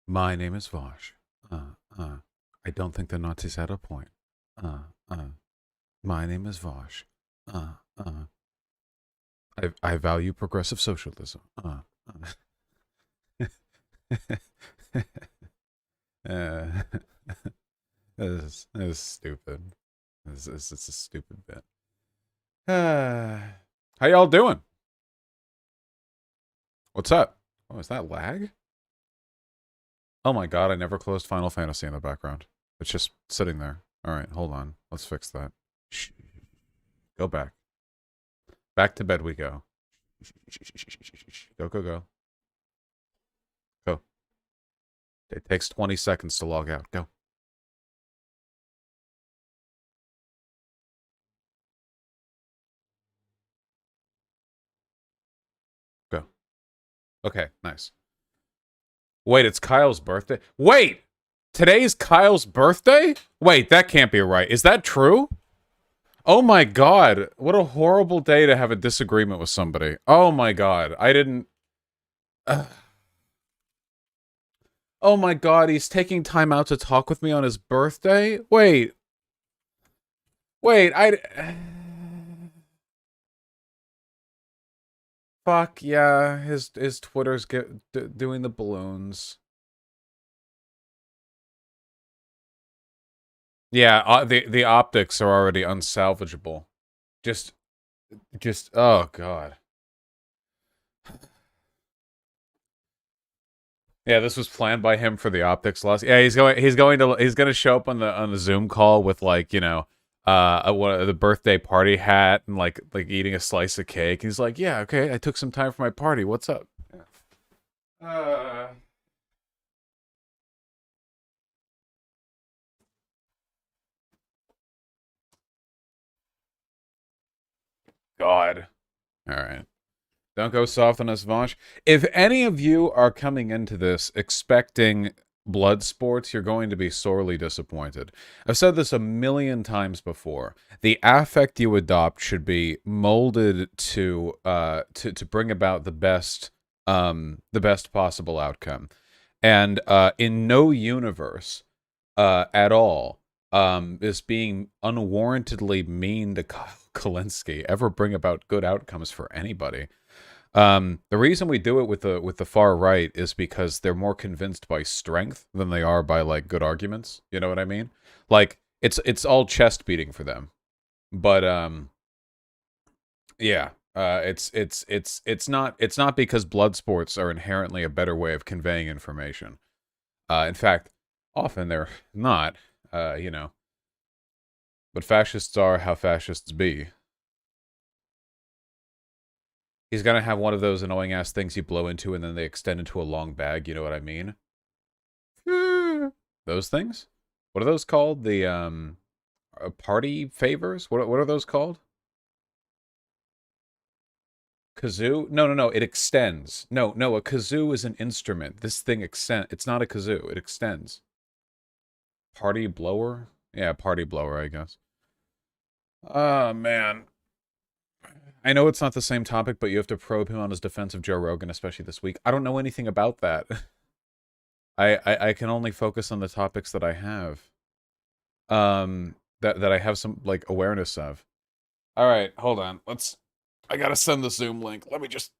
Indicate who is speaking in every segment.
Speaker 1: My name is Vosh. I don't think the Nazis had a point. Uh, uh. My name is Vosh. Uh, uh. I value progressive socialism. uh. This is stupid. This is a stupid bit. How y'all doing? What's up? Oh, is that lag? Oh my god, I never closed Final Fantasy in the background. It's just sitting there. Alright, hold on. Let's fix that. Shh. Go back. Back to bed we go. Go, go, go. Go. It takes 20 seconds to log out. Go. Go. Okay, nice. Wait, it's Kyle's birthday? Wait! Today's Kyle's birthday? Wait, that can't be right. Is that true? Oh my god. What a horrible day to have a disagreement with somebody. Oh my god. I didn't... Oh my god, he's taking time out to talk with me on his birthday? Wait. Wait, Fuck, yeah. His Twitter's doing the balloons. Yeah, the optics are already unsalvageable. Just, oh god. Yeah, this was planned by him for the optics loss. Yeah, he's going to show up on the Zoom call with like, you know, the birthday party hat and like eating a slice of cake. He's like, "Yeah, okay, I took some time for my party. What's up?" Uh, God. All right. Don't go soft on us, Vosh. If any of you are coming into this expecting blood sports, you're going to be sorely disappointed. I've said this a million times before. The affect you adopt should be molded to bring about the best possible outcome. And in no universe at all is being unwarrantedly mean to Kulinski ever bring about good outcomes for anybody. The reason we do it with the far right is because they're more convinced by strength than they are by like good arguments. You know what I mean? Like it's all chest beating for them. But yeah, it's not because blood sports are inherently a better way of conveying information. In fact, often they're not. You know, but fascists are how fascists be. He's gonna have one of those annoying ass things you blow into and then they extend into a long bag, you know what I mean? Those things? What are those called? The party favors? What are those called? Kazoo? No, no, no, it extends. No, a kazoo is an instrument. This thing extend it's not a kazoo, it extends. Party blower? Yeah, party blower, I guess. Oh man. I know it's not the same topic, but you have to probe him on his defense of Joe Rogan, especially this week. I don't know anything about that. I can only focus on the topics that I have. That I have some like awareness of. All right, hold on. I gotta send the Zoom link. Let me just.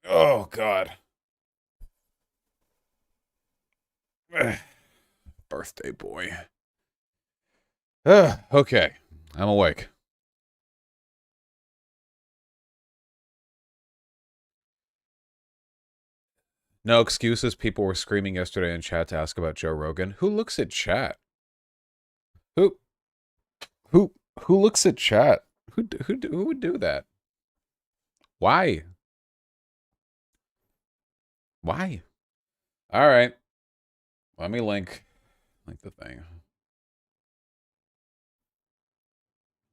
Speaker 1: Oh God. Birthday boy. Okay, I'm awake. No excuses. People were screaming yesterday in chat to ask about Joe Rogan. Who looks at chat? Who who who looks at chat? Who would do that? Why? Why? All right. Let me link the thing.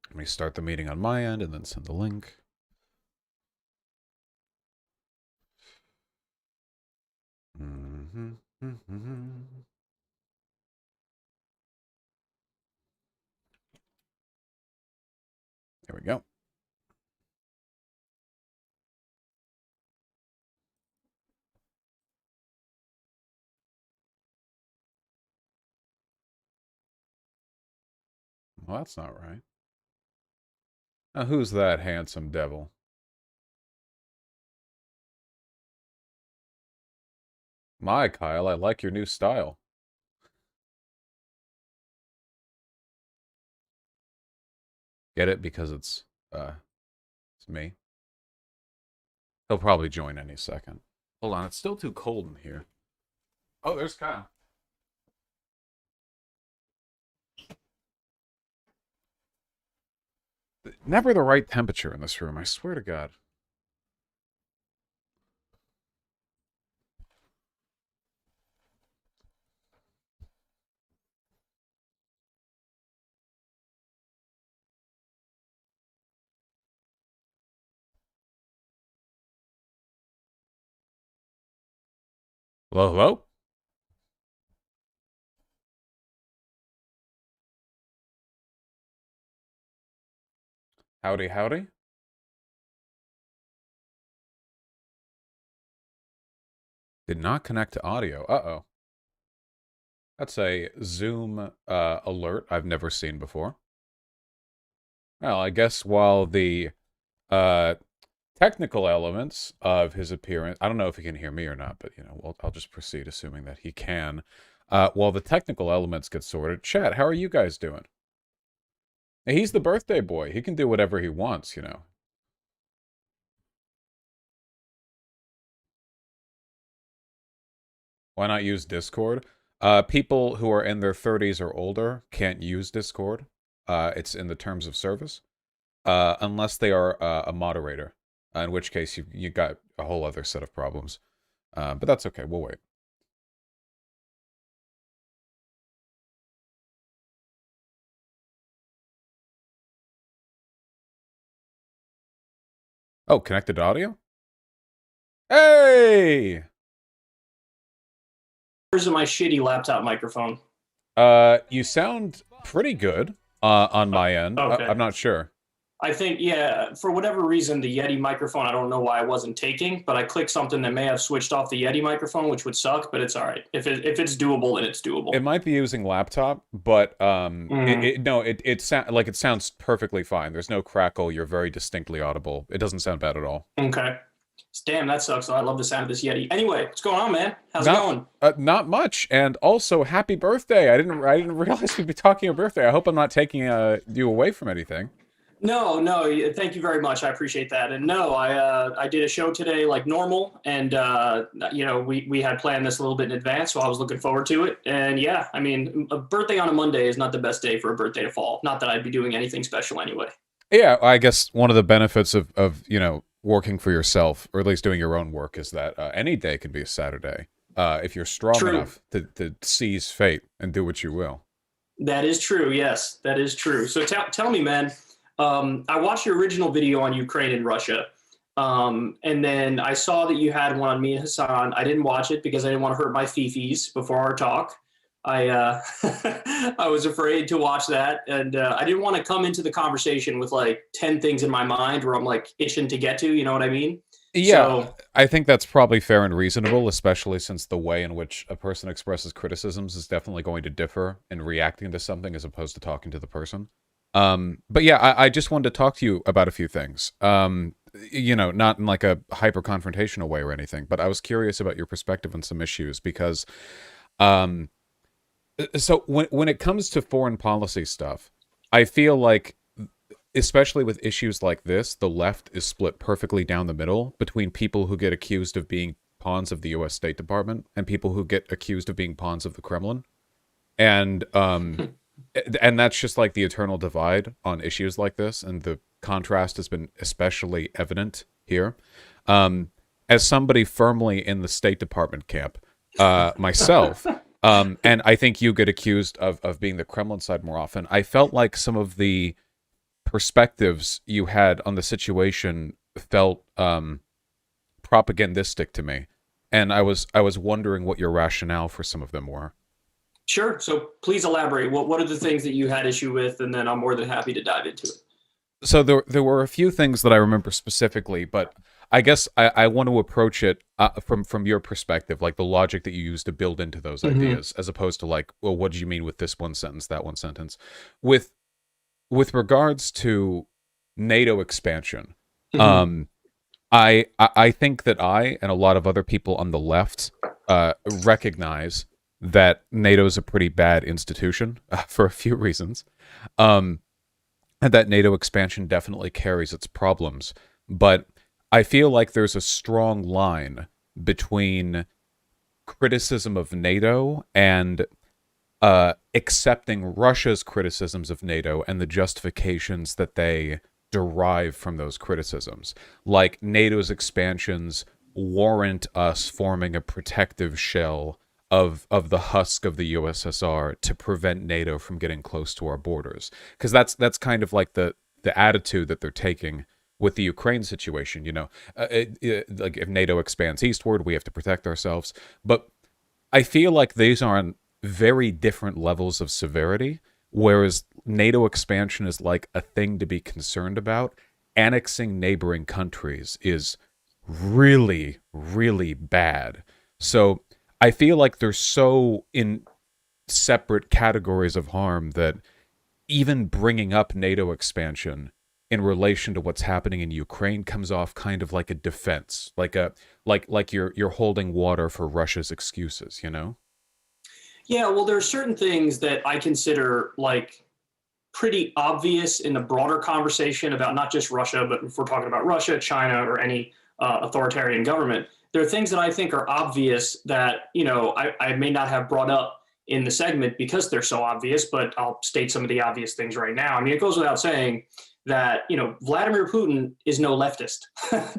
Speaker 1: Let me start the meeting on my end and then send the link. There we go. Well, that's not right. Now, who's that handsome devil? My, Kyle, I like your new style. Get it? Because it's me. He'll probably join any second. Hold on, it's still too cold in here. Oh, there's Kyle. Never the right temperature in this room, I swear to God. Hello, hello? Howdy, howdy. Did not connect to audio. Uh-oh. That's a Zoom alert I've never seen before. Well, I guess while the uh, technical elements of his appearance, I don't know if he can hear me or not, but, I'll just proceed assuming that he can. While the technical elements get sorted, chat, how are you guys doing? He's the birthday boy. He can do whatever he wants, Why not use Discord? People who are in their 30s or older can't use Discord. It's in the terms of service. Unless they are a moderator, in which case you got a whole other set of problems. But that's okay. We'll wait. Oh, connected audio? Hey!
Speaker 2: Where's my shitty laptop microphone?
Speaker 1: You sound pretty good on my end.
Speaker 2: Okay.
Speaker 1: I'm not sure.
Speaker 2: I think, yeah, for whatever reason, the Yeti microphone, I don't know why I wasn't taking, but I clicked something that may have switched off the Yeti microphone, which would suck, but it's all right. If it's doable, then it's doable.
Speaker 1: It might be using laptop, but it sounds perfectly fine. There's no crackle. You're very distinctly audible. It doesn't sound bad at all.
Speaker 2: Okay. Damn, that sucks. I love the sound of this Yeti. Anyway, what's going on, man? How's it going?
Speaker 1: Not much. And also, happy birthday. I didn't realize we'd be talking your birthday. I hope I'm not taking you away from anything.
Speaker 2: No, thank you very much. I appreciate that. And no, I did a show today like normal, and we had planned this a little bit in advance, so I was looking forward to it. And yeah, I mean, a birthday on a Monday is not the best day for a birthday to fall. Not that I'd be doing anything special anyway.
Speaker 1: Yeah, I guess one of the benefits of working for yourself, or at least doing your own work, is that any day can be a Saturday if you're strong enough to seize fate and do what you will.
Speaker 2: That is true. Yes, that is true. So tell me, man. I watched your original video on Ukraine and Russia, and then I saw that you had one on me and Hassan. I didn't watch it because I didn't want to hurt my fifis before our talk. I I was afraid to watch that, and I didn't want to come into the conversation with like 10 things in my mind where I'm like itching to get to. You know what I mean?
Speaker 1: Yeah, so, I think that's probably fair and reasonable, especially since the way in which a person expresses criticisms is definitely going to differ in reacting to something as opposed to talking to the person. But yeah, I just wanted to talk to you about a few things. Not in like a hyper confrontational way or anything, but I was curious about your perspective on some issues because, so when it comes to foreign policy stuff, I feel like, especially with issues like this, the left is split perfectly down the middle between people who get accused of being pawns of the U.S. State Department and people who get accused of being pawns of the Kremlin. And that's just like the eternal divide on issues like this, and the contrast has been especially evident here. As somebody firmly in the State Department camp, myself, and I think you get accused of being the Kremlin side more often, I felt like some of the perspectives you had on the situation felt propagandistic to me, and I was wondering what your rationale for some of them were.
Speaker 2: Sure. So please elaborate. What are the things that you had issue with, and then I'm more than happy to dive into it.
Speaker 1: So there were a few things that I remember specifically, but I guess I want to approach it from your perspective, like the logic that you use to build into those ideas, as opposed to like, well, what did you mean with this one sentence, that one sentence? With with regards to NATO expansion,
Speaker 2: Mhm.
Speaker 1: um, I think that I and a lot of other people on the left recognize that NATO is a pretty bad institution for a few reasons, um, and that NATO expansion definitely carries its problems. But I feel like there's a strong line between criticism of NATO and accepting Russia's criticisms of NATO and the justifications that they derive from those criticisms. Like NATO's expansions warrant us forming a protective shell of the husk of the USSR to prevent NATO from getting close to our borders. Because that's kind of like the attitude that they're taking with the Ukraine situation. Like if NATO expands eastward, we have to protect ourselves. But I feel like these are on very different levels of severity, whereas NATO expansion is like a thing to be concerned about. Annexing neighboring countries is really, really bad. So I feel like they're so in separate categories of harm that even bringing up NATO expansion in relation to what's happening in Ukraine comes off kind of like a defense, like you're holding water for Russia's excuses, you know?
Speaker 2: Yeah, well, there are certain things that I consider like pretty obvious in the broader conversation about not just Russia, but if we're talking about Russia, China, or any authoritarian government, there are things that I think are obvious that I may not have brought up in the segment because they're so obvious. But I'll state some of the obvious things right now. I mean, it goes without saying that Vladimir Putin is no leftist,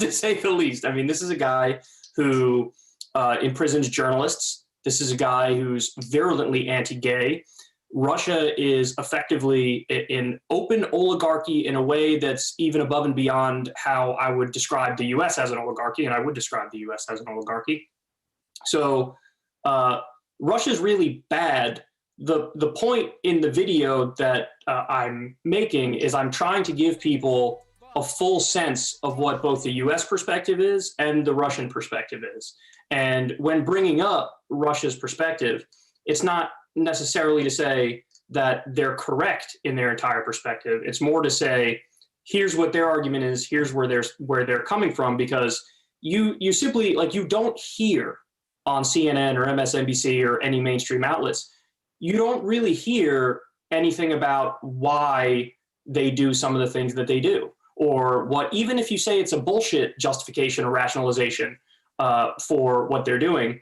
Speaker 2: to say the least. I mean, this is a guy who imprisons journalists. This is a guy who's virulently anti-gay. Russia is effectively an open oligarchy in a way that's even above and beyond how I would describe the US as an oligarchy, and I would describe the US as an oligarchy. So uh, Russia's really bad. The point in the video that I'm making is I'm trying to give people a full sense of what both the US perspective is and the Russian perspective is. And when bringing up Russia's perspective, it's not necessarily to say that they're correct in their entire perspective. It's more to say, here's what their argument is, here's where they're coming from, because you simply like you don't hear on CNN or MSNBC or any mainstream outlets, you don't really hear anything about why they do some of the things that they do, or what, even if you say it's a bullshit justification or rationalization for what they're doing,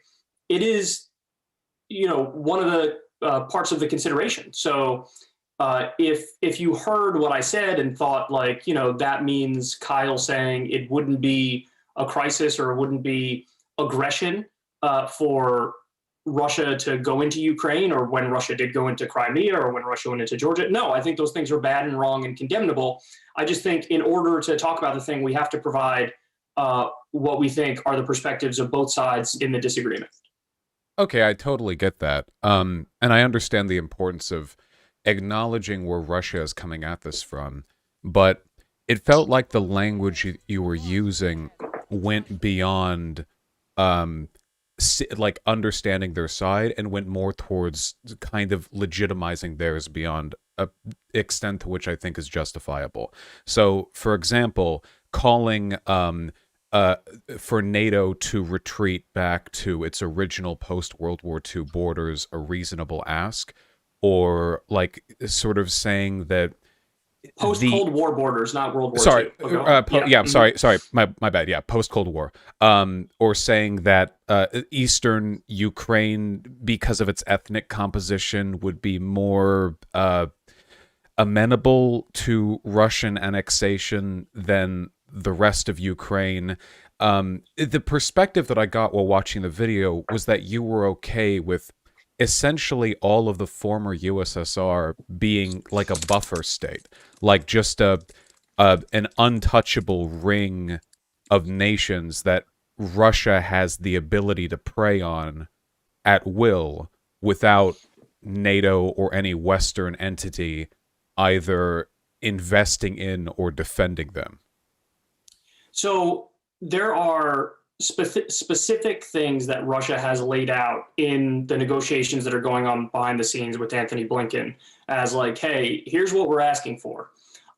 Speaker 2: it is one of the parts of the consideration. So if you heard what I said and thought like that means Kyle saying it wouldn't be a crisis or it wouldn't be aggression for Russia to go into Ukraine, or when Russia did go into Crimea, or when Russia went into Georgia. No, I think those things are bad and wrong and condemnable. I just think in order to talk about the thing, we have to provide what we think are the perspectives of both sides in the disagreement.
Speaker 1: Okay, I totally get that. And I understand the importance of acknowledging where Russia is coming at this from, but it felt like the language you were using went beyond like understanding their side and went more towards kind of legitimizing theirs beyond a extent to which I think is justifiable. So, for example, calling uh, for NATO to retreat back to its original post World War II borders a reasonable ask, or like sort of saying that
Speaker 2: Post
Speaker 1: the
Speaker 2: Cold War borders, not World War
Speaker 1: sorry
Speaker 2: II. Okay. Yeah.
Speaker 1: yeah,
Speaker 2: Mm-hmm.
Speaker 1: sorry, my bad, yeah, post Cold War, or saying that eastern Ukraine, because of its ethnic composition, would be more amenable to Russian annexation than the rest of Ukraine. The perspective that I got while watching the video was that you were okay with essentially all of the former USSR being like a buffer state, like just a an untouchable ring of nations that Russia has the ability to prey on at will without NATO or any Western entity either investing in or defending them.
Speaker 2: So there are. specific things that Russia has laid out in the negotiations that are going on behind the scenes with Anthony Blinken as like, hey, here's what we're asking for.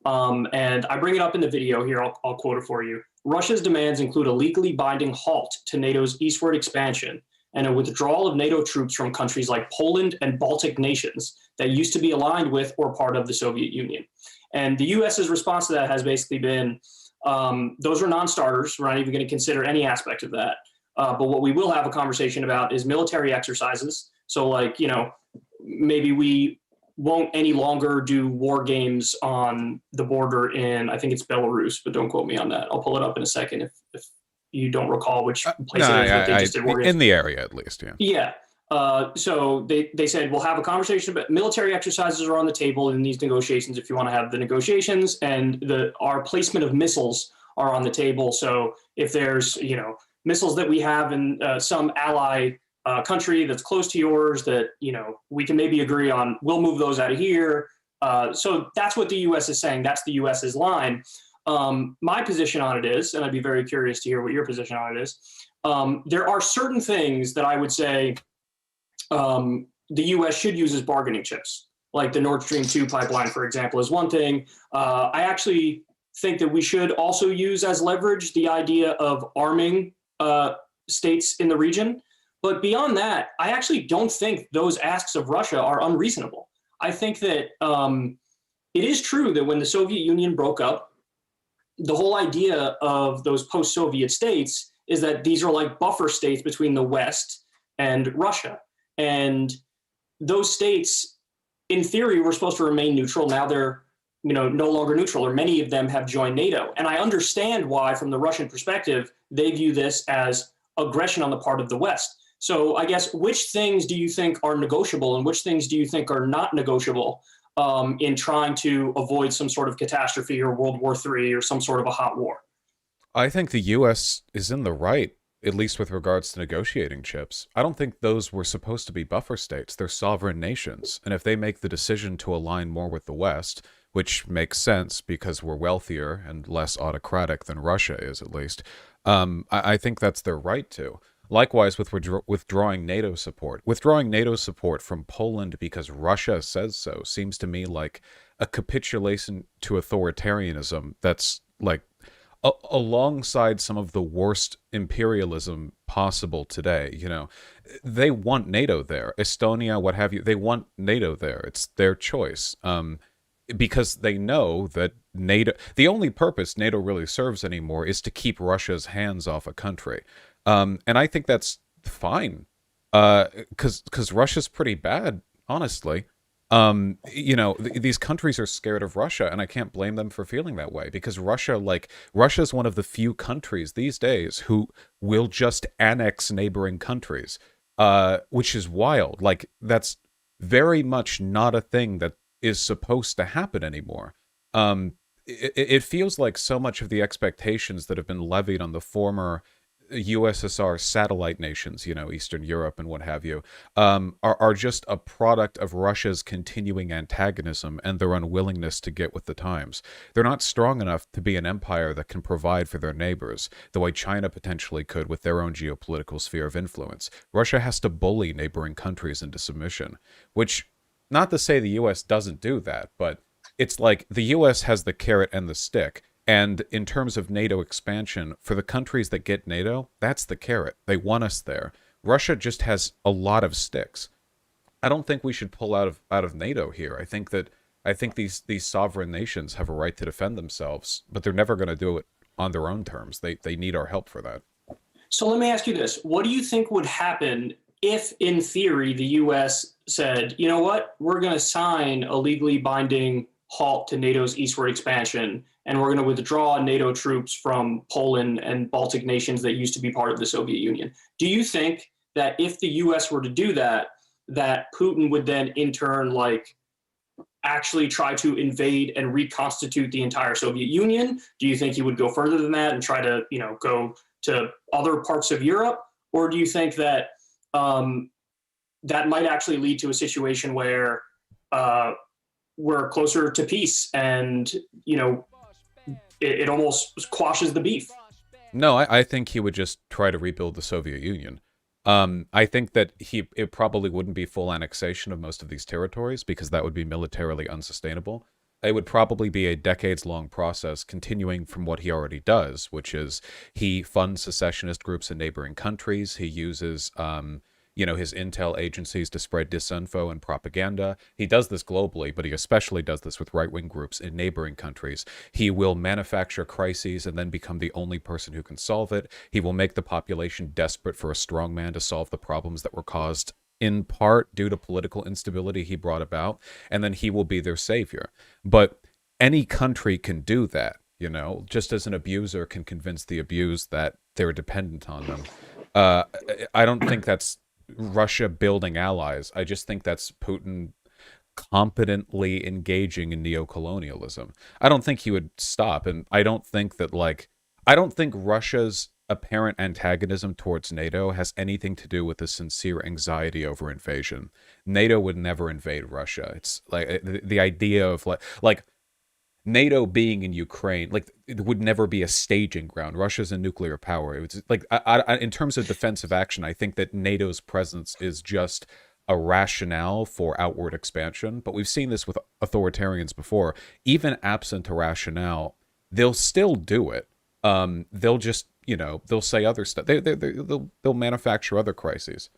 Speaker 2: And I bring it up in the video here. I'll quote it for you. Russia's demands include a legally binding halt to NATO's eastward expansion and a withdrawal of NATO troops from countries like Poland and Baltic nations that used to be aligned with or part of the Soviet Union. And the US's response to that has basically been, those are non-starters. We're not even going to consider any aspect of that. But what we will have a conversation about is military exercises. So like, maybe we won't any longer do war games on the border in, I think it's Belarus, but don't quote me on that. I'll pull it up in a second if you don't recall which place
Speaker 1: no,
Speaker 2: it is that they just did war games.
Speaker 1: In the area, at least, yeah.
Speaker 2: Yeah. So they said, we'll have a conversation about military exercises are on the table in these negotiations if you want to have the negotiations, and our placement of missiles are on the table. So if there's, missiles that we have in some ally country that's close to yours that, we can maybe agree on, we'll move those out of here. So that's what the U.S. is saying. That's the U.S.'s line. My position on it is, and I'd be very curious to hear what your position on it is, there are certain things that I would say the U.S. should use as bargaining chips, like the Nord Stream 2 pipeline, for example, is one thing. I actually think that we should also use as leverage the idea of arming states in the region. But beyond that, I actually don't think those asks of Russia are unreasonable. I think that it is true that when the Soviet Union broke up, the whole idea of those post-Soviet states is that these are like buffer states between the West and Russia. And those states, in theory, were supposed to remain neutral. Now they're no longer neutral, or many of them have joined NATO. And I understand why, from the Russian perspective, they view this as aggression on the part of the West. So I guess, which things do you think are negotiable and which things do you think are not negotiable in trying to avoid some sort of catastrophe or World War III or some sort of a hot war?
Speaker 1: I think the U.S. is in the right, at least with regards to negotiating chips. I don't think those were supposed to be buffer states. They're sovereign nations. And if they make the decision to align more with the West, which makes sense because we're wealthier and less autocratic than Russia is, at least, I think that's their right to. Likewise, with withdrawing NATO support. Withdrawing NATO support from Poland because Russia says so seems to me like a capitulation to authoritarianism that's like alongside some of the worst imperialism possible today. They want NATO there. Estonia, what have you, they want NATO there. It's their choice. Because they know that NATO, the only purpose NATO really serves anymore is to keep Russia's hands off a country. And I think that's fine, because Russia's pretty bad, honestly. These countries are scared of Russia, and I can't blame them for feeling that way, because Russia's one of the few countries these days who will just annex neighboring countries, which is wild. Like, that's very much not a thing that is supposed to happen anymore. It feels like so much of the expectations that have been levied on the former USSR satellite nations, Eastern Europe and what have you, are just a product of Russia's continuing antagonism and their unwillingness to get with the times. They're not strong enough to be an empire that can provide for their neighbors, the way China potentially could with their own geopolitical sphere of influence. Russia has to bully neighboring countries into submission, which, not to say the U.S. doesn't do that, but it's like the U.S. has the carrot and the stick. And in terms of NATO expansion, for the countries that get NATO, that's the carrot. They want us there. Russia just has a lot of sticks. I don't think we should pull out of NATO here. I think these sovereign nations have a right to defend themselves, but they're never going to do it on their own terms. They need our help for that.
Speaker 2: So let me ask you this. What do you think would happen if, in theory, the U.S. said, you know what, we're going to sign a legally binding halt to NATO's eastward expansion, and we're going to withdraw NATO troops from Poland and Baltic nations that used to be part of the Soviet Union? Do you think that if the U.S. were to do that, that Putin would then in turn actually try to invade and reconstitute the entire Soviet Union? Do you think he would go further than that and try to, go to other parts of Europe? Or do you think that that might actually lead to a situation where we're closer to peace and, it almost quashes the beef?
Speaker 1: No, I think he would just try to rebuild the Soviet Union. I think that it probably wouldn't be full annexation of most of these territories because that would be militarily unsustainable. It would probably be a decades-long process continuing from what he already does, which is he funds secessionist groups in neighboring countries. He uses his intel agencies to spread disinfo and propaganda. He does this globally, but he especially does this with right-wing groups in neighboring countries. He will manufacture crises and then become the only person who can solve it. He will make the population desperate for a strong man to solve the problems that were caused in part due to political instability he brought about, and then he will be their savior. But any country can do that, just as an abuser can convince the abused that they're dependent on them. Uh, I don't think that's Russia building allies. I just think that's Putin competently engaging in neocolonialism. I don't think he would stop, and I don't think Russia's apparent antagonism towards NATO has anything to do with a sincere anxiety over invasion. NATO would never invade Russia. It's like the idea of like NATO being in Ukraine, like it would never be a staging ground. Russia's a nuclear power. It was like, in terms of defensive action, I think that NATO's presence is just a rationale for outward expansion. But we've seen this with authoritarians before. Even absent a rationale, they'll still do it. They'll just, they'll say other stuff. They'll manufacture other crises.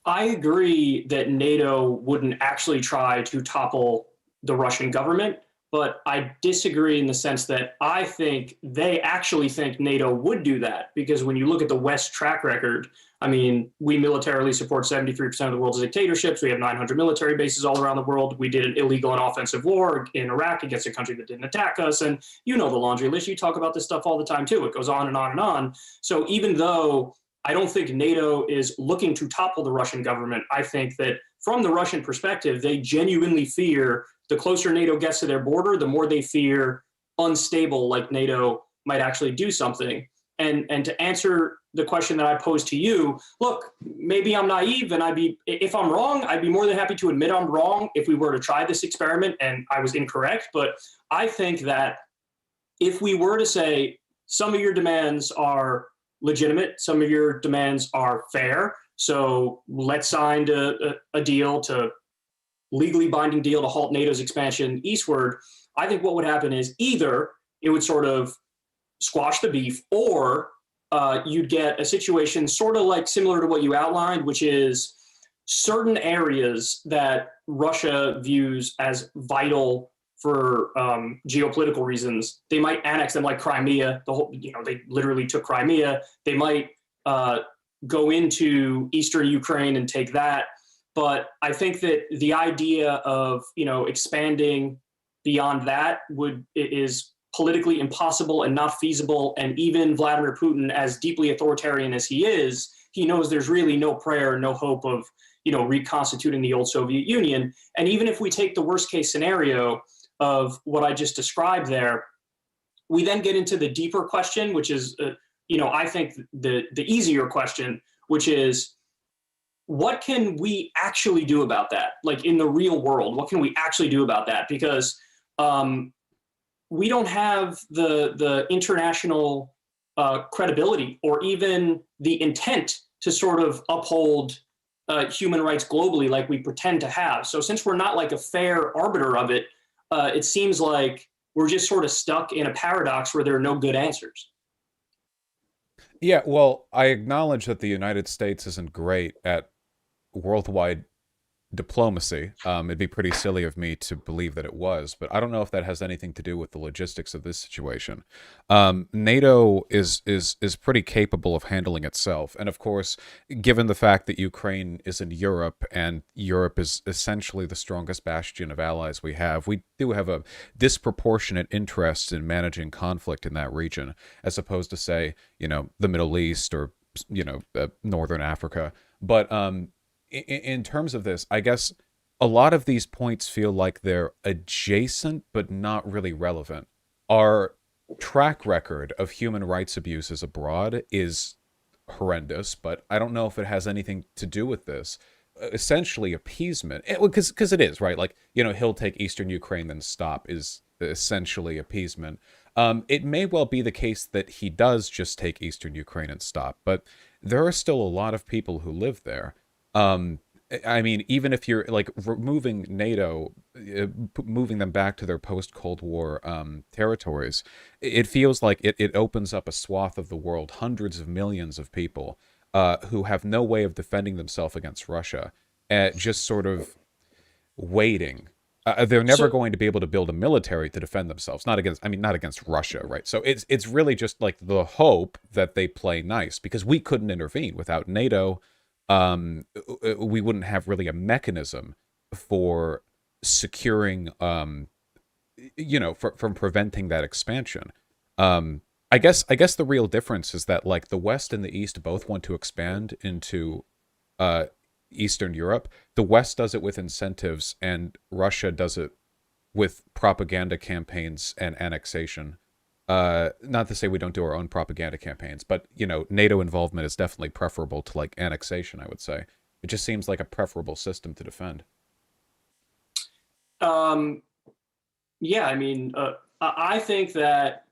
Speaker 2: I agree that NATO wouldn't actually try to topple the Russian government, but I disagree in the sense that I think they actually think NATO would do that because when you look at the West track record, I mean, we militarily support 73% of the world's dictatorships. We have 900 military bases all around the world. We did an illegal and offensive war in Iraq against a country that didn't attack us. And you know the laundry list. You talk about this stuff all the time, too. It goes on and on and on. So even though I don't think NATO is looking to topple the Russian government, I think that from the Russian perspective, they genuinely fear the closer NATO gets to their border, the more they fear unstable, like NATO might actually do something. And to answer the question that I posed to you, look, maybe I'm naive and if I'm wrong, I'd be more than happy to admit I'm wrong if we were to try this experiment and I was incorrect. But I think that if we were to say some of your demands are legitimate, some of your demands are fair, so let's sign a deal to legally binding deal to halt NATO's expansion eastward, I think what would happen is either it would sort of squash the beef, or you'd get a situation sort of like similar to what you outlined, which is certain areas that Russia views as vital for geopolitical reasons. They might annex them, like Crimea. They literally took Crimea. They might go into eastern Ukraine and take that. But I think that the idea of expanding beyond that is politically impossible and not feasible. And even Vladimir Putin, as deeply authoritarian as he is, he knows there's really no prayer, no hope of reconstituting the old Soviet Union. And even if we take the worst case scenario of what I just described there, we then get into the deeper question, which is, I think the easier question, which is, what can we actually do about that? Like in the real world, what can we actually do about that? Because we don't have the international credibility or even the intent to sort of uphold human rights globally like we pretend to have. So since we're not like a fair arbiter of it, it seems like we're just sort of stuck in a paradox where there are no good answers.
Speaker 1: Yeah, well, I acknowledge that the United States isn't great at worldwide diplomacy. It'd be pretty silly of me to believe that it was, but I don't know if that has anything to do with the logistics of this situation. NATO is pretty capable of handling itself, and of course, given the fact that Ukraine is in Europe and Europe is essentially the strongest bastion of allies we do have a disproportionate interest in managing conflict in that region, as opposed to say, the Middle East or Northern Africa. But in terms of this, I guess a lot of these points feel like they're adjacent but not really relevant. Our track record of human rights abuses abroad is horrendous, but I don't know if it has anything to do with this. Essentially, appeasement, because it is, right? Like, he'll take eastern Ukraine then stop is essentially appeasement. It may well be the case that he does just take eastern Ukraine and stop, but there are still a lot of people who live there. Um, I mean, even if you're like removing NATO, moving them back to their post-Cold War territories, it feels like it opens up a swath of the world, hundreds of millions of people who have no way of defending themselves against Russia, just sort of waiting. They're never
Speaker 2: So
Speaker 1: going to be able to build a military to defend themselves. Not against, I mean, not against Russia, right? So it's really just like the hope that they play nice because we couldn't intervene without NATO. We wouldn't have really a mechanism for securing, from preventing that expansion. I guess the real difference is that like the West and the East both want to expand into uh, Eastern Europe. The West does it with incentives, and Russia does it with propaganda campaigns and annexation. Not to say we don't do our own propaganda campaigns, but NATO involvement is definitely preferable to like annexation. I would say it just seems like a preferable system to defend.
Speaker 2: um, yeah, I mean, I think that,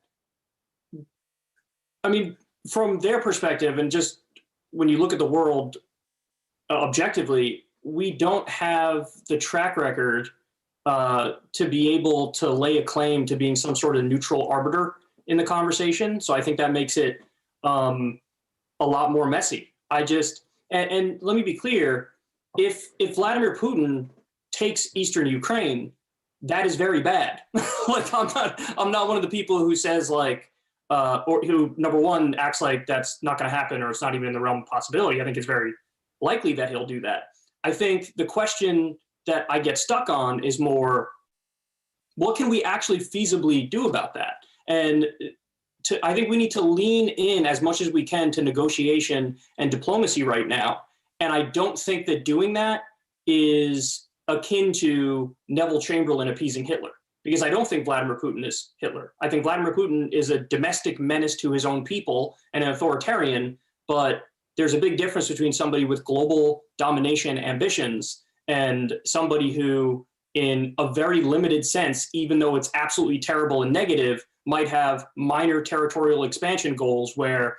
Speaker 2: I mean, from their perspective, and just when you look at the world objectively, we don't have the track record to be able to lay a claim to being some sort of neutral arbiter in the conversation. So I think that makes it um, a lot more messy. And let me be clear: if Vladimir Putin takes eastern Ukraine, that is very bad. Like I'm not one of the people who says like or who number one acts like that's not going to happen or it's not even in the realm of possibility. I think it's very likely that he'll do that. I think the question that I get stuck on is more, what can we actually feasibly do about that? And I think we need to lean in as much as we can to negotiation and diplomacy right now. And I don't think that doing that is akin to Neville Chamberlain appeasing Hitler, because I don't think Vladimir Putin is Hitler. I think Vladimir Putin is a domestic menace to his own people and an authoritarian, but there's a big difference between somebody with global domination ambitions and somebody who, in a very limited sense, even though it's absolutely terrible and negative, might have minor territorial expansion goals where,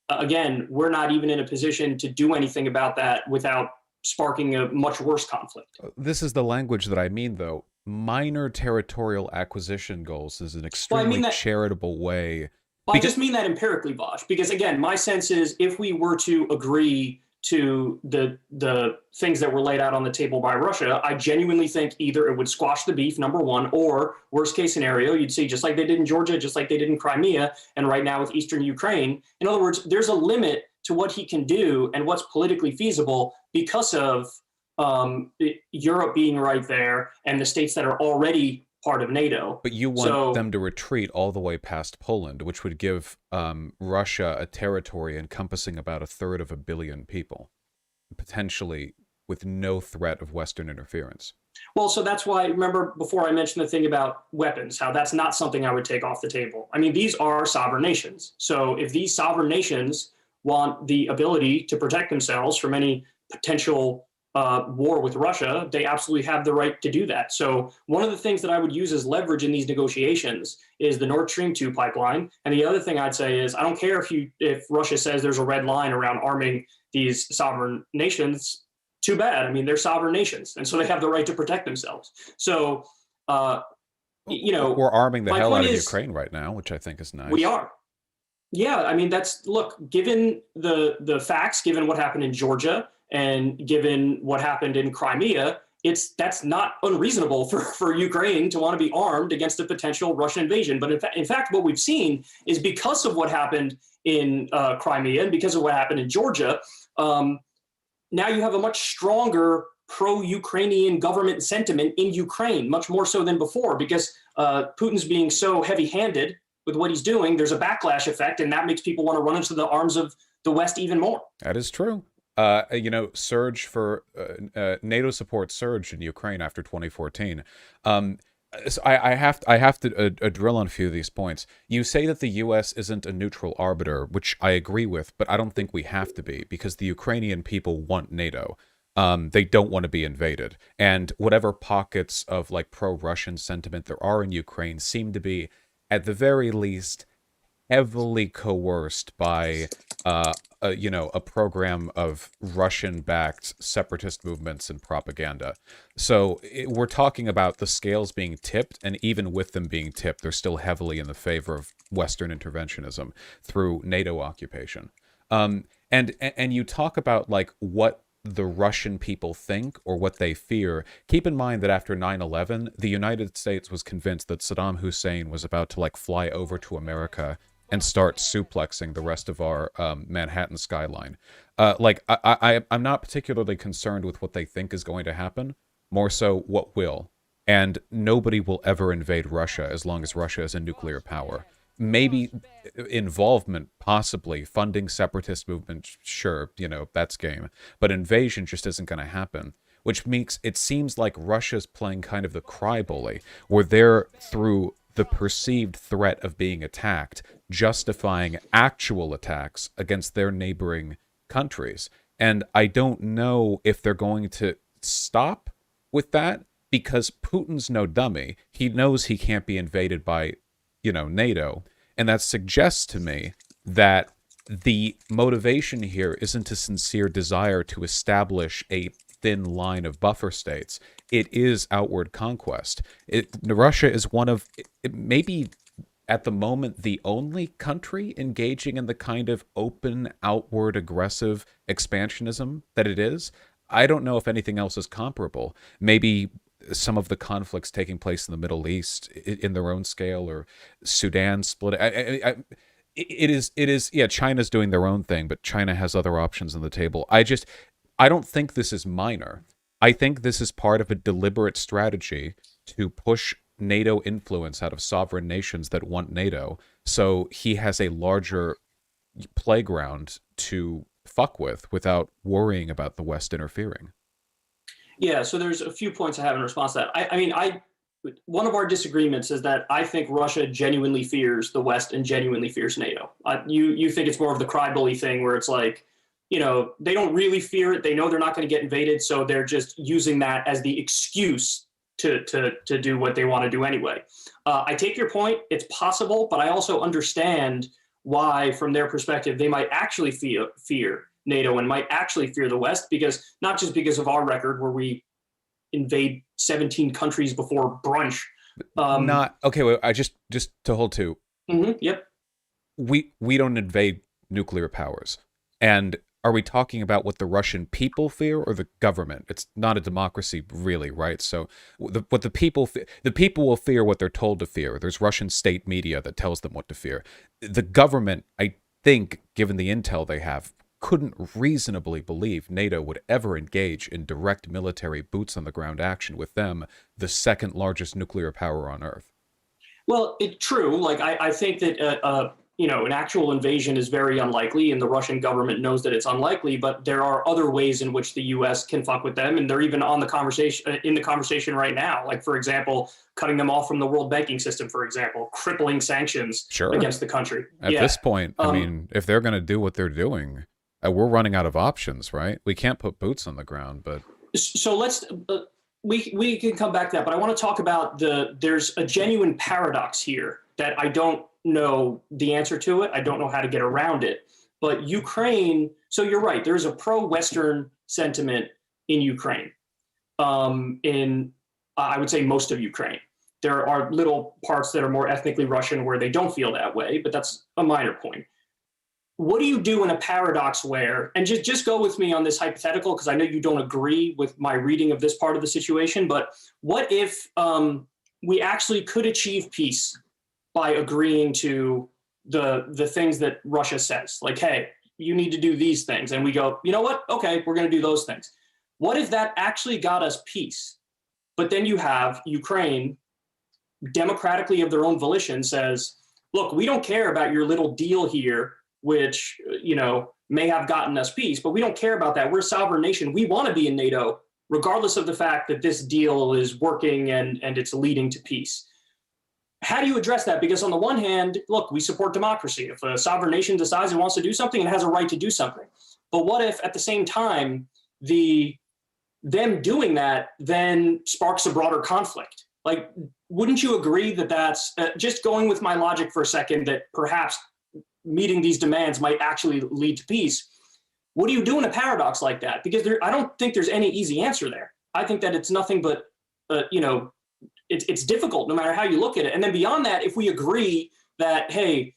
Speaker 2: again, we're not even in a position to do anything about that without sparking a much worse conflict.
Speaker 1: This is the language that I mean, though. Minor territorial acquisition goals is an
Speaker 2: Well, I
Speaker 1: extremely
Speaker 2: mean that
Speaker 1: charitable way.
Speaker 2: Well, I
Speaker 1: Because
Speaker 2: just mean that empirically, Vosh, because again, my sense is if we were to agree to the things that were laid out on the table by Russia, I genuinely think either it would squash the beef, number one, or worst case scenario, you'd see just like they did in Georgia, just like they did in Crimea, and right now with Eastern Ukraine. In other words, there's a limit to what he can do and what's politically feasible because of Europe being right there and the states that are already part of NATO.
Speaker 1: But you want
Speaker 2: So
Speaker 1: them to retreat all the way past Poland, which would give Russia a territory encompassing about a third of a billion people, potentially with no threat of Western interference.
Speaker 2: Well, so that's why, remember before I mentioned the thing about weapons, how that's not something I would take off the table. I mean, these are sovereign nations. So if these sovereign nations want the ability to protect themselves from any potential war with Russia, they absolutely have the right to do that. So one of the things that I would use as leverage in these negotiations is the Nord Stream 2 pipeline. And the other thing I'd say is I don't care if Russia says there's a red line around arming these sovereign nations. Too bad. I mean, they're sovereign nations, and so they have the right to protect themselves. So,
Speaker 1: We're arming the
Speaker 2: my
Speaker 1: hell
Speaker 2: point
Speaker 1: out of
Speaker 2: is,
Speaker 1: Ukraine right now, which I think is
Speaker 2: we
Speaker 1: nice.
Speaker 2: are. Yeah, I mean, look, given the facts, given what happened in Georgia, and given what happened in Crimea, that's not unreasonable for Ukraine to want to be armed against a potential Russian invasion. But in fact, what we've seen is because of what happened in Crimea and because of what happened in Georgia. Now you have a much stronger pro-Ukrainian government sentiment in Ukraine, much more so than before, because Putin's being so heavy-handed with what he's doing. There's a backlash effect, and that makes people want to run into the arms of the West even more.
Speaker 1: That is true. Surge for NATO support surged in Ukraine after 2014. So I have to drill on a few of these points. You say that the U.S. isn't a neutral arbiter, which I agree with, but I don't think we have to be because the Ukrainian people want NATO. They don't want to be invaded, and whatever pockets of like pro-Russian sentiment there are in Ukraine seem to be at the very least, heavily coerced by a program of Russian-backed separatist movements and propaganda. So we're talking about the scales being tipped, and even with them being tipped, they're still heavily in the favor of Western interventionism through NATO occupation. And you talk about like what the Russian people think or what they fear. Keep in mind that after 9/11, the United States was convinced that Saddam Hussein was about to like fly over to America and start suplexing the rest of our Manhattan skyline. I'm not particularly concerned with what they think is going to happen, more so what will. And nobody will ever invade Russia as long as Russia is a nuclear power. Maybe involvement, possibly funding separatist movement, sure, that's game. But invasion just isn't going to happen. Which makes it seems like Russia's playing kind of the cry bully, where they're through the perceived threat of being attacked, justifying actual attacks against their neighboring countries. And I don't know if they're going to stop with that, because Putin's no dummy. He knows he can't be invaded by, NATO. And that suggests to me that the motivation here isn't a sincere desire to establish a thin line of buffer states. It is outward conquest. Russia is one of, maybe at the moment, the only country engaging in the kind of open, outward, aggressive expansionism that it is. I don't know if anything else is comparable. Maybe some of the conflicts taking place in the Middle East in their own scale, or Sudan split. Yeah, China's doing their own thing, but China has other options on the table. I don't think this is minor. I think this is part of a deliberate strategy to push NATO influence out of sovereign nations that want NATO, so he has a larger playground to fuck with without worrying about the West interfering.
Speaker 2: Yeah, so there's a few points I have in response to that. I mean, one of our disagreements is that I think Russia genuinely fears the West and genuinely fears NATO. You think it's more of the cry bully thing, where it's like, they don't really fear it. They know they're not going to get invaded, so they're just using that as the excuse to do what they want to do anyway. I take your point. It's possible, but I also understand why, from their perspective, they might actually fear NATO and might actually fear the West, because not just because of our record where we invade 17 countries before brunch.
Speaker 1: Not okay. Well, I just to hold to.
Speaker 2: Yep.
Speaker 1: We don't invade nuclear powers, and are we talking about what the Russian people fear or the government? It's not a democracy, really, right? So what the people will fear what they're told to fear. There's Russian state media that tells them what to fear. The government, I think, given the intel they have, couldn't reasonably believe NATO would ever engage in direct military boots on the ground action with them, the second largest nuclear power on Earth.
Speaker 2: Well, it's true. Like, I think that an actual invasion is very unlikely, and the Russian government knows that it's unlikely. But there are other ways in which the U.S. can fuck with them, and they're even on the conversation in the conversation right now. Like, for example, cutting them off from the world banking system, for example, crippling sanctions against the country.
Speaker 1: At this point, I mean, if they're going to do what they're doing, we're running out of options, right? We can't put boots on the ground, but
Speaker 2: so let's. We can come back to that, but I want to talk about there's a genuine paradox here that I don't know the answer to it. I don't know how to get around it. But Ukraine, so you're right, there's a pro-Western sentiment in Ukraine, in I would say most of Ukraine. There are little parts that are more ethnically Russian where they don't feel that way, but that's a minor point. What do you do in a paradox where, and just go with me on this hypothetical, because I know you don't agree with my reading of this part of the situation, but what if we actually could achieve peace by agreeing to the things that Russia says? Like, hey, you need to do these things. And we go, you know what? Okay, we're going to do those things. What if that actually got us peace? But then you have Ukraine democratically of their own volition says, look, we don't care about your little deal here, which, may have gotten us peace, but we don't care about that. We're a sovereign nation. We want to be in NATO, regardless of the fact that this deal is working and it's leading to peace. How do you address that? Because on the one hand, look, we support democracy. If a sovereign nation decides it wants to do something, it has a right to do something. But what if at the same time, them doing that then sparks a broader conflict? Like, wouldn't you agree that that's just going with my logic for a second, that perhaps meeting these demands might actually lead to peace? What do you do in a paradox like that? Because I don't think there's any easy answer there. I think that it's nothing but, it's difficult no matter how you look at it. And then beyond that, if we agree that, hey,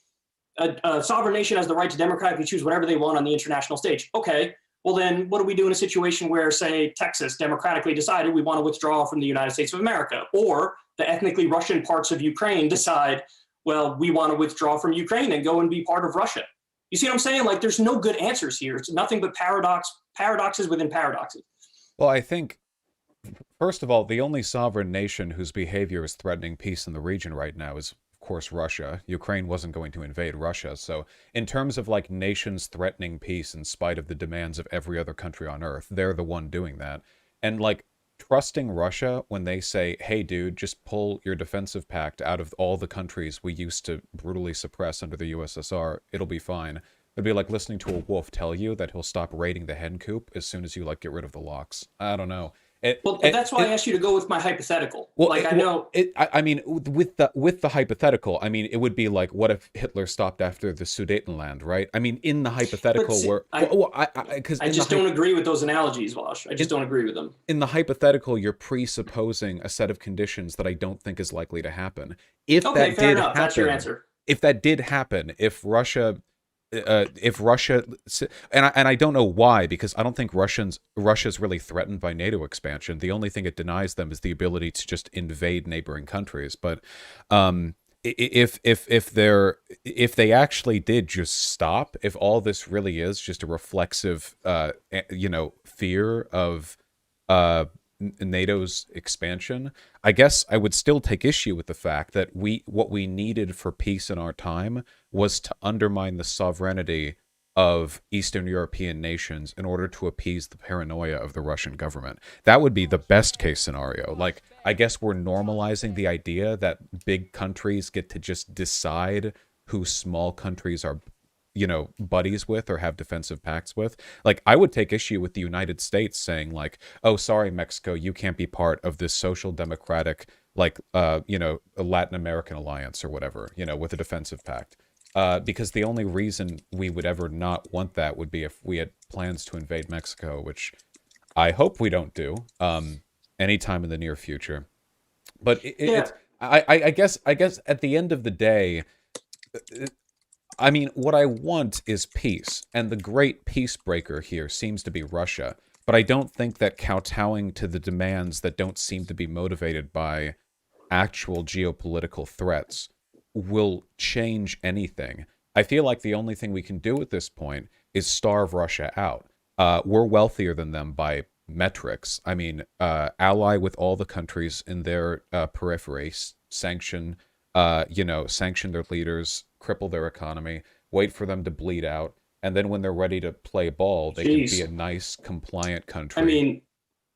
Speaker 2: a sovereign nation has the right to democratically choose whatever they want on the international stage, okay, well then what do we do in a situation where, say, Texas democratically decided we want to withdraw from the United States of America, or the ethnically Russian parts of Ukraine decide, well, we want to withdraw from Ukraine and go and be part of Russia? You see what I'm saying? Like, there's no good answers here. It's nothing but paradoxes within paradoxes.
Speaker 1: Well, I think, first of all, the only sovereign nation whose behavior is threatening peace in the region right now is, of course, Russia. Ukraine wasn't going to invade Russia. So in terms of like nations threatening peace in spite of the demands of every other country on earth, they're the one doing that. And like trusting Russia when they say, hey, dude, just pull your defensive pact out of all the countries we used to brutally suppress under the USSR, it'll be fine. It'd be like listening to a wolf tell you that he'll stop raiding the hen coop as soon as you like get rid of the locks. I don't know.
Speaker 2: That's why I asked you to go with my hypothetical.
Speaker 1: Well,
Speaker 2: like, I know.
Speaker 1: I mean, with the hypothetical, I mean, it would be like, what if Hitler stopped after the Sudetenland, right? I mean, in the hypothetical,
Speaker 2: see,
Speaker 1: where
Speaker 2: I just don't agree with those analogies, Vosh. I just don't agree with them.
Speaker 1: In the hypothetical, you're presupposing a set of conditions that I don't think is likely to happen. If
Speaker 2: Okay,
Speaker 1: that
Speaker 2: fair
Speaker 1: did
Speaker 2: enough.
Speaker 1: happen,
Speaker 2: That's your answer.
Speaker 1: if that did happen, if Russia, and I don't know why, because I don't think Russia's really threatened by NATO expansion. The only thing it denies them is the ability to just invade neighboring countries. But if they actually did just stop, if all this really is just a reflexive fear of NATO's expansion, I guess I would still take issue with the fact that what we needed for peace in our time was to undermine the sovereignty of Eastern European nations in order to appease the paranoia of the Russian government. That would be the best case scenario. Like, I guess we're normalizing the idea that big countries get to just decide who small countries are, buddies with or have defensive pacts with. Like, I would take issue with the United States saying like, oh, sorry, Mexico, you can't be part of this social democratic, like, a Latin American alliance or whatever, with a defensive pact. Because the only reason we would ever not want that would be if we had plans to invade Mexico, which I hope we don't do anytime in the near future. But I guess at the end of the day, I mean, what I want is peace, and the great peace breaker here seems to be Russia. But I don't think that kowtowing to the demands that don't seem to be motivated by actual geopolitical threats will change anything. I feel like the only thing we can do at this point is starve Russia out. We're wealthier than them by metrics. I mean, ally with all the countries in their periphery, sanction their leaders, cripple their economy, wait for them to bleed out, and then when they're ready to play ball, they can be a nice, compliant country.
Speaker 2: I mean,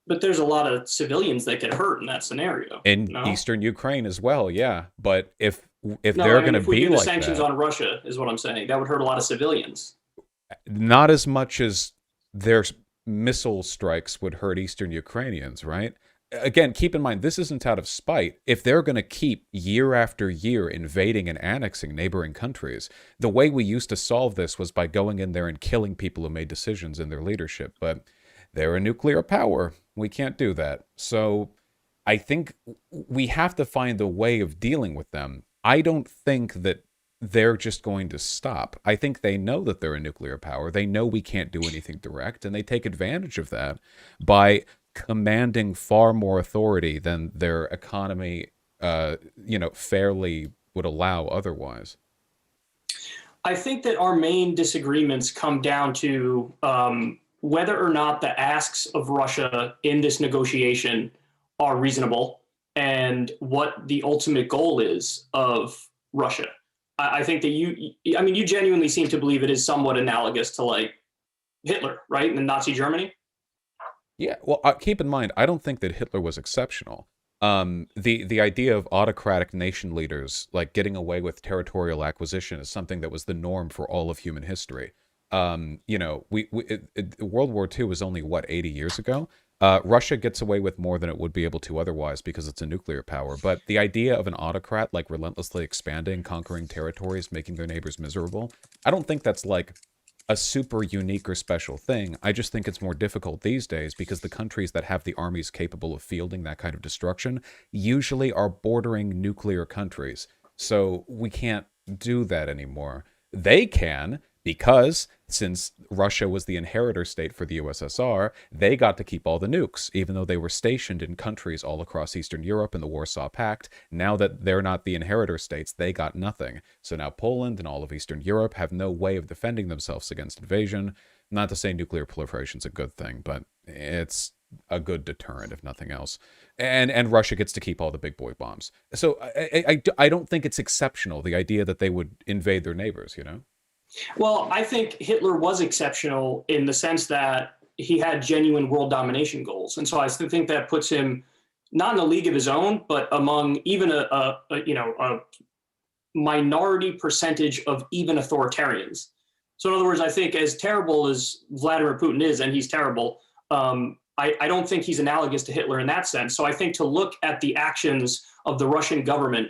Speaker 2: but there's a lot of civilians that get hurt in that scenario.
Speaker 1: In eastern Ukraine as well, yeah. But if they're going to be like that, if
Speaker 2: we do the sanctions on Russia, is what I'm saying, that would hurt a lot of civilians.
Speaker 1: Not as much as their missile strikes would hurt eastern Ukrainians, right? Again, keep in mind, this isn't out of spite. If they're going to keep year after year invading and annexing neighboring countries, the way we used to solve this was by going in there and killing people who made decisions in their leadership. But they're a nuclear power. We can't do that. So I think we have to find a way of dealing with them. I don't think that they're just going to stop. I think they know that they're a nuclear power. They know we can't do anything direct, and they take advantage of that by commanding far more authority than their economy, fairly would allow otherwise.
Speaker 2: I think that our main disagreements come down to whether or not the asks of Russia in this negotiation are reasonable and what the ultimate goal is of Russia. I think that you genuinely seem to believe it is somewhat analogous to like Hitler, right? In Nazi Germany.
Speaker 1: Yeah, well, keep in mind, I don't think that Hitler was exceptional. The idea of autocratic nation leaders like getting away with territorial acquisition is something that was the norm for all of human history. World War II was only 80 years ago. Russia gets away with more than it would be able to otherwise because it's a nuclear power. But the idea of an autocrat like relentlessly expanding, conquering territories, making their neighbors miserable, I don't think that's like a super unique or special thing. I just think it's more difficult these days because the countries that have the armies capable of fielding that kind of destruction usually are bordering nuclear countries. So we can't do that anymore. They can because since Russia was the inheritor state for the USSR, they got to keep all the nukes, even though they were stationed in countries all across Eastern Europe and the Warsaw Pact. Now that they're not the inheritor states, they got nothing. So now Poland and all of Eastern Europe have no way of defending themselves against invasion. Not to say nuclear proliferation is a good thing, but it's a good deterrent, if nothing else. And Russia gets to keep all the big boy bombs. So I don't think it's exceptional, the idea that they would invade their neighbors, you know?
Speaker 2: Well, I think Hitler was exceptional in the sense that he had genuine world domination goals, and so I still think that puts him not in a league of his own, but among even a minority percentage of even authoritarians. So, in other words, I think as terrible as Vladimir Putin is, and he's terrible, I don't think he's analogous to Hitler in that sense. So, I think to look at the actions of the Russian government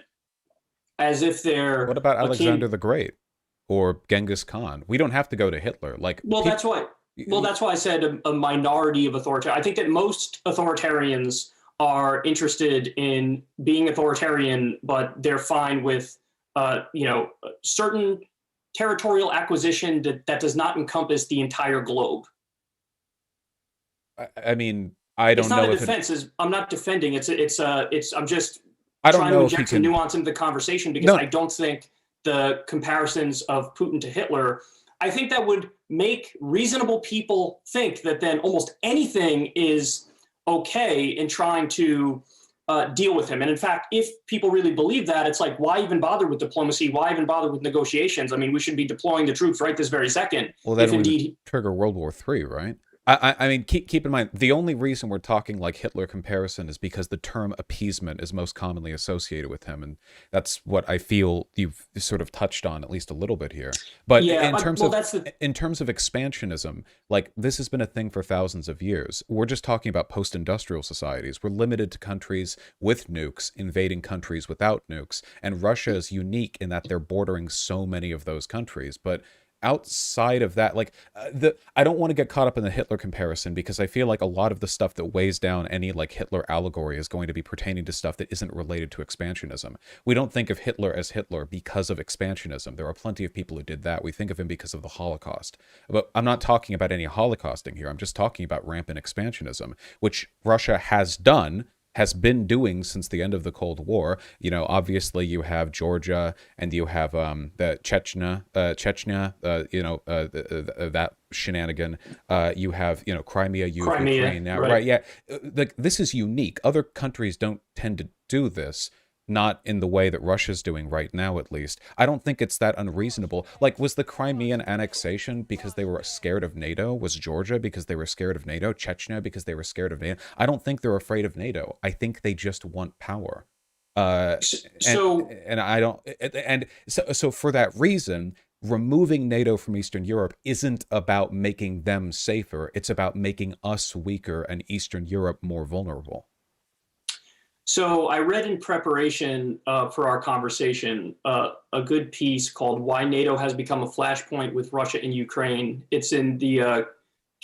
Speaker 2: as if they're
Speaker 1: What about
Speaker 2: akin.
Speaker 1: Alexander the Great or Genghis Khan? We don't have to go to Hitler. Like,
Speaker 2: Well, that's why. Well, that's why I said a minority of authoritarian. I think that most authoritarians are interested in being authoritarian, but they're fine with, certain territorial acquisition that does not encompass the entire globe.
Speaker 1: I mean, I
Speaker 2: It's
Speaker 1: don't
Speaker 2: not
Speaker 1: know
Speaker 2: a
Speaker 1: if it.
Speaker 2: defense. I'm not defending. I'm just
Speaker 1: I don't
Speaker 2: trying to
Speaker 1: know if he
Speaker 2: inject some
Speaker 1: can.
Speaker 2: nuance into the conversation because
Speaker 1: No,
Speaker 2: I don't think the comparisons of Putin to Hitler, I think that would make reasonable people think that then almost anything is okay in trying to deal with him. And in fact, if people really believe that, it's like, why even bother with diplomacy? Why even bother with negotiations? I mean, we should be deploying the troops right this very second,
Speaker 1: well,
Speaker 2: if
Speaker 1: then we would
Speaker 2: indeed.
Speaker 1: trigger World War III, right? I mean, keep in mind the only reason we're talking like Hitler comparison is because the term appeasement is most commonly associated with him, and that's what I feel you've sort of touched on at least a little bit here. But
Speaker 2: Yeah, well, that's the.
Speaker 1: in terms of expansionism, like this has been a thing for thousands of years. We're just talking about post-industrial societies. We're limited to countries with nukes invading countries without nukes, and Russia is unique in that they're bordering so many of those countries. But outside of that, like I don't want to get caught up in the Hitler comparison because I feel like a lot of the stuff that weighs down any like Hitler allegory is going to be pertaining to stuff that isn't related to expansionism. We don't think of Hitler as Hitler because of expansionism. There are plenty of people who did that. We think of him because of the Holocaust. But I'm not talking about any holocausting here. I'm just talking about rampant expansionism, which Russia has been doing since the end of the Cold War. You know, obviously you have Georgia and you have the Chechnya, that shenanigan. You have, Crimea, you have
Speaker 2: Crimea,
Speaker 1: Ukraine now,
Speaker 2: right?
Speaker 1: right? Yeah, like this is unique. Other countries don't tend to do this. Not in the way that Russia's doing right now, at least. I don't think it's that unreasonable. Like, was the Crimean annexation because they were scared of NATO? Was Georgia because they were scared of NATO? Chechnya because they were scared of NATO? I don't think they're afraid of NATO. I think they just want power. Uh, and
Speaker 2: So
Speaker 1: and I don't. And so for that reason, removing NATO from Eastern Europe isn't about making them safer. It's about making us weaker and Eastern Europe more vulnerable.
Speaker 2: So I read in preparation for our conversation a good piece called "Why NATO Has Become a Flashpoint with Russia and Ukraine." It's in the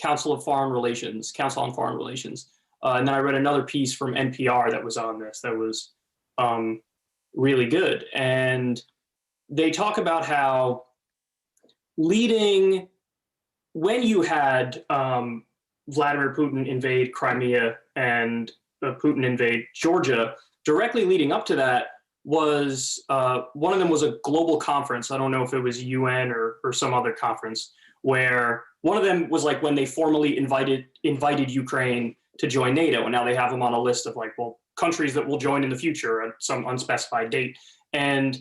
Speaker 2: Council on Foreign Relations, and then I read another piece from NPR that was on this that was really good, and they talk about how leading when you had Vladimir Putin invade Crimea and Putin invade Georgia, directly leading up to that was one of them was a global conference. I don't know if it was UN or some other conference, where one of them was like when they formally invited Ukraine to join NATO, and now they have them on a list of like, well, countries that will join in the future at some unspecified date. And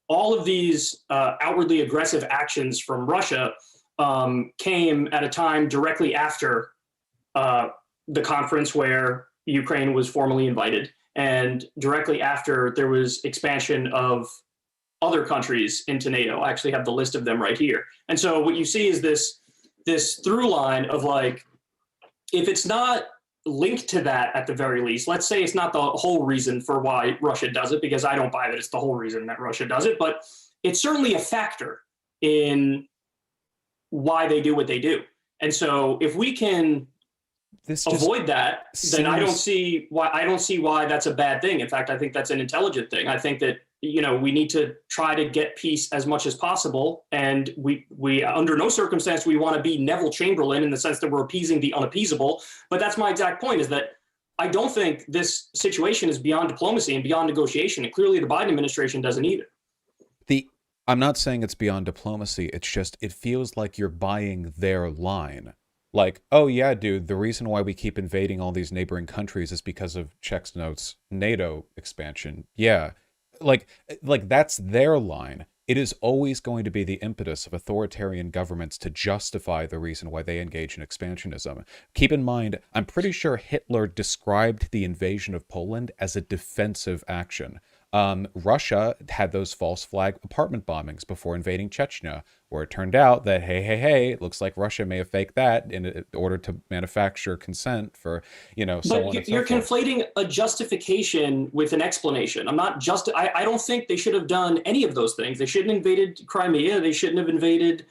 Speaker 2: all of these outwardly aggressive actions from Russia came at a time directly after the conference where Ukraine was formally invited, and directly after there was expansion of other countries into NATO. I actually have the list of them right here. And so what you see is this through line of like, if it's not linked to that at the very least. Let's say it's not the whole reason for why Russia does it, because I don't buy that it's the whole reason that Russia does it, but it's certainly a factor in why they do what they do. And so if we can
Speaker 1: This just
Speaker 2: avoid that, then
Speaker 1: seems
Speaker 2: I don't see why that's a bad thing. In fact, I think that's an intelligent thing. I think that we need to try to get peace as much as possible, and we under no circumstance we want to be Neville Chamberlain in the sense that we're appeasing the unappeasable. But that's my exact point: is that I don't think this situation is beyond diplomacy and beyond negotiation, and clearly the Biden administration doesn't either.
Speaker 1: the I'm not saying it's beyond diplomacy. It's just it feels like you're buying their line. Like, oh yeah, dude, the reason why we keep invading all these neighboring countries is because of Czech's notes NATO expansion. Yeah. Like that's their line. It is always going to be the impetus of authoritarian governments to justify the reason why they engage in expansionism. Keep in mind, I'm pretty sure Hitler described the invasion of Poland as a defensive action. Russia had those false flag apartment bombings before invading Chechnya, where it turned out that, hey, it looks like Russia may have faked that in order to manufacture consent for, so on and so
Speaker 2: You're
Speaker 1: forth.
Speaker 2: conflating a justification with an explanation. I don't think they should have done any of those things. They shouldn't have invaded Crimea. They shouldn't have invaded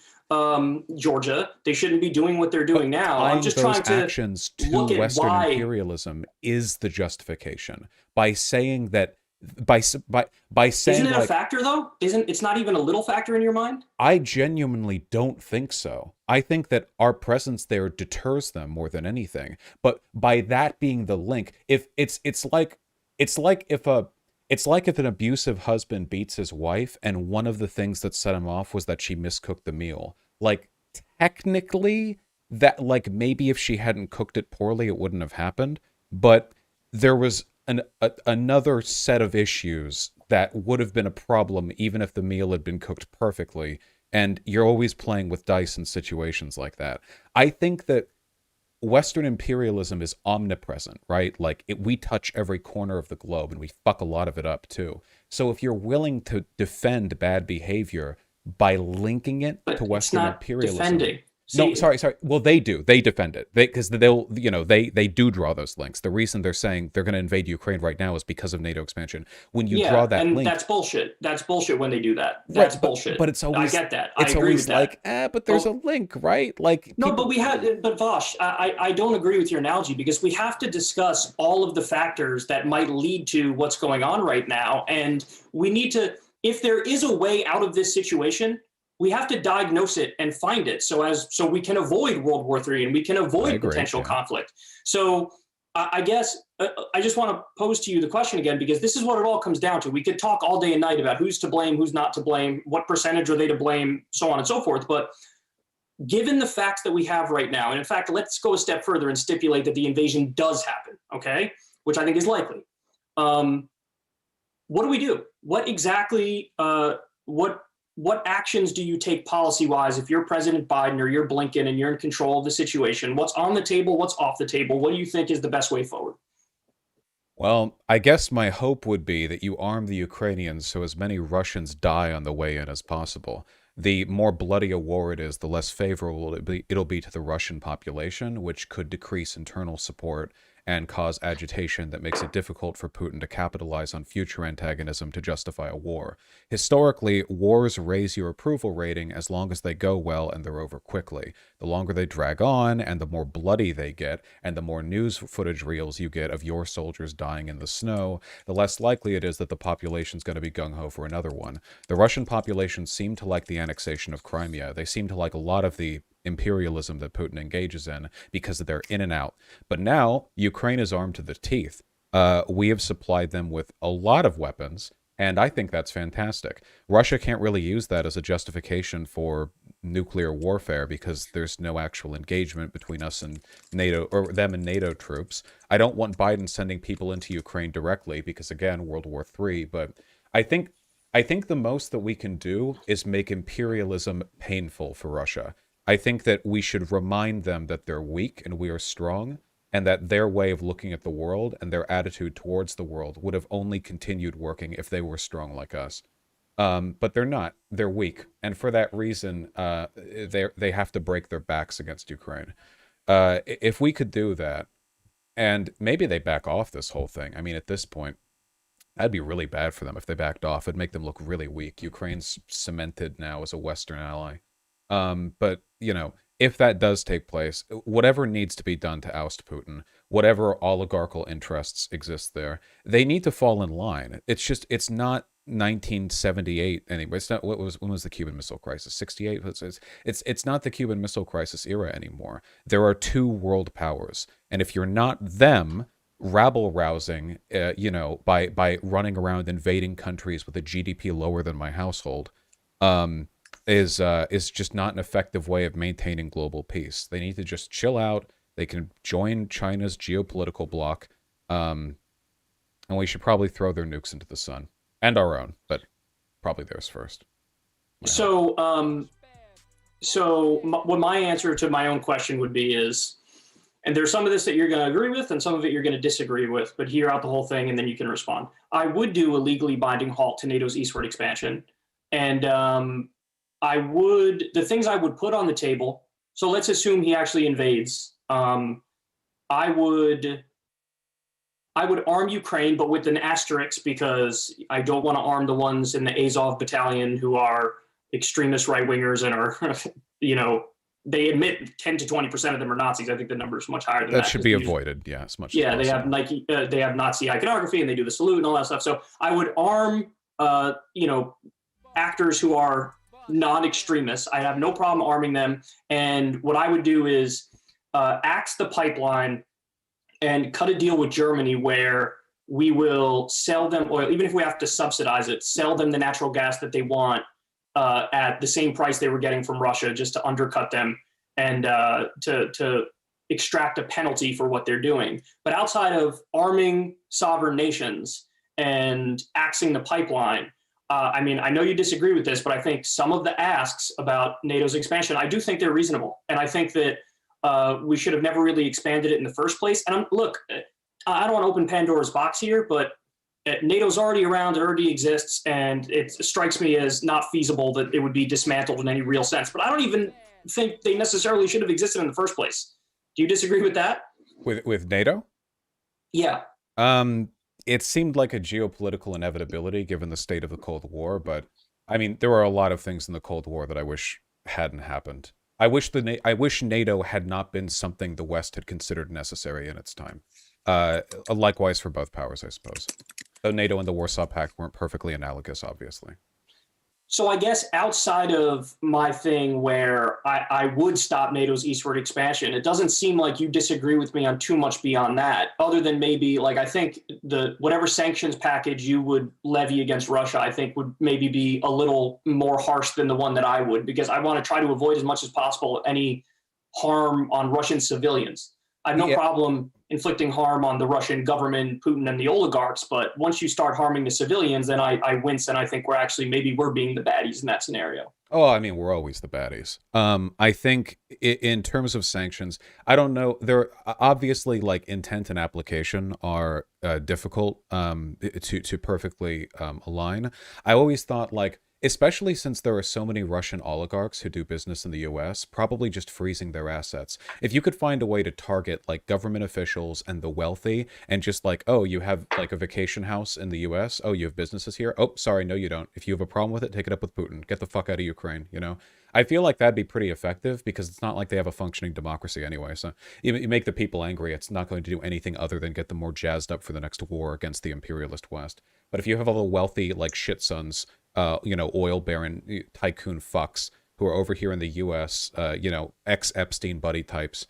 Speaker 2: Georgia. They shouldn't be doing what they're doing now. I'm just
Speaker 1: those
Speaker 2: trying to
Speaker 1: actions to
Speaker 2: look at
Speaker 1: Western
Speaker 2: why.
Speaker 1: imperialism is the justification by saying that by saying
Speaker 2: Isn't it a
Speaker 1: like
Speaker 2: factor though? Isn't it's not even a little factor in your mind?
Speaker 1: I genuinely don't think so. I think that our presence there deters them more than anything. But by that being the link, if it's like if a it's like if an abusive husband beats his wife and one of the things that set him off was that she miscooked the meal. Like technically that like maybe if she hadn't cooked it poorly it wouldn't have happened, but there was another set of issues that would have been a problem even if the meal had been cooked perfectly. And you're always playing with dice in situations like that. I think that Western imperialism is omnipresent, right? Like we touch every corner of the globe and we fuck a lot of it up too. So if you're willing to defend bad behavior by linking it
Speaker 2: But
Speaker 1: to
Speaker 2: it's
Speaker 1: Western
Speaker 2: not
Speaker 1: imperialism,
Speaker 2: defending.
Speaker 1: no,
Speaker 2: See,
Speaker 1: sorry. Well, they do. They defend it. Because they'll, they do draw those links. The reason they're saying they're going to invade Ukraine right now is because of NATO expansion. When you draw
Speaker 2: yeah,
Speaker 1: that
Speaker 2: and
Speaker 1: link,
Speaker 2: that's bullshit. That's bullshit when they do that. That's
Speaker 1: right?
Speaker 2: bullshit.
Speaker 1: But it's
Speaker 2: I
Speaker 1: always
Speaker 2: get that. I
Speaker 1: it's
Speaker 2: agree with
Speaker 1: always
Speaker 2: that.
Speaker 1: like, but there's a link, right? Like
Speaker 2: No, but
Speaker 1: people.
Speaker 2: but Vosh, I don't agree with your analogy because we have to discuss all of the factors that might lead to what's going on right now. And we need to, if there is a way out of this situation, we have to diagnose it and find it so we can avoid World War III and we can
Speaker 1: I
Speaker 2: avoid
Speaker 1: agree.
Speaker 2: potential
Speaker 1: Yeah.
Speaker 2: conflict. So I guess I just want to pose to you the question again, because this is what it all comes down to. We could talk all day and night about who's to blame, who's not to blame, what percentage are they to blame, so on and so forth. But given the facts that we have right now, and in fact, let's go a step further and stipulate that the invasion does happen, okay, which I think is likely. What do we do? What exactly, what actions do you take policy-wise if you're President Biden or you're Blinken and you're in control of the situation? What's on the table? What's off the table? What do you think is the best way forward?
Speaker 1: Well, I guess my hope would be that you arm the Ukrainians so as many Russians die on the way in as possible. The more bloody a war it is, the less favorable it'll be to the Russian population, which could decrease internal support and cause agitation that makes it difficult for Putin to capitalize on future antagonism to justify a war. Historically, wars raise your approval rating as long as they go well and they're over quickly. The longer they drag on and the more bloody they get and the more news footage reels you get of your soldiers dying in the snow, the less likely it is that the population's going to be gung-ho for another one. The Russian population seemed to like the annexation of Crimea. They seem to like a lot of the imperialism that Putin engages in because they're in and out. But now Ukraine is armed to the teeth. We have supplied them with a lot of weapons, and I think that's fantastic. Russia can't really use that as a justification for nuclear warfare because there's no actual engagement between us and NATO, or them and NATO troops. I don't want Biden sending people into Ukraine directly because, again, World War III. But I think the most that we can do is make imperialism painful for Russia. I think that we should remind them that they're weak and we are strong, and that their way of looking at the world and their attitude towards the world would have only continued working if they were strong like us. But they're not. They're weak, and for that reason, they have to break their backs against Ukraine. If we could do that, And maybe they back off this whole thing. I mean, at this point, that'd be really bad for them if they backed off. It'd make them look really weak. Ukraine's cemented now as a Western ally. But, if that does take place, whatever needs to be done to oust Putin, whatever oligarchical interests exist there, they need to fall in line. It's not 1978 anymore. It's not when was the Cuban Missile Crisis? 68. It's not the Cuban Missile Crisis era anymore. There are two world powers, and if you're not them, rabble rousing, by running around invading countries with a GDP lower than my household, is just not an effective way of maintaining global peace. They need to just chill out. They can join China's geopolitical bloc, and we should probably throw their nukes into the sun and our own, but probably theirs first.
Speaker 2: What my answer to my own question would be is, and there's some of this that you're going to agree with and some of it you're going to disagree with, but hear out the whole thing and then you can respond. I would do a legally binding halt to NATO's eastward expansion. And the things I would put on the table, so let's assume he actually invades. I would arm Ukraine, but with an asterisk, because I don't want to arm the ones in the Azov battalion who are extremist right-wingers and are, they admit 10 to 20% of them are Nazis. I think the number is much higher than that.
Speaker 1: That should be avoided, yeah, as much as
Speaker 2: possible. They have Nazi iconography and they do the salute and all that stuff. So I would arm, actors who are non-extremists. I have no problem arming them. And what I would do is axe the pipeline and cut a deal with Germany where we will sell them oil, even if we have to subsidize it, sell them the natural gas that they want at the same price they were getting from Russia, just to undercut them and to extract a penalty for what they're doing. But outside of arming sovereign nations and axing the pipeline, I know you disagree with this, but I think some of the asks about NATO's expansion, I do think they're reasonable. And I think that we should have never really expanded it in the first place. And look, I don't want to open Pandora's box here, but NATO's already around, it already exists, and it strikes me as not feasible that it would be dismantled in any real sense. But I don't even think they necessarily should have existed in the first place. Do you disagree with that?
Speaker 1: With NATO?
Speaker 2: Yeah.
Speaker 1: It seemed like a geopolitical inevitability given the state of the Cold War, but I mean, there were a lot of things in the Cold War that I wish hadn't happened. I wish NATO had not been something the West had considered necessary in its time. Likewise for both powers, I suppose. Though NATO and the Warsaw Pact weren't perfectly analogous, obviously.
Speaker 2: So I guess outside of my thing where I would stop NATO's eastward expansion, it doesn't seem like you disagree with me on too much beyond that, other than maybe, like, I think whatever sanctions package you would levy against Russia, I think would maybe be a little more harsh than the one that I would, because I want to try to avoid as much as possible any harm on Russian civilians. I have no problem inflicting harm on the Russian government, Putin, and the oligarchs. But once you start harming the civilians, then I wince, and I think we're being the baddies in that scenario.
Speaker 1: Oh, I mean, we're always the baddies. I think in terms of sanctions, I don't know. There obviously, like, intent and application are difficult to perfectly align. I always thought, like, especially since there are so many Russian oligarchs who do business in the US, probably just freezing their assets. If you could find a way to target, like, government officials and the wealthy, and just like, oh, you have, like, a vacation house in the US, oh, you have businesses here, oh, sorry, no, you don't. If you have a problem with it, take it up with Putin. Get the fuck out of Ukraine, I feel like that'd be pretty effective, because it's not like they have a functioning democracy anyway. So you make the people angry, it's not going to do anything other than get them more jazzed up for the next war against the imperialist West. But if you have all the wealthy, like, shit sons, oil baron tycoon fucks who are over here in the U.S., ex-Epstein buddy types,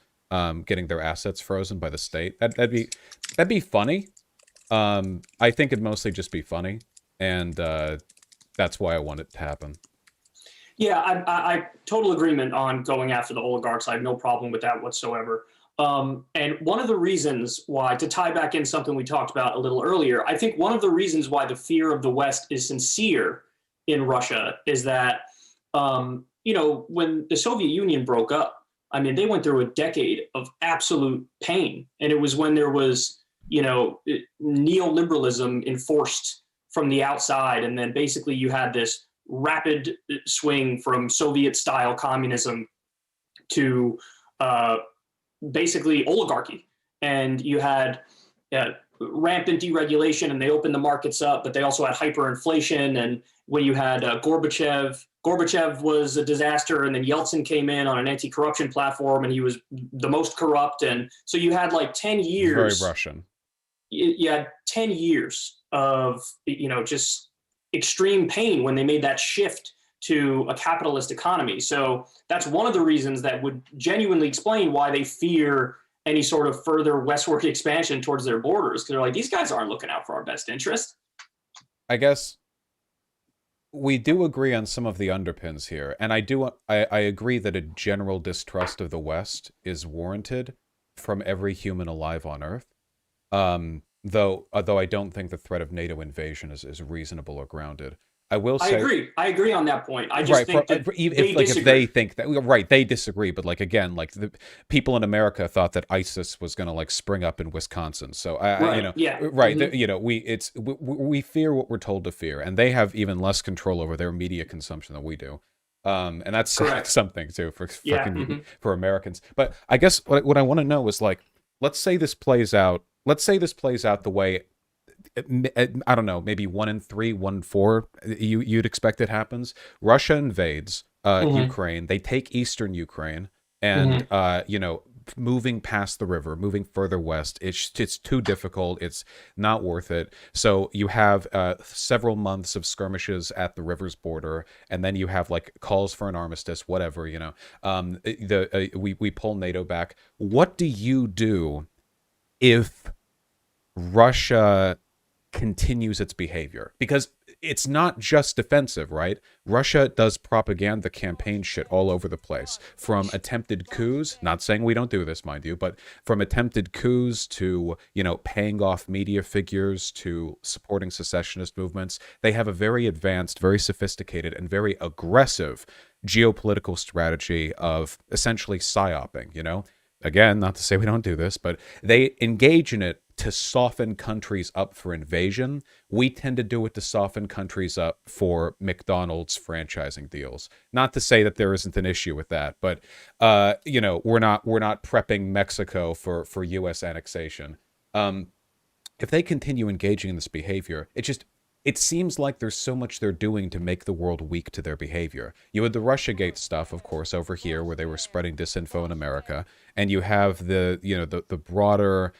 Speaker 1: getting their assets frozen by the state, that'd be funny. I think it'd mostly just be funny, and that's why I want it to happen.
Speaker 2: Yeah, I total agreement on going after the oligarchs. I have no problem with that whatsoever. And one of the reasons why, to tie back in something we talked about a little earlier, I think one of the reasons why the fear of the West is sincere in Russia is that, when the Soviet Union broke up, I mean, they went through a decade of absolute pain. And it was when there was, neoliberalism enforced from the outside. And then basically you had this rapid swing from Soviet-style communism to basically oligarchy. and you had rampant deregulation, and they opened the markets up, but they also had hyperinflation. And when you had Gorbachev was a disaster, and then Yeltsin came in on an anti-corruption platform, and he was the most corrupt. And so you had like 10 years.
Speaker 1: Very Russian.
Speaker 2: You had 10 years of just extreme pain when they made that shift to a capitalist economy. So that's one of the reasons that would genuinely explain why they fear any sort of further westward expansion towards their borders, because they're like, these guys aren't looking out for our best interest.
Speaker 1: I guess we do agree on some of the underpins here, and I agree that a general distrust of the West is warranted from every human alive on Earth. Although I don't think the threat of NATO invasion is reasonable or grounded. I will say
Speaker 2: I agree on that point. I just think that
Speaker 1: if they think that, right, they disagree, but like again, like the people in America thought that ISIS was going to like spring up in Wisconsin. So we fear what we're told to fear, and they have even less control over their media consumption than we do. And that's something too for Americans. But I guess what I want to know is, like, let's say this plays out the way, I don't know, maybe 1 in 3, 1 in 4 you'd expect it happens. Russia invades Ukraine. They take eastern Ukraine, and moving past the river, moving further west, it's too difficult. It's not worth it. So you have several months of skirmishes at the river's border, and then you have like calls for an armistice, whatever. We pull NATO back. What do you do if Russia continues its behavior? Because it's not just defensive, right? Russia does propaganda campaign shit all over the place, from attempted coups, not saying we don't do this, mind you, but from attempted coups to, paying off media figures to supporting secessionist movements. They have a very advanced, very sophisticated, and very aggressive geopolitical strategy of essentially psyoping, Again, not to say we don't do this, but they engage in it to soften countries up for invasion. We tend to do it to soften countries up for McDonald's franchising deals. Not to say that there isn't an issue with that, but we're not prepping Mexico for U.S. annexation. If they continue engaging in this behavior, it seems like there's so much they're doing to make the world weak to their behavior. You had the Russiagate stuff, of course, over here, where they were spreading disinfo in America, and you have the broader.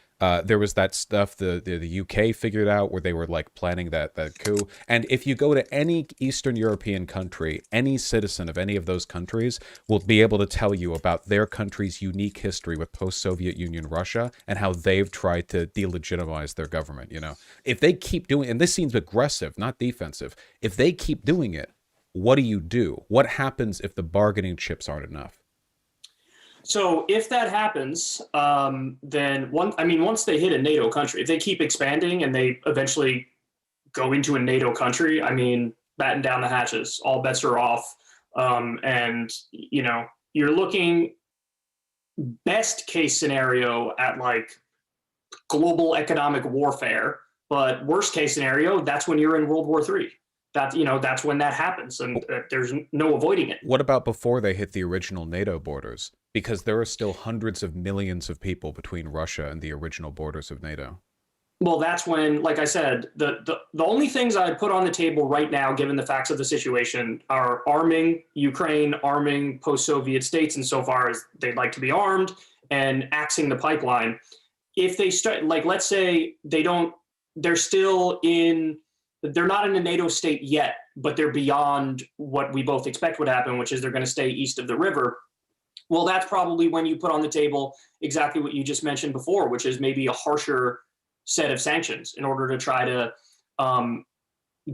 Speaker 1: There was that stuff the UK figured out where they were like planning that coup. And if you go to any Eastern European country, any citizen of any of those countries will be able to tell you about their country's unique history with post-Soviet Union Russia and how they've tried to delegitimize their government. If they keep doing, and this seems aggressive, not defensive, if they keep doing it, what do? What happens if the bargaining chips aren't enough?
Speaker 2: So if that happens, then once they hit a NATO country, if they keep expanding and they eventually go into a NATO country, batten down the hatches, all bets are off. And you're looking best case scenario at like global economic warfare, but worst case scenario, that's when you're in World War III. That's when that happens, and there's no avoiding it.
Speaker 1: What about before they hit the original NATO borders? Because there are still hundreds of millions of people between Russia and the original borders of NATO.
Speaker 2: Well, that's when, like I said, the only things I'd put on the table right now, given the facts of the situation, are arming Ukraine, arming post-Soviet states insofar as they'd like to be armed, and axing the pipeline. If they start, like, let's say they're not in a NATO state yet, but they're beyond what we both expect would happen, which is they're going to stay east of the river. Well, that's probably when you put on the table exactly what you just mentioned before, which is maybe a harsher set of sanctions in order to try to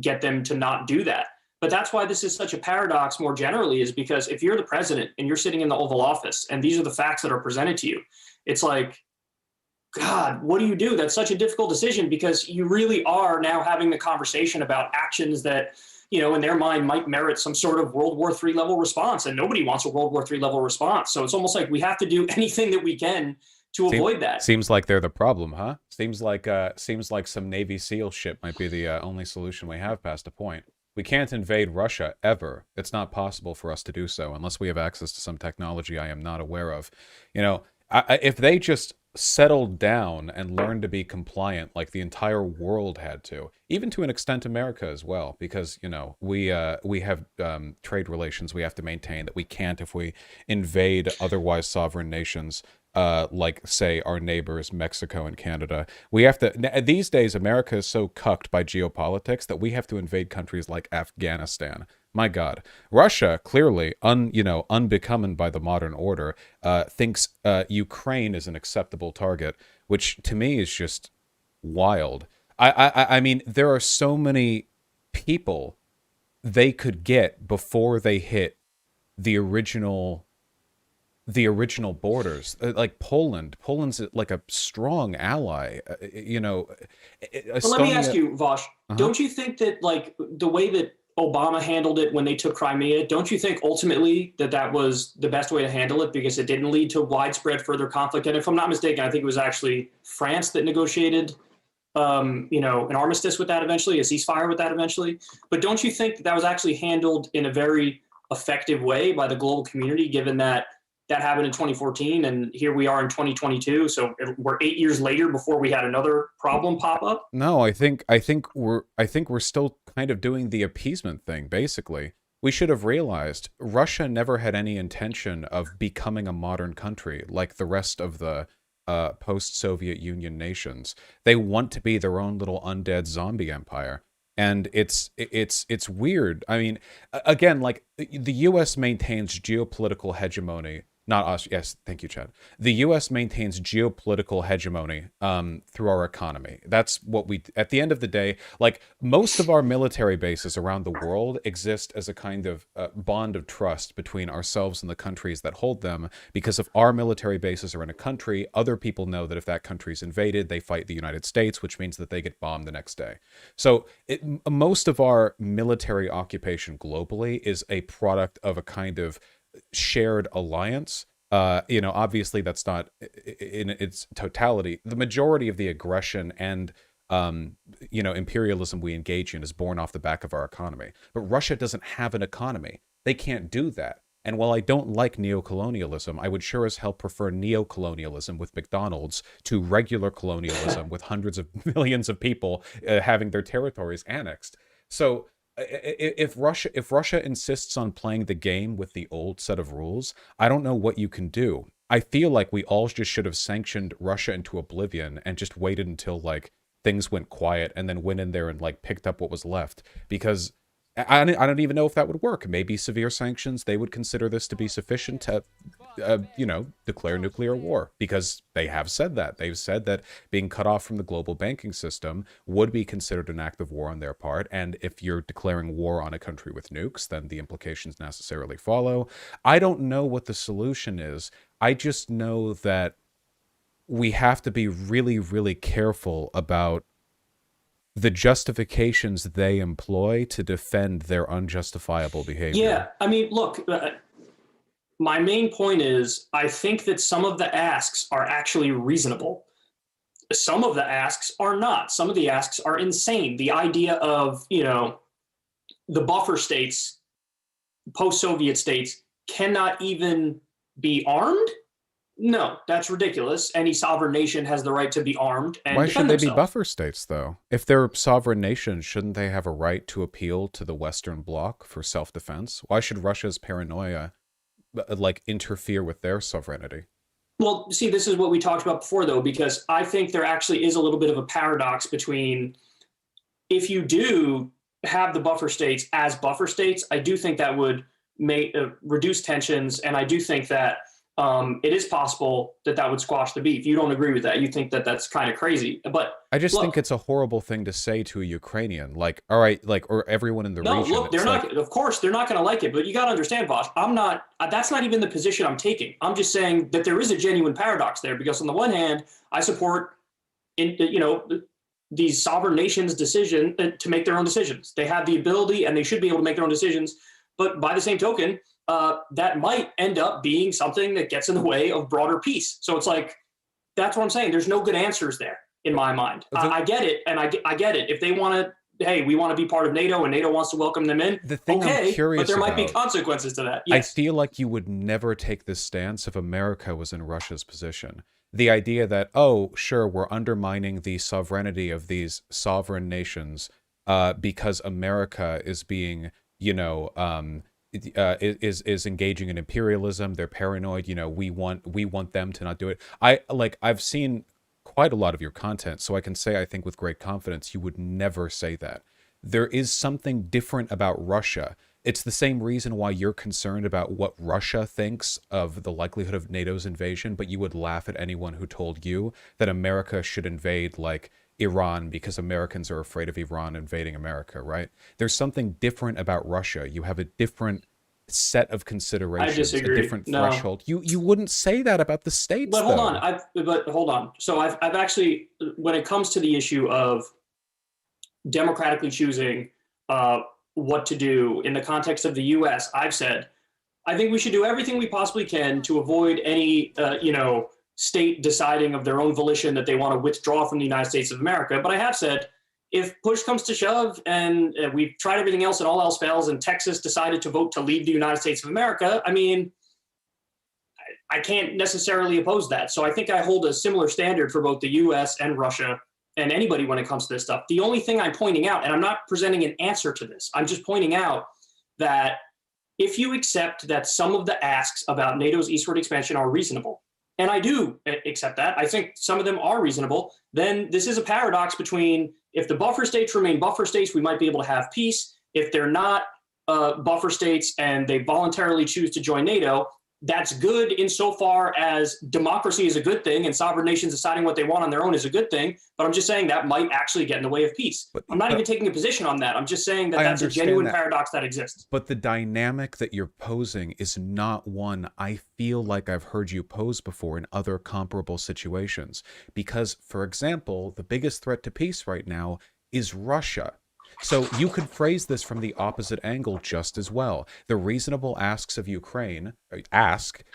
Speaker 2: get them to not do that. But that's why this is such a paradox more generally, is because if you're the president and you're sitting in the Oval Office and these are the facts that are presented to you, it's like, God, what do you do? That's such a difficult decision, because you really are now having the conversation about actions that, in their mind might merit some sort of World War III level response, and nobody wants a World War III level response. So it's almost like we have to do anything that we can to avoid that.
Speaker 1: Seems like they're the problem, huh? Seems like some Navy SEAL ship might be the only solution we have past a point. We can't invade Russia ever. It's not possible for us to do so unless we have access to some technology I am not aware of. If they just settled down and learned to be compliant like the entire world had to, even to an extent America as well, because we have trade relations we have to maintain that we can't if we invade otherwise sovereign nations, like say our neighbors Mexico and Canada. We have to these days America is so cucked by geopolitics that we have to invade countries like Afghanistan. My God, Russia clearly, unbecoming by the modern order, thinks Ukraine is an acceptable target, which to me is just wild. I mean, there are so many people they could get before they hit the original the original borders, like Poland's like a strong ally,
Speaker 2: But let me ask
Speaker 1: Estonia.
Speaker 2: you, Vosh,
Speaker 1: Uh-huh.
Speaker 2: don't you think that like the way that Obama handled it when they took Crimea, don't you think ultimately that that was the best way to handle it because it didn't lead to widespread further conflict? And if I'm not mistaken, I think it was actually France that negotiated, an armistice with that eventually, a ceasefire with that eventually. But don't you think that that was actually handled in a very effective way by the global community, given that that happened in 2014 and here we are in 2022? So we're 8 years later before we had another problem pop up.
Speaker 1: No, I think we're still kind of doing the appeasement thing, basically. We should have realized Russia never had any intention of becoming a modern country like the rest of the post-Soviet Union nations. They want to be their own little undead zombie empire. And it's weird. I mean, again, like the US maintains geopolitical hegemony. Not us. Yes, thank you, Chad. The U.S. maintains geopolitical hegemony through our economy. That's what we, at the end of the day, like most of our military bases around the world exist as a kind of bond of trust between ourselves and the countries that hold them. Because if our military bases are in a country, other people know that if that country's invaded, they fight the United States, which means that they get bombed the next day. So most of our military occupation globally is a product of a kind of shared alliance. Obviously that's not in its totality. The majority of the aggression and imperialism we engage in is born off the back of our economy. But Russia doesn't have an economy. They can't do that. And while I don't like neocolonialism, I would sure as hell prefer neocolonialism with McDonald's to regular colonialism with hundreds of millions of people having their territories annexed. So if Russia insists on playing the game with the old set of rules, I don't know what you can do. I feel like we all just should have sanctioned Russia into oblivion and just waited until like things went quiet and then went in there and like picked up what was left, because I don't even know if that would work. Maybe severe sanctions, they would consider this to be sufficient to declare nuclear war, because they have said that. They've said that being cut off from the global banking system would be considered an act of war on their part. And if you're declaring war on a country with nukes, then the implications necessarily follow. I don't know what the solution is. I just know that we have to be really, really careful about the justifications they employ to defend their unjustifiable behavior.
Speaker 2: Yeah, I mean, look, my main point is I think that some of the asks are actually reasonable. Some of the asks are not. Some of the asks are insane. The idea of, the buffer states, post Soviet states, cannot even be armed. No, that's ridiculous. Any sovereign nation has the right to be armed and
Speaker 1: Why should
Speaker 2: defend
Speaker 1: they be
Speaker 2: themselves.
Speaker 1: buffer states, though? If they're sovereign nations, shouldn't they have a right to appeal to the Western Bloc for self-defense? Why should Russia's paranoia, like, interfere with their sovereignty?
Speaker 2: Well, see, this is what we talked about before, though, because I think there actually is a little bit of a paradox between if you do have the buffer states as buffer states, I do think that would make reduce tensions, and I do think that it is possible that that would squash the beef. You don't agree with that? You think that that's kind of crazy? But
Speaker 1: I just think
Speaker 2: look,
Speaker 1: it's a horrible thing to say to a Ukrainian, like, all right, like, or everyone in the
Speaker 2: no,
Speaker 1: region.
Speaker 2: look, they're
Speaker 1: It's like,
Speaker 2: not. Of course, they're not going to like it. But you got to understand, Vosh. I'm not. That's not even the position I'm taking. I'm just saying that there is a genuine paradox there because on the one hand, I support these sovereign nations' decision to make their own decisions. They have the ability and they should be able to make their own decisions. But by the same token, that might end up being something that gets in the way of broader peace. So it's like, that's what I'm saying. There's no good answers there in my mind.
Speaker 1: the,
Speaker 2: I get it. And I get it. If they want to, hey, we want to be part of NATO and NATO wants to welcome them in,
Speaker 1: the thing I'm
Speaker 2: okay, but
Speaker 1: curious
Speaker 2: there might be
Speaker 1: about,
Speaker 2: consequences to that.
Speaker 1: I
Speaker 2: Yes.
Speaker 1: feel like you would never take this stance if America was in Russia's position. the idea that, oh, sure, we're undermining the sovereignty of these sovereign nations because America is being, you know, is engaging in imperialism. They're paranoid. You know, we want them to not do it. I've seen quite a lot of your content, so I can say I think with great confidence you would never say that. There is something different about Russia. It's the same reason why you're concerned about what Russia thinks of the likelihood of NATO's invasion, but you would laugh at anyone who told you that America should invade, like, Iran because Americans are afraid of Iran invading America, right? There's something different about Russia. You have a different set of
Speaker 2: I
Speaker 1: considerations, a
Speaker 2: disagree.
Speaker 1: different
Speaker 2: No,
Speaker 1: threshold. You wouldn't say that about the states,
Speaker 2: but hold on.
Speaker 1: though.
Speaker 2: But hold on. So I've actually, when it comes to the issue of democratically choosing what to do in the context of the U.S., I've said I think we should do everything we possibly can to avoid any, state deciding of their own volition that they want to withdraw from the United States of America. But I have said, if push comes to shove and we've tried everything else and all else fails, and Texas decided to vote to leave the United States of America, I mean, I can't necessarily oppose that. So I think I hold a similar standard for both the U.S. and Russia and anybody when it comes to this stuff. The only thing I'm pointing out, and I'm not presenting an answer to this, I'm just pointing out that if you accept that some of the asks about NATO's eastward expansion are reasonable, and I do accept that, I think some of them are reasonable, then this is a paradox between if the buffer states remain buffer states, we might be able to have peace. If they're not buffer states and they voluntarily choose to join NATO, that's good insofar as democracy is a good thing and sovereign nations deciding what they want on their own is a good thing. But I'm just saying that might actually get in the way of peace. I'm not even taking a position on that. I'm just saying that
Speaker 1: I
Speaker 2: that's a
Speaker 1: understand
Speaker 2: genuine
Speaker 1: that.
Speaker 2: paradox that exists.
Speaker 1: But the dynamic that you're posing is not one I feel like I've heard you pose before in other comparable situations. Because, for example, the biggest threat to peace right now is Russia. So you could phrase this from the opposite angle just as well. The reasonable asks of Ukraine,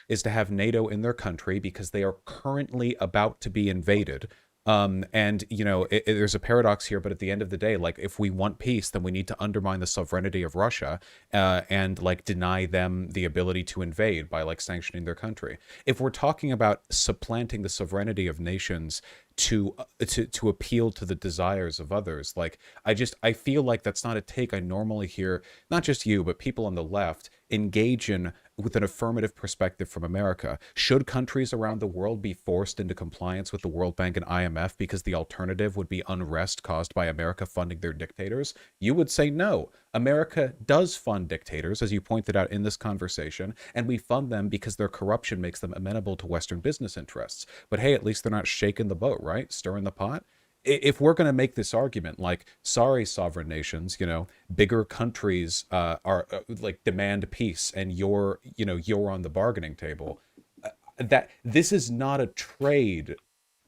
Speaker 1: is to have NATO in their country because they are currently about to be invaded. And, there's a paradox here, but at the end of the day, like, if we want peace, then we need to undermine the sovereignty of Russia and, like, deny them the ability to invade by, like, sanctioning their country. If we're talking about supplanting the sovereignty of nations to appeal to the desires of others, like, I feel like that's not a take I normally hear, not just you, but people on the left engage in with an affirmative perspective from America. Should countries around the world be forced into compliance with the World Bank and IMF because the alternative would be unrest caused by America funding their dictators? You would say no. America does fund dictators, as you pointed out in this conversation, and we fund them because their corruption makes them amenable to Western business interests. But hey, at least they're not shaking the boat, right? Stirring the pot. If we're going to make this argument, like, sorry, sovereign nations, bigger countries are like, demand peace, and you're on the bargaining table, that this is not a trade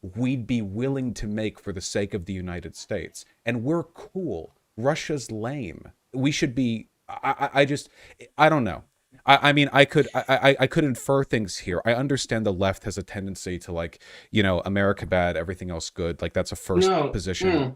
Speaker 1: we'd be willing to make for the sake of the United States. And we're cool. Russia's lame. We should be. I don't know. I mean, I could infer things here. I understand the left has a tendency to, like, America bad, everything else good. Like, that's a first
Speaker 2: No,
Speaker 1: position,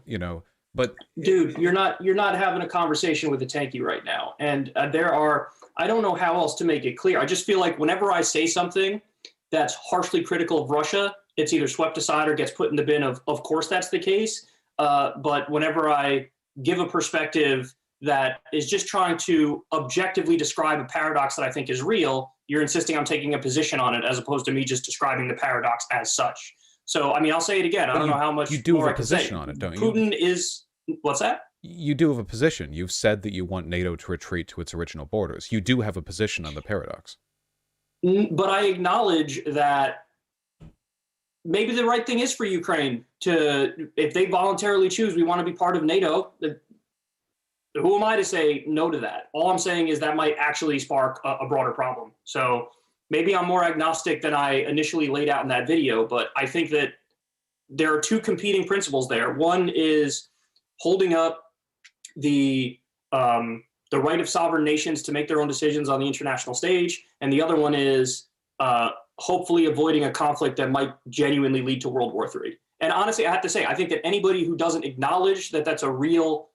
Speaker 1: but
Speaker 2: dude, you're not having a conversation with a tanky right now. And I don't know how else to make it clear. I just feel like whenever I say something that's harshly critical of Russia, it's either swept aside or gets put in the bin of course that's the case. But whenever I give a perspective that is just trying to objectively describe a paradox that I think is real, you're insisting I'm taking a position on it as opposed to me just describing the paradox as such. So, I mean, I'll say it again. I don't know how much
Speaker 1: you do
Speaker 2: more
Speaker 1: have
Speaker 2: I
Speaker 1: a
Speaker 2: can say.
Speaker 1: position on it, don't you?
Speaker 2: Putin is, what's that?
Speaker 1: You do have a position. You've said that you want NATO to retreat to its original borders. You do have a position on the paradox.
Speaker 2: But I acknowledge that maybe the right thing is for Ukraine to, if they voluntarily choose, we want to be part of NATO. Who am I to say no to that? All I'm saying is that might actually spark a broader problem. So maybe I'm more agnostic than I initially laid out in that video, but I think that there are two competing principles there. One is holding up the right of sovereign nations to make their own decisions on the international stage, and the other one is hopefully avoiding a conflict that might genuinely lead to World War III. And honestly, I have to say, I think that anybody who doesn't acknowledge that that's a real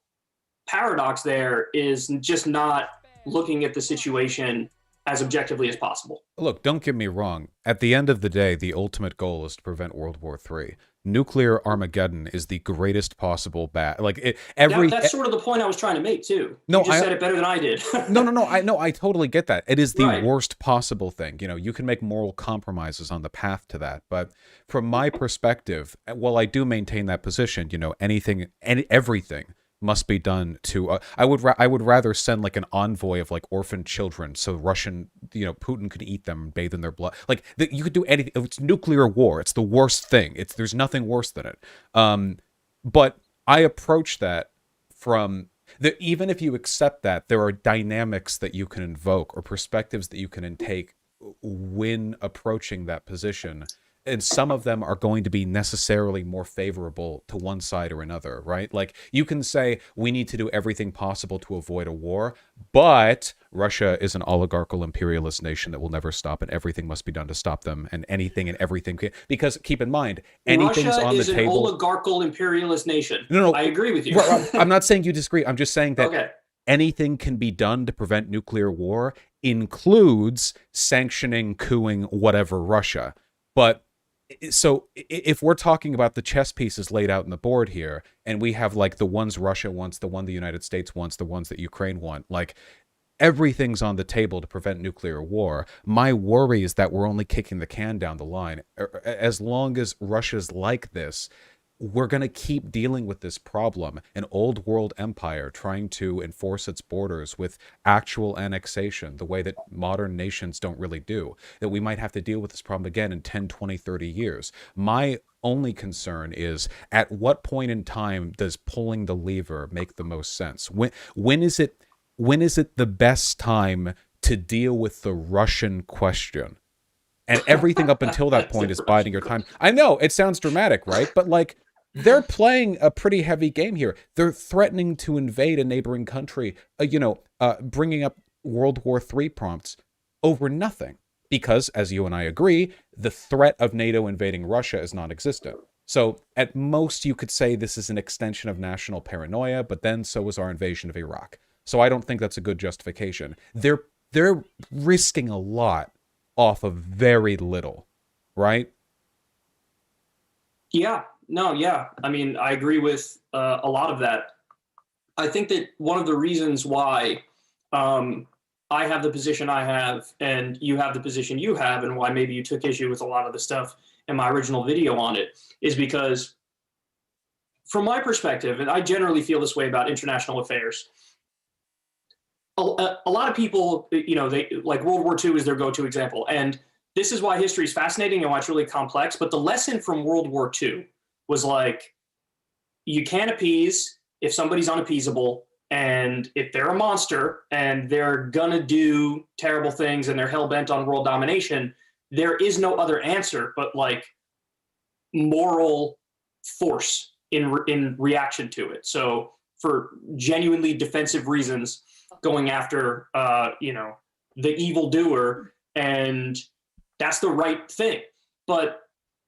Speaker 2: paradox there is just not looking at the situation as objectively as possible.
Speaker 1: Look, don't get me wrong. At the end of the day, the ultimate goal is to prevent World War III. Nuclear Armageddon is the greatest possible bad. Like
Speaker 2: That's sort of the point I was trying to make too. You
Speaker 1: no,
Speaker 2: just said it better than I did.
Speaker 1: no. I totally get that. It is the
Speaker 2: Right.
Speaker 1: worst possible thing. You know, you can make moral compromises on the path to that, but from my perspective, while I do maintain that position, you know, everything must be done to. I would rather send like an envoy of like orphaned children, so Russian, you know, Putin could eat them and bathe in their blood. Like you could do anything. It's nuclear war. It's the worst thing. There's nothing worse than it. But I approach that from even if you accept that, there are dynamics that you can invoke or perspectives that you can intake when approaching that position. And some of them are going to be necessarily more favorable to one side or another, right? Like you can say we need to do everything possible to avoid a war, but Russia is an oligarchical imperialist nation that will never stop, and everything must be done to stop them, and anything and everything. Because keep in mind, anything's
Speaker 2: Russia
Speaker 1: on the
Speaker 2: is an
Speaker 1: table.
Speaker 2: oligarchical imperialist nation.
Speaker 1: No,
Speaker 2: I agree with you.
Speaker 1: Well, I'm not saying you disagree. I'm just saying that
Speaker 2: Okay.
Speaker 1: anything can be done to prevent nuclear war, includes sanctioning, cooing, whatever Russia. But so if we're talking about the chess pieces laid out on the board here, and we have like the ones Russia wants, the one the United States wants, the ones that Ukraine want, like everything's on the table to prevent nuclear war. My worry is that we're only kicking the can down the line. As long as Russia's like this, we're going to keep dealing with this problem, an old world empire trying to enforce its borders with actual annexation, the way that modern nations don't really do, that we might have to deal with this problem again in 10, 20, 30 years. My only concern is, at what point in time does pulling the lever make the most sense? When is it the best time to deal with the Russian question? And everything up until that point is biding your time. I know it sounds dramatic, right? But like, they're playing a pretty heavy game here. They're threatening to invade a neighboring country, bringing up World War III prompts over nothing. Because, as you and I agree, the threat of NATO invading Russia is non-existent. So, at most, you could say this is an extension of national paranoia, but then so was our invasion of Iraq. So I don't think that's a good justification. They're risking a lot off of very little, right?
Speaker 2: Yeah. No, yeah. I mean, I agree with a lot of that. I think that one of the reasons why I have the position I have and you have the position you have, and why maybe you took issue with a lot of the stuff in my original video on it, is because from my perspective, and I generally feel this way about international affairs, a lot of people, they like World War II is their go-to example. And this is why history is fascinating and why it's really complex. But the lesson from World War II was like, you can't appease if somebody's unappeasable, and if they're a monster and they're gonna do terrible things and they're hell-bent on world domination, there is no other answer but like moral force in reaction to it. So for genuinely defensive reasons, going after the evildoer, and that's the right thing. But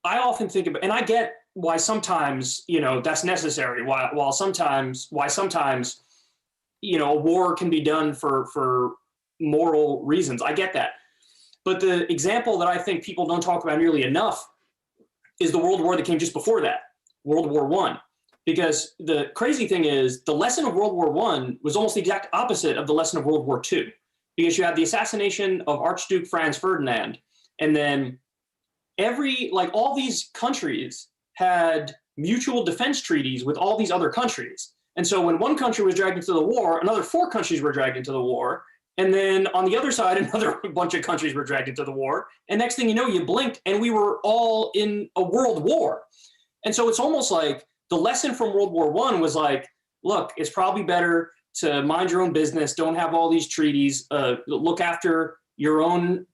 Speaker 2: I often think about, and I get why sometimes that's necessary. Why sometimes a war can be done for moral reasons. I get that. But the example that I think people don't talk about nearly enough is the World War that came just before that, World War I. Because the crazy thing is, the lesson of World War I was almost the exact opposite of the lesson of World War II. Because you had the assassination of Archduke Franz Ferdinand, and then all these countries had mutual defense treaties with all these other countries. And so when one country was dragged into the war, another 4 countries were dragged into the war. And then on the other side, another bunch of countries were dragged into the war. And next thing you know, you blinked and we were all in a world war. And so it's almost like the lesson from World War I was like, look, it's probably better to mind your own business. Don't have all these treaties. Look after your own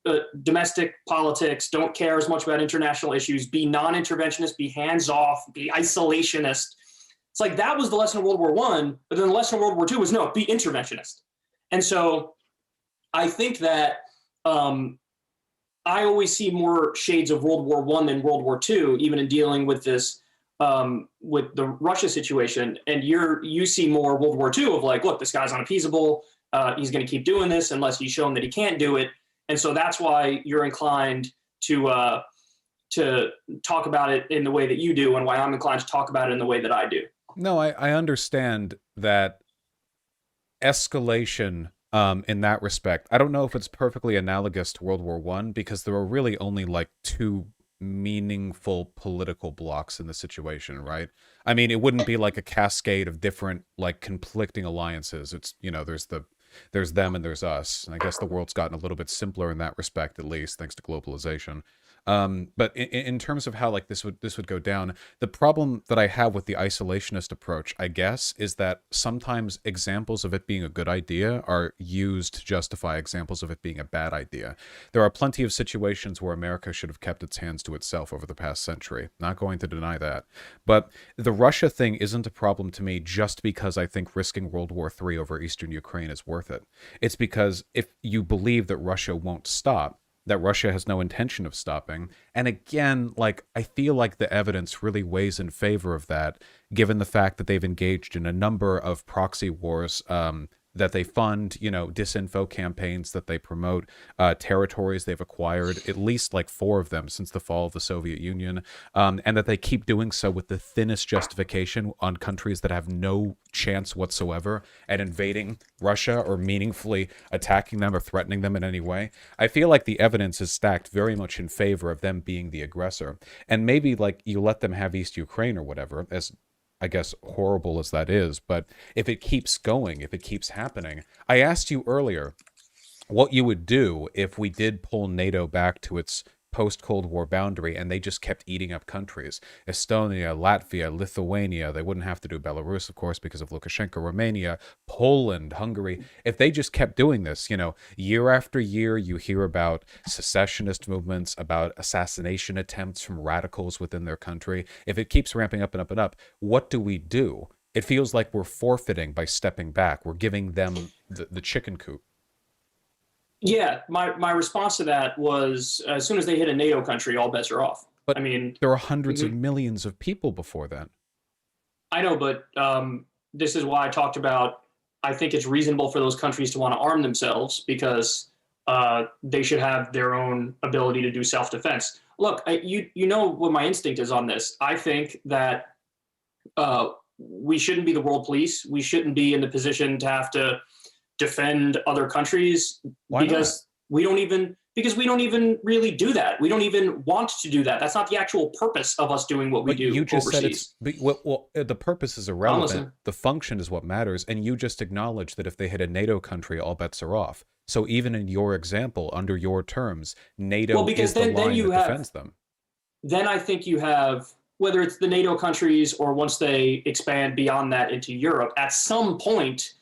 Speaker 2: domestic politics. Don't care as much about international issues. Be non-interventionist. Be hands-off. Be isolationist. It's like that was the lesson of World War I, but then the lesson of World War II was no, be interventionist. And so I think that I always see more shades of World War I than World War II, even in dealing with this, with the Russia situation. And you see more World War II of like, look, this guy's unappeasable. He's going to keep doing this unless he's shown that he can't do it. and so that's why you're inclined to talk about it in the way that you do, and why I'm inclined to talk about it in the way that I do.
Speaker 1: No, I understand that escalation in that respect. I don't know if it's perfectly analogous to World War One because there were really only like two meaningful political blocks in the situation, right? I mean, it wouldn't be like a cascade of different like conflicting alliances. It's, there's them and there's us. And I guess the world's gotten a little bit simpler in that respect, at least thanks to globalization. But in terms of how like this would go down, the problem that I have with the isolationist approach, I guess, is that sometimes examples of it being a good idea are used to justify examples of it being a bad idea. There are plenty of situations where America should have kept its hands to itself over the past century. Not going to deny that. But the Russia thing isn't a problem to me just because I think risking World War III over Eastern Ukraine is worth it. It's because if you believe that Russia won't stop, that Russia has no intention of stopping. And again, like, I feel like the evidence really weighs in favor of that, given the fact that they've engaged in a number of proxy wars that they fund, disinfo campaigns that they promote, territories they've acquired, at least like 4 of them since the fall of the Soviet Union, and that they keep doing so with the thinnest justification on countries that have no chance whatsoever at invading Russia or meaningfully attacking them or threatening them in any way. I feel like the evidence is stacked very much in favor of them being the aggressor. And maybe like you let them have East Ukraine or whatever, as I guess horrible as that is, but if it keeps going, if it keeps happening, I asked you earlier what you would do if we did pull NATO back to its post-Cold War boundary and they just kept eating up countries. Estonia, Latvia, Lithuania, they wouldn't have to do Belarus, of course, because of Lukashenko, Romania, Poland, Hungary. If they just kept doing this, year after year, you hear about secessionist movements, about assassination attempts from radicals within their country. If it keeps ramping up and up and up, what do we do? It feels like we're forfeiting by stepping back. We're giving them the chicken coop.
Speaker 2: Yeah, my response to that was, as soon as they hit a NATO country, all bets are off.
Speaker 1: But
Speaker 2: I mean,
Speaker 1: there are hundreds of millions of people before then.
Speaker 2: I know, but this is why I talked about, I think it's reasonable for those countries to want to arm themselves because they should have their own ability to do self-defense. Look, you know what my instinct is on this. I think that we shouldn't be the world police. We shouldn't be in the position to have to defend other countries.
Speaker 1: Why
Speaker 2: because
Speaker 1: not?
Speaker 2: we don't even really do that. We don't even want to do that. That's not the actual purpose of us doing what we do
Speaker 1: you just
Speaker 2: overseas.
Speaker 1: said the purpose is irrelevant. The function is what matters, and you just acknowledged that if they hit a NATO country, all bets are off. So even in your example, under your terms, NATO is the line that defends them.
Speaker 2: Then I think you have, whether it's the NATO countries or once they expand beyond that into Europe, at some point,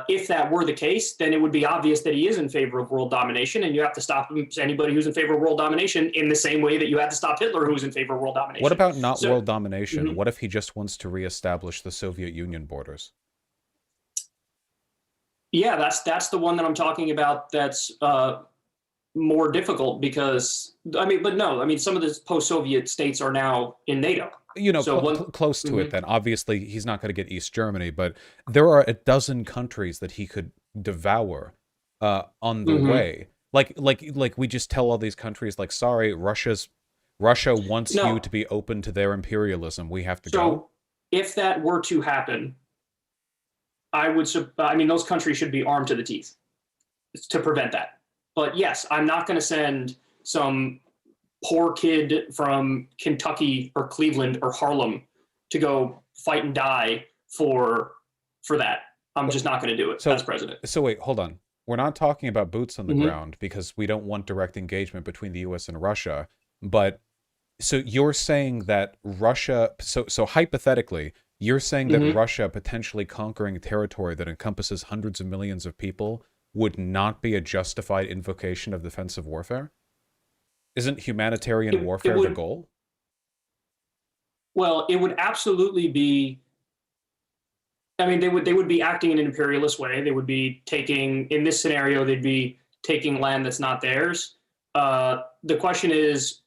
Speaker 2: if that were the case, then it would be obvious that he is in favor of world domination, and you have to stop anybody who's in favor of world domination in the same way that you had to stop Hitler, who was in favor of world domination.
Speaker 1: What about not world domination? What if he just wants to reestablish the Soviet Union borders?
Speaker 2: Yeah, that's the one that I'm talking about. That's more difficult because some of the post-Soviet states are now in NATO.
Speaker 1: Close to it then. Obviously, he's not going to get East Germany, but there are a dozen countries that he could devour on the way. Like we just tell all these countries, like, sorry, Russia wants you to be open to their imperialism. We have to go.
Speaker 2: So if that were to happen, those countries should be armed to the teeth to prevent that. But yes, I'm not going to send some poor kid from Kentucky or Cleveland or Harlem to go fight and die for that. I'm just not going to do it as president.
Speaker 1: So wait, hold on. We're not talking about boots on the ground because we don't want direct engagement between the US and Russia. But so you're saying that Russia, so hypothetically, you're saying that Russia potentially conquering territory that encompasses hundreds of millions of people would not be a justified invocation of defensive warfare? Isn't humanitarian warfare the goal?
Speaker 2: Well, it would absolutely be. They would be acting in an imperialist way. They would be taking, in this scenario, they'd be taking land that's not theirs. The question is,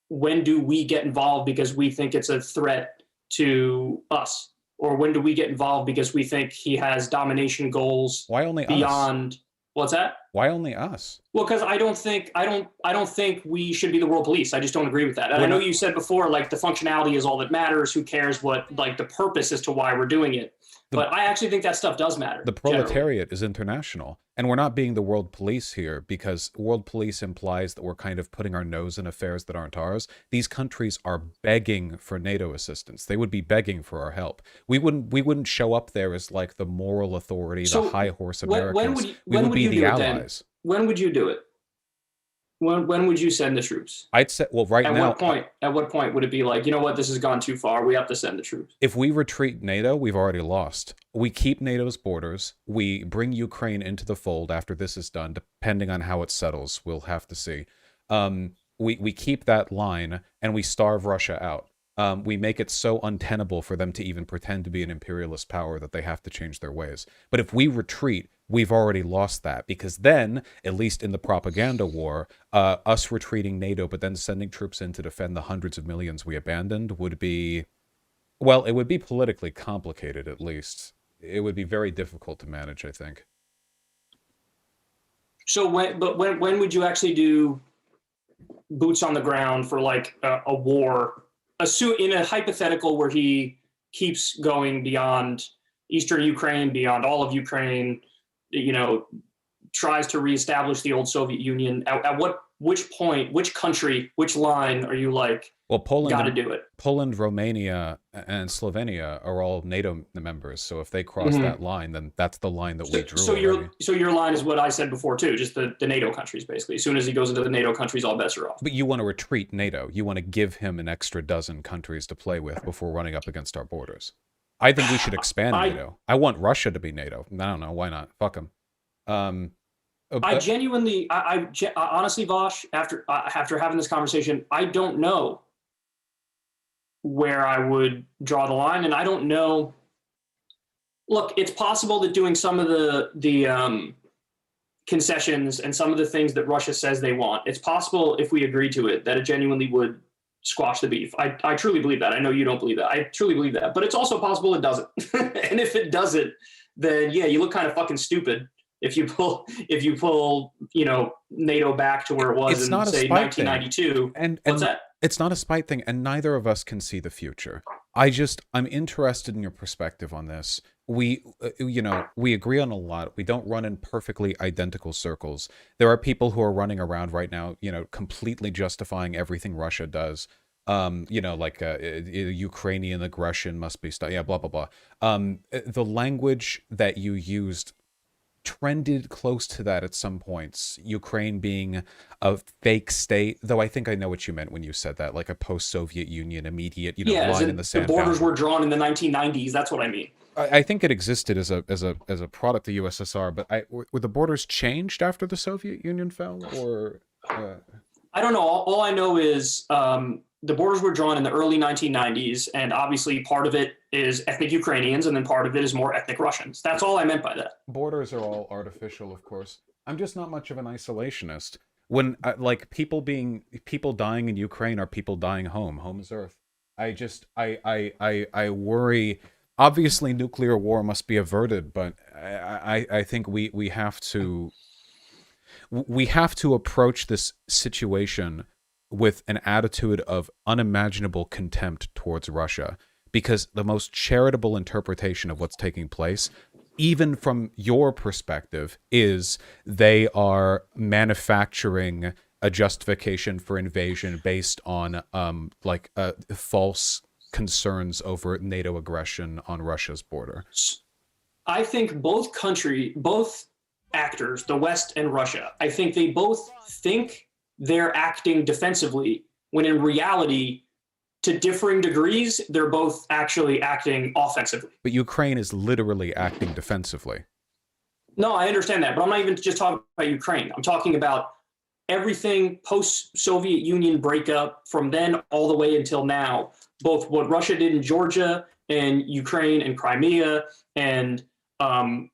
Speaker 2: when do we get involved because we think it's a threat to us? Or when do we get involved because we think he has domination goals
Speaker 1: Why only
Speaker 2: beyond
Speaker 1: us?
Speaker 2: What's that?
Speaker 1: Why only us?
Speaker 2: Well, because I don't think we should be the world police. I just don't agree with that. And
Speaker 1: We're
Speaker 2: I know
Speaker 1: not.
Speaker 2: you said before, like the functionality is all that matters. Who cares what like the purpose as to why we're doing it?
Speaker 1: The
Speaker 2: But I actually think that stuff does matter
Speaker 1: the
Speaker 2: generally.
Speaker 1: proletariat is international, and we're not being the world police here because world police implies that we're kind of putting our nose in affairs that aren't ours. These countries are begging for NATO assistance. They would be begging for our help. We wouldn't show up there as like the moral authority, the
Speaker 2: So
Speaker 1: high horse
Speaker 2: when
Speaker 1: Americans.
Speaker 2: would you,
Speaker 1: We
Speaker 2: when
Speaker 1: would
Speaker 2: would
Speaker 1: be
Speaker 2: you
Speaker 1: the
Speaker 2: do it then?
Speaker 1: allies.
Speaker 2: When would you do it? When would you send the troops?
Speaker 1: I'd say, well, right
Speaker 2: At
Speaker 1: now,
Speaker 2: what point? At what point would it be like, you know what, this has gone too far. We have to send the troops.
Speaker 1: if we retreat NATO, we've already lost. We keep NATO's borders. We bring Ukraine into the fold after this is done, depending on how it settles. We'll have to see. We keep that line and we starve Russia out. We make it so untenable for them to even pretend to be an imperialist power that they have to change their ways. But if we retreat, we've already lost that because then, at least in the propaganda war, us retreating NATO but then sending troops in to defend the hundreds of millions we abandoned would be, well, it would be politically complicated at least. It would be very difficult to manage, I think.
Speaker 2: So when would you actually do boots on the ground for like a war? In a hypothetical where he keeps going beyond eastern Ukraine, beyond all of Ukraine, you know, tries to reestablish the old Soviet Union. Which point, which country, which line are you like,
Speaker 1: Well,
Speaker 2: got to do it?
Speaker 1: Poland, Romania, and Slovenia are all NATO members. So if they cross
Speaker 2: Mm-hmm.
Speaker 1: that line, then that's the line that we drew
Speaker 2: So
Speaker 1: already.
Speaker 2: your line is what I said before too, just the NATO countries basically. As soon as he goes into the NATO countries, all bets are off.
Speaker 1: But you want to retreat NATO. You want to give him an extra dozen countries to play with before running up against our borders. I think we should expand
Speaker 2: I
Speaker 1: NATO. I want Russia to be NATO. I don't know. Why not? Fuck them. Um,
Speaker 2: I genuinely, honestly, Vosh, after having this conversation, I don't know where I would draw the line, and I don't know. Look, it's possible that doing some of the concessions and some of the things that Russia says they want, it's possible if we agree to it that it genuinely would squash the beef. I truly believe that. I know you don't believe that. I truly believe that, but it's also possible it doesn't. And if it doesn't, then yeah, you look kind of fucking stupid if you pull NATO back to where it was
Speaker 1: it's
Speaker 2: in
Speaker 1: not a
Speaker 2: say
Speaker 1: spite thing.
Speaker 2: 1992.
Speaker 1: And
Speaker 2: What's that?
Speaker 1: it's not a spite thing, and neither of us can see the future. I'm interested in your perspective on this. We agree on a lot. We don't run in perfectly identical circles. There are people who are running around right now, completely justifying everything Russia does. Like Ukrainian aggression must be yeah, blah blah blah. The language that you used trended close to that at some points. Ukraine being a fake state, though I think I know what you meant when you said that, like a post-Soviet Union, immediate,
Speaker 2: Yeah,
Speaker 1: line in the
Speaker 2: the
Speaker 1: sand.
Speaker 2: borders were drawn in the 1990s. That's what I mean.
Speaker 1: I think it existed as a product of USSR, but were the borders changed after the Soviet Union fell, or?
Speaker 2: I don't know. All I know is the borders were drawn in the early 1990s, and obviously part of it is ethnic Ukrainians, and then part of it is more ethnic Russians. That's all I meant by that.
Speaker 1: Borders are all artificial, of course. I'm just not much of an isolationist. When like people dying in Ukraine are people dying home. Home is Earth. I worry. Obviously, nuclear war must be averted, but I think we have to approach this situation with an attitude of unimaginable contempt towards Russia, because the most charitable interpretation of what's taking place, even from your perspective, is they are manufacturing a justification for invasion based on false concerns over NATO aggression on Russia's border.
Speaker 2: I think both actors, the West and Russia, I think they both think they're acting defensively when in reality, to differing degrees, they're both actually acting offensively.
Speaker 1: But Ukraine is literally acting defensively.
Speaker 2: No, I understand that, but I'm not even just talking about Ukraine. I'm talking about everything post-Soviet Union breakup from then all the way until now, both what Russia did in Georgia and Ukraine and Crimea and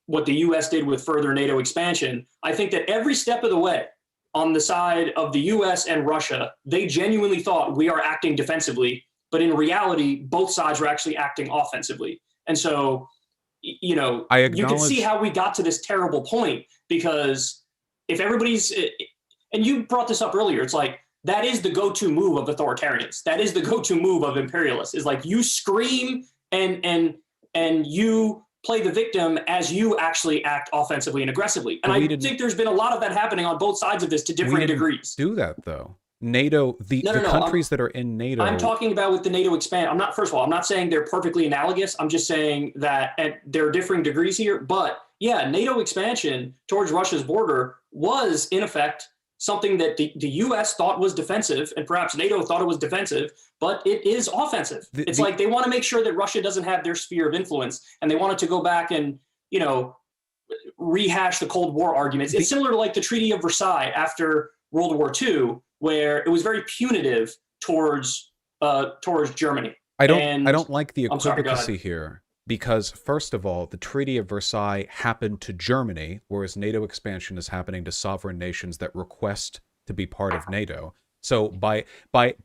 Speaker 2: what the U.S. did with further NATO expansion. I think that every step of the way on the side of the U.S. and Russia, they genuinely thought we are acting defensively, but in reality, both sides were actually acting offensively. And so, you can see how we got to this terrible point, because if everybody's, and you brought this up earlier, it's like that is the go-to move of authoritarians. That is the go-to move of imperialists. Is like you scream and you play the victim as you actually act offensively and aggressively. And I think there's been a lot of that happening on both sides of this to different degrees.
Speaker 1: Do that though. NATO, the countries that are in NATO.
Speaker 2: I'm talking about with the NATO expand. I'm not, first of all, I'm not saying they're perfectly analogous. I'm just saying that there are differing degrees here. But yeah, NATO expansion towards Russia's border was in effect something that the U.S. thought was defensive, and perhaps NATO thought it was defensive, but it is offensive. It's like they want to make sure that Russia doesn't have their sphere of influence, and they wanted to go back and, you know, rehash the Cold War arguments. It's similar to like the Treaty of Versailles after World War II, where it was very punitive towards Germany.
Speaker 1: I don't like the equivacy here, because first of all, the Treaty of Versailles happened to Germany, whereas NATO expansion is happening to sovereign nations that request to be part of NATO. So by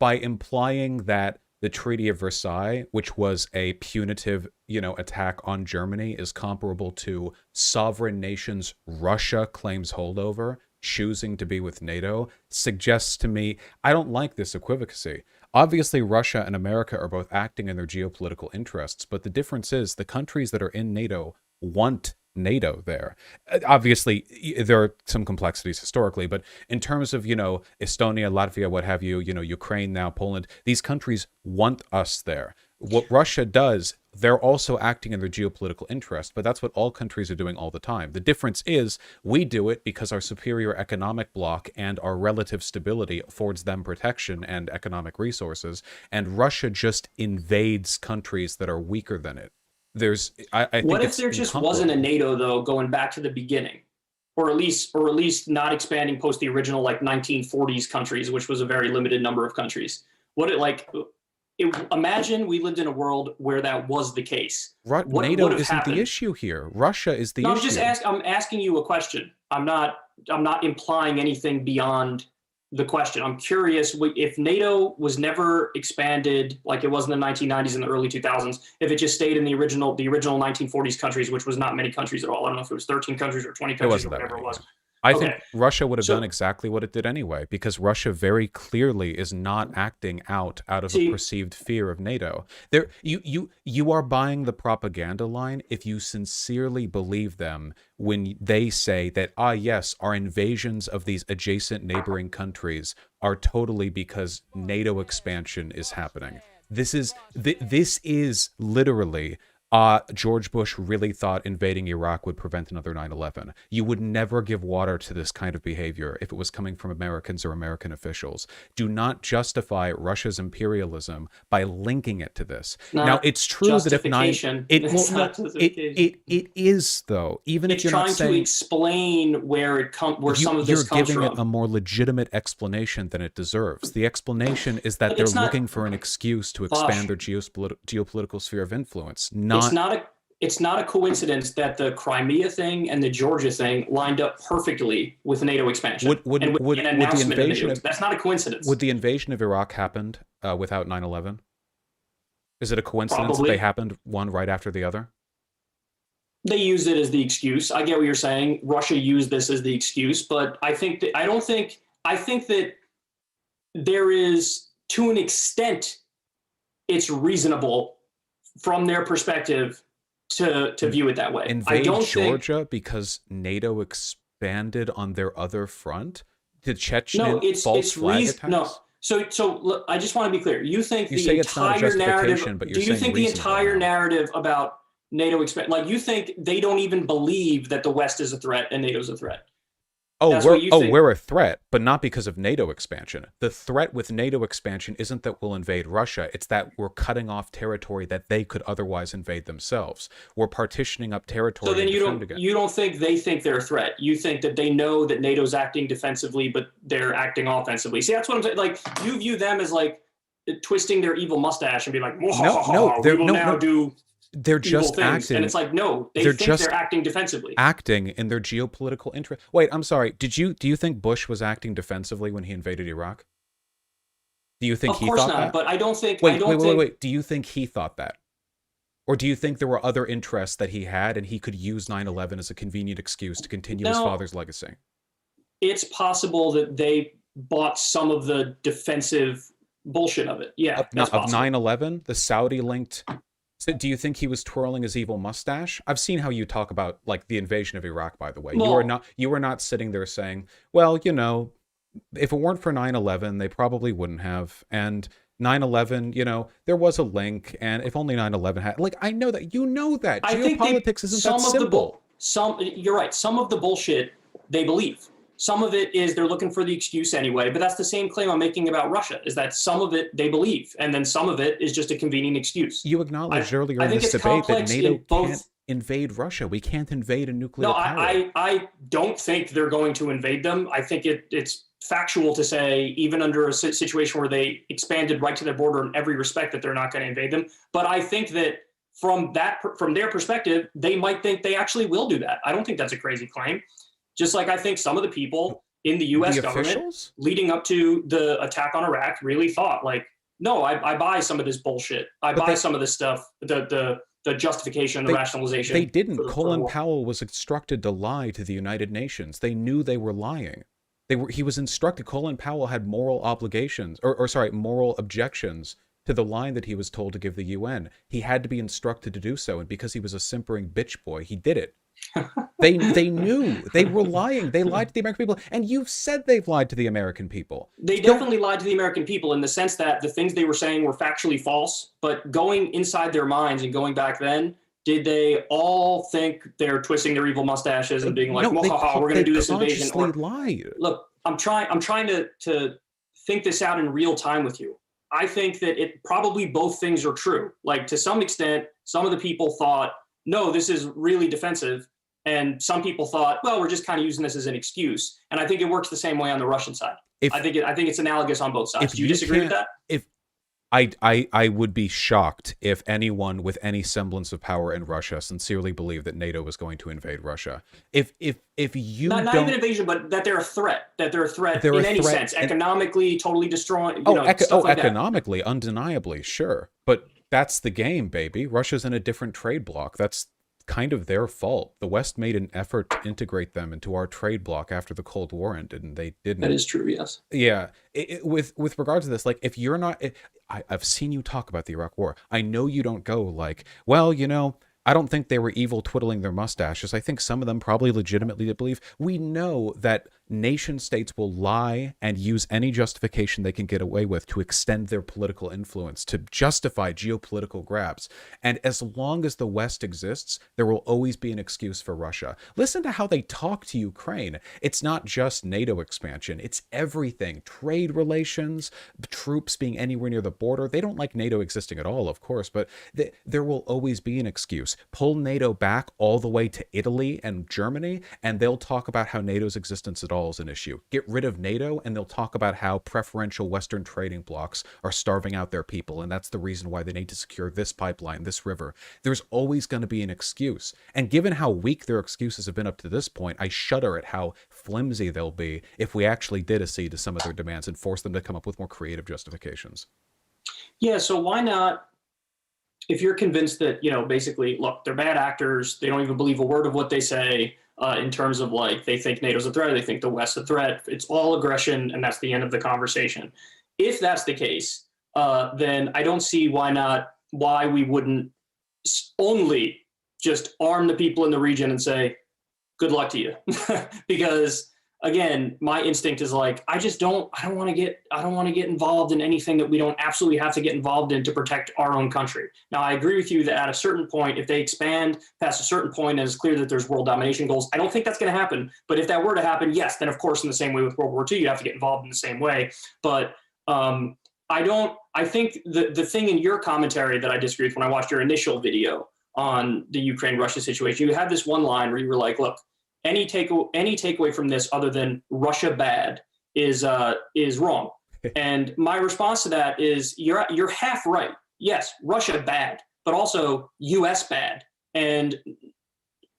Speaker 1: implying that the Treaty of Versailles, which was a punitive, attack on Germany, is comparable to sovereign nations Russia claims holdover, choosing to be with NATO, suggests to me, I don't like this equivacy. Obviously, Russia and America are both acting in their geopolitical interests, but the difference is the countries that are in NATO want NATO there. Obviously, there are some complexities historically, but in terms of, Estonia, Latvia, what have you, Ukraine now, Poland, these countries want us there. What Russia does, they're also acting in their geopolitical interest, but that's what all countries are doing all the time. The difference is we do it because our superior economic bloc and our relative stability affords them protection and economic resources, and Russia just invades countries that are weaker than it. I think
Speaker 2: what if there just wasn't a NATO though, going back to the beginning, or at least not expanding post the original like 1940s countries, which was a very limited number of countries? Imagine we lived in a world where that was the case.
Speaker 1: NATO isn't the issue here. Russia is the issue.
Speaker 2: I'm asking you a question. I'm not implying anything beyond the question. I'm curious if NATO was never expanded like it was in the 1990s and the early 2000s, if it just stayed in the original 1940s countries, which was not many countries at all. I don't know if it was 13 countries or 20 countries or whatever it was.
Speaker 1: I think Russia would have done exactly what it did anyway, because Russia very clearly is not acting out of a perceived fear of NATO. You are buying the propaganda line if you sincerely believe them when they say that, yes, our invasions of these adjacent neighboring countries are totally because NATO expansion is happening. This is literally George Bush really thought invading Iraq would prevent another 9/11. You would never give water to this kind of behavior if it was coming from Americans or American officials. Do not justify Russia's imperialism by linking it to this. Now, it's true that if it is though, even if you're not saying,
Speaker 2: to explain where some of this comes from.
Speaker 1: You're giving it a more legitimate explanation than it deserves. The explanation is that they're looking for an excuse to expand their geopolitical sphere of influence.
Speaker 2: It's not a coincidence that the Crimea thing and the Georgia thing lined up perfectly with NATO expansion.
Speaker 1: Would the invasion
Speaker 2: that's not a coincidence.
Speaker 1: Would the invasion of Iraq happened without 9/11? Is it a coincidence that they happened one right after the other?
Speaker 2: They used it as the excuse. I get what you're saying. Russia used this as the excuse, but I think that there is, to an extent, it's reasonable from their perspective to view it that way.
Speaker 1: Invade Georgia because NATO expanded on their other front? Did Chechen false flag attacks?
Speaker 2: No. So look, I just want to be clear. You think the entire narrative? Do you think the entire narrative about NATO expand? Like, you think they don't even believe that the West is a threat and NATO's a threat?
Speaker 1: We're a threat, but not because of NATO expansion. The threat with NATO expansion isn't that we'll invade Russia. It's that we're cutting off territory that they could otherwise invade themselves. We're partitioning up territory.
Speaker 2: So then you don't think they think they're a threat. You think that they know that NATO's acting defensively, but they're acting offensively. See, that's what I'm saying. Like, you view them as like twisting their evil mustache and be like, they're just acting, and it's like, no, they think they're acting defensively,
Speaker 1: acting in their geopolitical interest. Wait, I'm sorry. Do you think Bush was acting defensively when he invaded Iraq? Do you think he thought that? Of course not,
Speaker 2: but I don't think.
Speaker 1: Wait. Do you think he thought that, or do you think there were other interests that he had, and he could use 9/11 as a convenient excuse to continue his father's legacy?
Speaker 2: it's possible that they bought some of the defensive bullshit of it. Yeah, that's
Speaker 1: Of
Speaker 2: possible.
Speaker 1: 9/11, the Saudi linked. So do you think he was twirling his evil mustache? I've seen how you talk about like the invasion of Iraq, by the way.
Speaker 2: Well,
Speaker 1: You are not sitting there saying, well, you know, if it weren't for 9/11, they probably wouldn't have. And 9/11, you know, there was a link, and if only 9/11 had, like, I know that, you know, that
Speaker 2: I think they
Speaker 1: geopolitics isn't that
Speaker 2: some of the
Speaker 1: simple.
Speaker 2: some you're right. Some of the bullshit they believe. Some of it is they're looking for the excuse anyway. But that's the same claim I'm making about Russia. Is that some of it they believe, and then some of it is just a convenient excuse.
Speaker 1: You
Speaker 2: I
Speaker 1: acknowledged earlier
Speaker 2: I
Speaker 1: in
Speaker 2: think
Speaker 1: this
Speaker 2: it's
Speaker 1: debate that
Speaker 2: complex
Speaker 1: NATO
Speaker 2: in
Speaker 1: can't
Speaker 2: both.
Speaker 1: invade Russia. We can't invade a
Speaker 2: No,
Speaker 1: nuclear power.
Speaker 2: I don't think they're going to invade them. I think it's factual to say, even under a situation where they expanded right to their border in every respect, that they're not going to invade them. But I think that from their perspective, they might think they actually will do that. I don't think that's a crazy claim. Just like I think some of the people in the
Speaker 1: The
Speaker 2: U.S. government
Speaker 1: officials?
Speaker 2: leading up to the attack on Iraq really thought, like, no, I buy some of this bullshit. I
Speaker 1: But
Speaker 2: buy some of this stuff, the justification, the
Speaker 1: they
Speaker 2: rationalization
Speaker 1: didn't.
Speaker 2: for the
Speaker 1: Colin
Speaker 2: war.
Speaker 1: Powell was instructed to lie to the United Nations. They knew they were lying. He was instructed. Colin Powell had moral obligations, or sorry, moral objections to the line that he was told to give the UN. He had to be instructed to do so, and because he was a simpering bitch boy, he did it. They knew they were lying. They lied to the American people, and you've said they've lied to the American people.
Speaker 2: They
Speaker 1: Don't.
Speaker 2: definitely lied to the American people in the sense that the things they were saying were factually false. But going inside their minds and going back then, did they all think they're twisting their evil mustaches and being like,
Speaker 1: No,
Speaker 2: "Mohaha, we're going
Speaker 1: they
Speaker 2: to do this invasion"?
Speaker 1: consciously
Speaker 2: Or
Speaker 1: lied.
Speaker 2: look, I'm trying to think this out in real time with you. I think that it probably both things are true. Like, to some extent, some of the people thought, no, this is really defensive. And some people thought, well, we're just kind of using this as an excuse. And I think it works the same way on the Russian side.
Speaker 1: If
Speaker 2: I think it's analogous on both sides.
Speaker 1: if
Speaker 2: Do you
Speaker 1: you
Speaker 2: disagree with
Speaker 1: can't,
Speaker 2: that?
Speaker 1: if I would be shocked if anyone with any semblance of power in Russia sincerely believed that NATO was going to invade Russia. If you
Speaker 2: Not
Speaker 1: don't,
Speaker 2: even invasion, but that they're a threat. That they're a threat
Speaker 1: they're a
Speaker 2: in any
Speaker 1: threat,
Speaker 2: sense, economically, totally destroying,
Speaker 1: oh,
Speaker 2: stuff like that.
Speaker 1: economically, undeniably, sure, but that's the game, baby. Russia's in a different trade bloc. That's kind of their fault. The West made an effort to integrate them into our trade bloc after the Cold War ended, and they
Speaker 2: That
Speaker 1: didn't.
Speaker 2: is true. Yes.
Speaker 1: Yeah, with regard to this, like, if you're not, I've seen you talk about the Iraq War. I know you don't go like, well, you know, I don't think they were evil twiddling their mustaches. I think some of them probably legitimately did believe. We know that nation states will lie and use any justification they can get away with to extend their political influence, to justify geopolitical grabs. And as long as the West exists, there will always be an excuse for Russia. Listen to how they talk to Ukraine. It's not just NATO expansion, it's everything. Trade relations, troops being anywhere near the border. They don't like NATO existing at all, of course, but there will always be an excuse. Pull NATO back all the way to Italy and Germany, and they'll talk about how NATO's existence at all is an issue. Get rid of NATO, and they'll talk about how preferential Western trading blocs are starving out their people, and that's the reason why they need to secure this pipeline, this river. There's always going to be an excuse. And given how weak their excuses have been up to this point, I shudder at how flimsy they'll be if we actually did accede to some of their demands and force them to come up with more creative justifications.
Speaker 2: Yeah. So why not? If you're convinced that, basically, look, they're bad actors, they don't even believe a word of what they say, in terms of, like, they think NATO's a threat, they think the West's a threat, it's all aggression, and that's the end of the conversation. If that's the case, then I don't see why we wouldn't only just arm the people in the region and say, good luck to you. Because again, my instinct is like, I don't want to get involved in anything that we don't absolutely have to get involved in to protect our own country. Now, I agree with you that at a certain point, if they expand past a certain point and it's clear that there's world domination goals, I don't think that's going to happen. But if that were to happen, yes, then of course, in the same way with World War II, you have to get involved in the same way. But I think the thing in your commentary that I disagree with when I watched your initial video on the Ukraine-Russia situation, you had this one line where you were like, look, any takeaway from this other than Russia bad is wrong. And my response to that is you're half right. Yes, Russia bad, but also US bad. And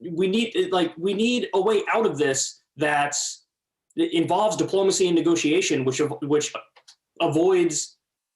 Speaker 2: we need a way out of this that involves diplomacy and negotiation, which avoids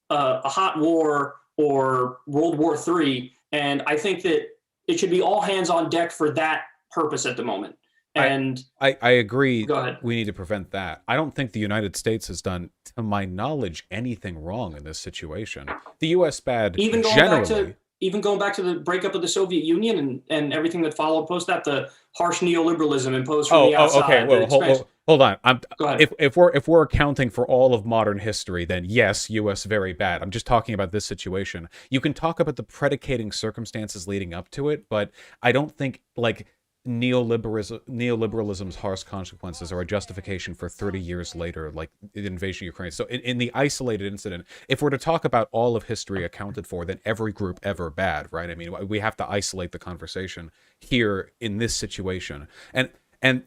Speaker 2: a hot war or World War III. And I think that it should be all hands on deck for that purpose at the moment.
Speaker 1: I
Speaker 2: And
Speaker 1: I agree.
Speaker 2: go ahead.
Speaker 1: We need to prevent that. I don't think the United States has done, to my knowledge, anything wrong in this situation. The U.S. bad
Speaker 2: Even going back to
Speaker 1: generally.
Speaker 2: even going back to the breakup of the Soviet Union and everything that followed post that, the harsh neoliberalism imposed from the
Speaker 1: Okay.
Speaker 2: outside, the
Speaker 1: Well,
Speaker 2: expansion.
Speaker 1: hold on.
Speaker 2: Go ahead.
Speaker 1: If we're accounting for all of modern history, then yes, U.S. very bad. I'm just talking about this situation. You can talk about the predicating circumstances leading up to it, but I don't think like neoliberalism's harsh consequences are a justification for 30 years later, like the invasion of Ukraine. So in the isolated incident, if we're to talk about all of history accounted for, then every group ever bad, right? I mean, we have to isolate the conversation here in this situation. And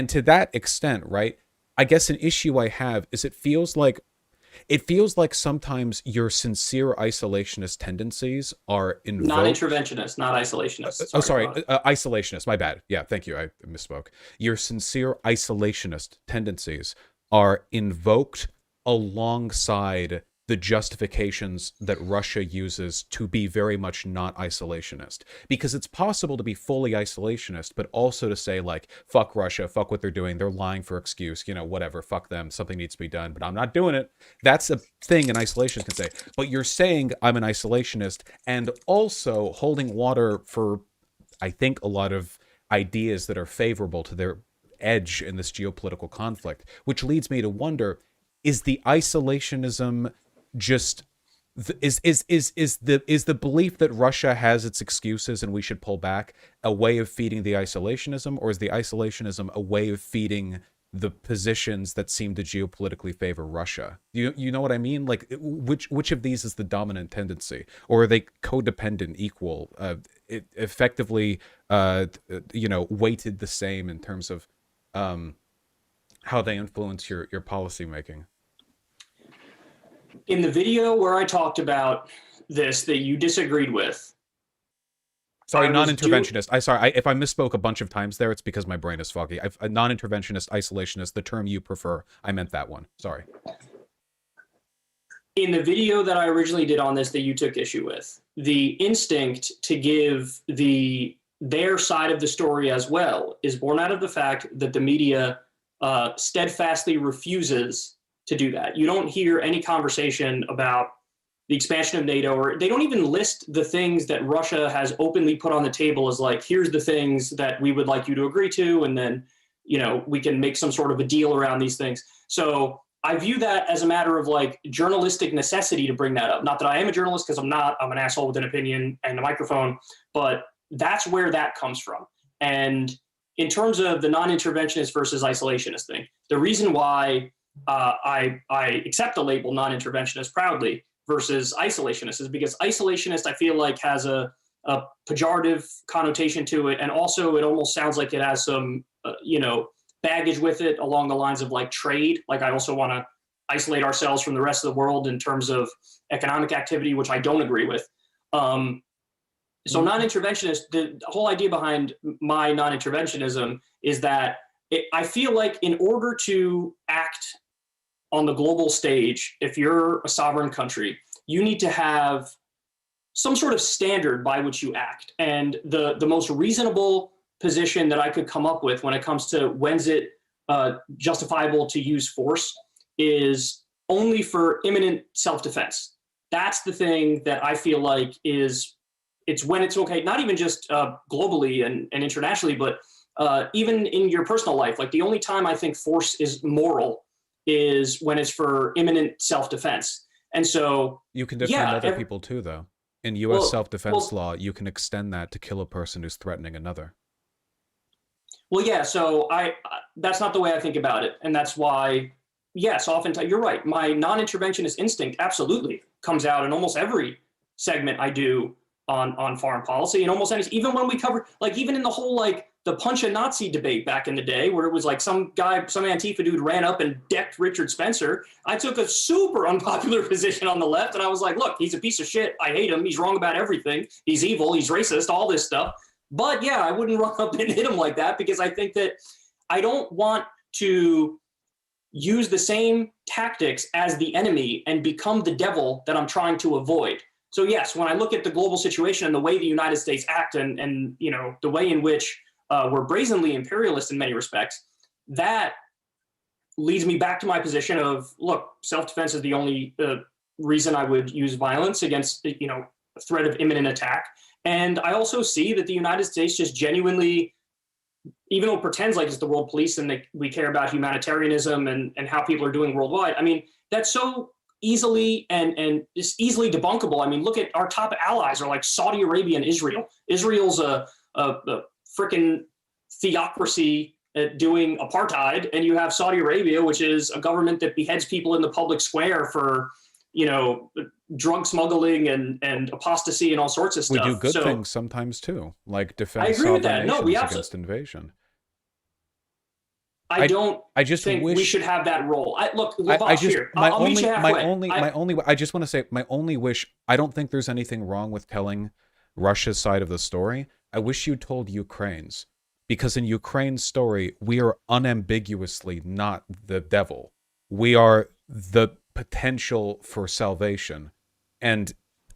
Speaker 1: to that extent, right? I guess an issue I have is it feels like sometimes your sincere isolationist tendencies are invoked.
Speaker 2: Non-interventionist, not isolationist.
Speaker 1: Sorry, isolationist. My bad. Yeah, thank you. I misspoke. Your sincere isolationist tendencies are invoked alongside the justifications that Russia uses to be very much not isolationist. Because it's possible to be fully isolationist, but also to say, like, fuck Russia, fuck what they're doing, they're lying for excuse, whatever, fuck them, something needs to be done, but I'm not doing it. That's a thing an isolationist can say. But you're saying I'm an isolationist and also holding water for, I think, a lot of ideas that are favorable to their edge in this geopolitical conflict, which leads me to wonder, is the isolationism just is the belief that Russia has its excuses and we should pull back a way of feeding the isolationism, or is the isolationism a way of feeding the positions that seem to geopolitically favor Russia? You know what I mean? Like, which of these is the dominant tendency, or are they codependent, equal, effectively, weighted the same in terms of how they influence your policy making?
Speaker 2: In the video where I talked about this that you disagreed with,
Speaker 1: sorry, non-interventionist. If I misspoke a bunch of times there, it's because my brain is foggy. A non-interventionist, isolationist, the term you prefer. I meant that one. Sorry.
Speaker 2: In the video that I originally did on this that you took issue with, the instinct to give their side of the story as well is born out of the fact that the media steadfastly refuses to do that. You don't hear any conversation about the expansion of NATO, or they don't even list the things that Russia has openly put on the table as like, here's the things that we would like you to agree to, and then, we can make some sort of a deal around these things. So I view that as a matter of like journalistic necessity to bring that up. Not that I am a journalist, because I'm not. I'm an asshole with an opinion and a microphone, but that's where that comes from. And in terms of the non-interventionist versus isolationist thing, the reason why I accept the label non-interventionist proudly versus isolationist is because isolationist, I feel like, has a pejorative connotation to it, and also it almost sounds like it has some baggage with it along the lines of like trade. Like, I also want to isolate ourselves from the rest of the world in terms of economic activity, which I don't agree with. So non-interventionist, the whole idea behind my non-interventionism is that I feel like in order to act on the global stage, if you're a sovereign country, you need to have some sort of standard by which you act. And the most reasonable position that I could come up with when it comes to when's it justifiable to use force is only for imminent self-defense. That's the thing that I feel like it's when it's okay, not even just globally and internationally, but even in your personal life. Like, the only time I think force is moral is when it's for imminent self-defense. And so
Speaker 1: you can defend other people too, though. In U.S. self-defense law, you can extend that to kill a person who's threatening another.
Speaker 2: Well, yeah. So that's not the way I think about it, and that's why, yes, oftentimes you're right. My non-interventionist instinct absolutely comes out in almost every segment I do on foreign policy, and almost any, even when we cover, like, even in the whole like the punch a Nazi debate back in the day, where it was like some Antifa dude ran up and decked Richard Spencer. I took a super unpopular position on the left, and I was like, look, he's a piece of shit. I hate him. He's wrong about everything. He's evil. He's racist, all this stuff. But yeah, I wouldn't run up and hit him like that, because I think that I don't want to use the same tactics as the enemy and become the devil that I'm trying to avoid. So yes, when I look at the global situation and the way the United States act, and the way in which were brazenly imperialist in many respects, that leads me back to my position of, look, self-defense is the only reason I would use violence against, a threat of imminent attack. And I also see that the United States just genuinely, even though it pretends like it's the world police and we care about humanitarianism and how people are doing worldwide, I mean, that's so easily and is easily debunkable. I mean, look at our top allies are like Saudi Arabia and Israel. Israel's a freaking theocracy doing apartheid, and you have Saudi Arabia, which is a government that beheads people in the public square for, drug smuggling and apostasy and all sorts of stuff.
Speaker 1: We do good things sometimes too, like defend
Speaker 2: I agree with that.
Speaker 1: sovereign
Speaker 2: No,
Speaker 1: nations against invasion.
Speaker 2: I just think
Speaker 1: wish
Speaker 2: we should have that role. Look,
Speaker 1: I just
Speaker 2: here.
Speaker 1: my
Speaker 2: I'll
Speaker 1: only
Speaker 2: meet you halfway.
Speaker 1: my only I just want to say my only wish. I don't think there's anything wrong with telling Russia's side of the story. I wish you told Ukraine's, because in Ukraine's story, we are unambiguously not the devil. We are the potential for salvation, and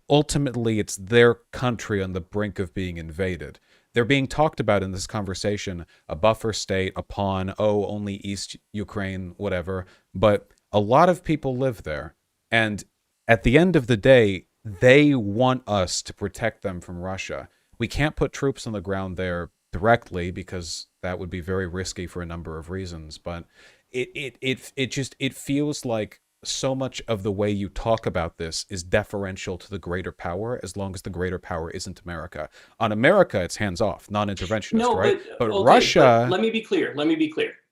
Speaker 1: ultimately, it's their country on the brink of being invaded. They're being talked about in this conversation, a buffer state, a pawn, only East Ukraine, whatever. But a lot of people live there. And at the end of the day, they want us to protect them from Russia. We can't put troops on the ground there directly because that would be very risky for a number of reasons. But it feels like so much of the way you talk about this is deferential to the greater power, as long as the greater power isn't America. On America, it's hands off, non-interventionist,
Speaker 2: no,
Speaker 1: right? But
Speaker 2: okay,
Speaker 1: Russia...
Speaker 2: But let me be clear.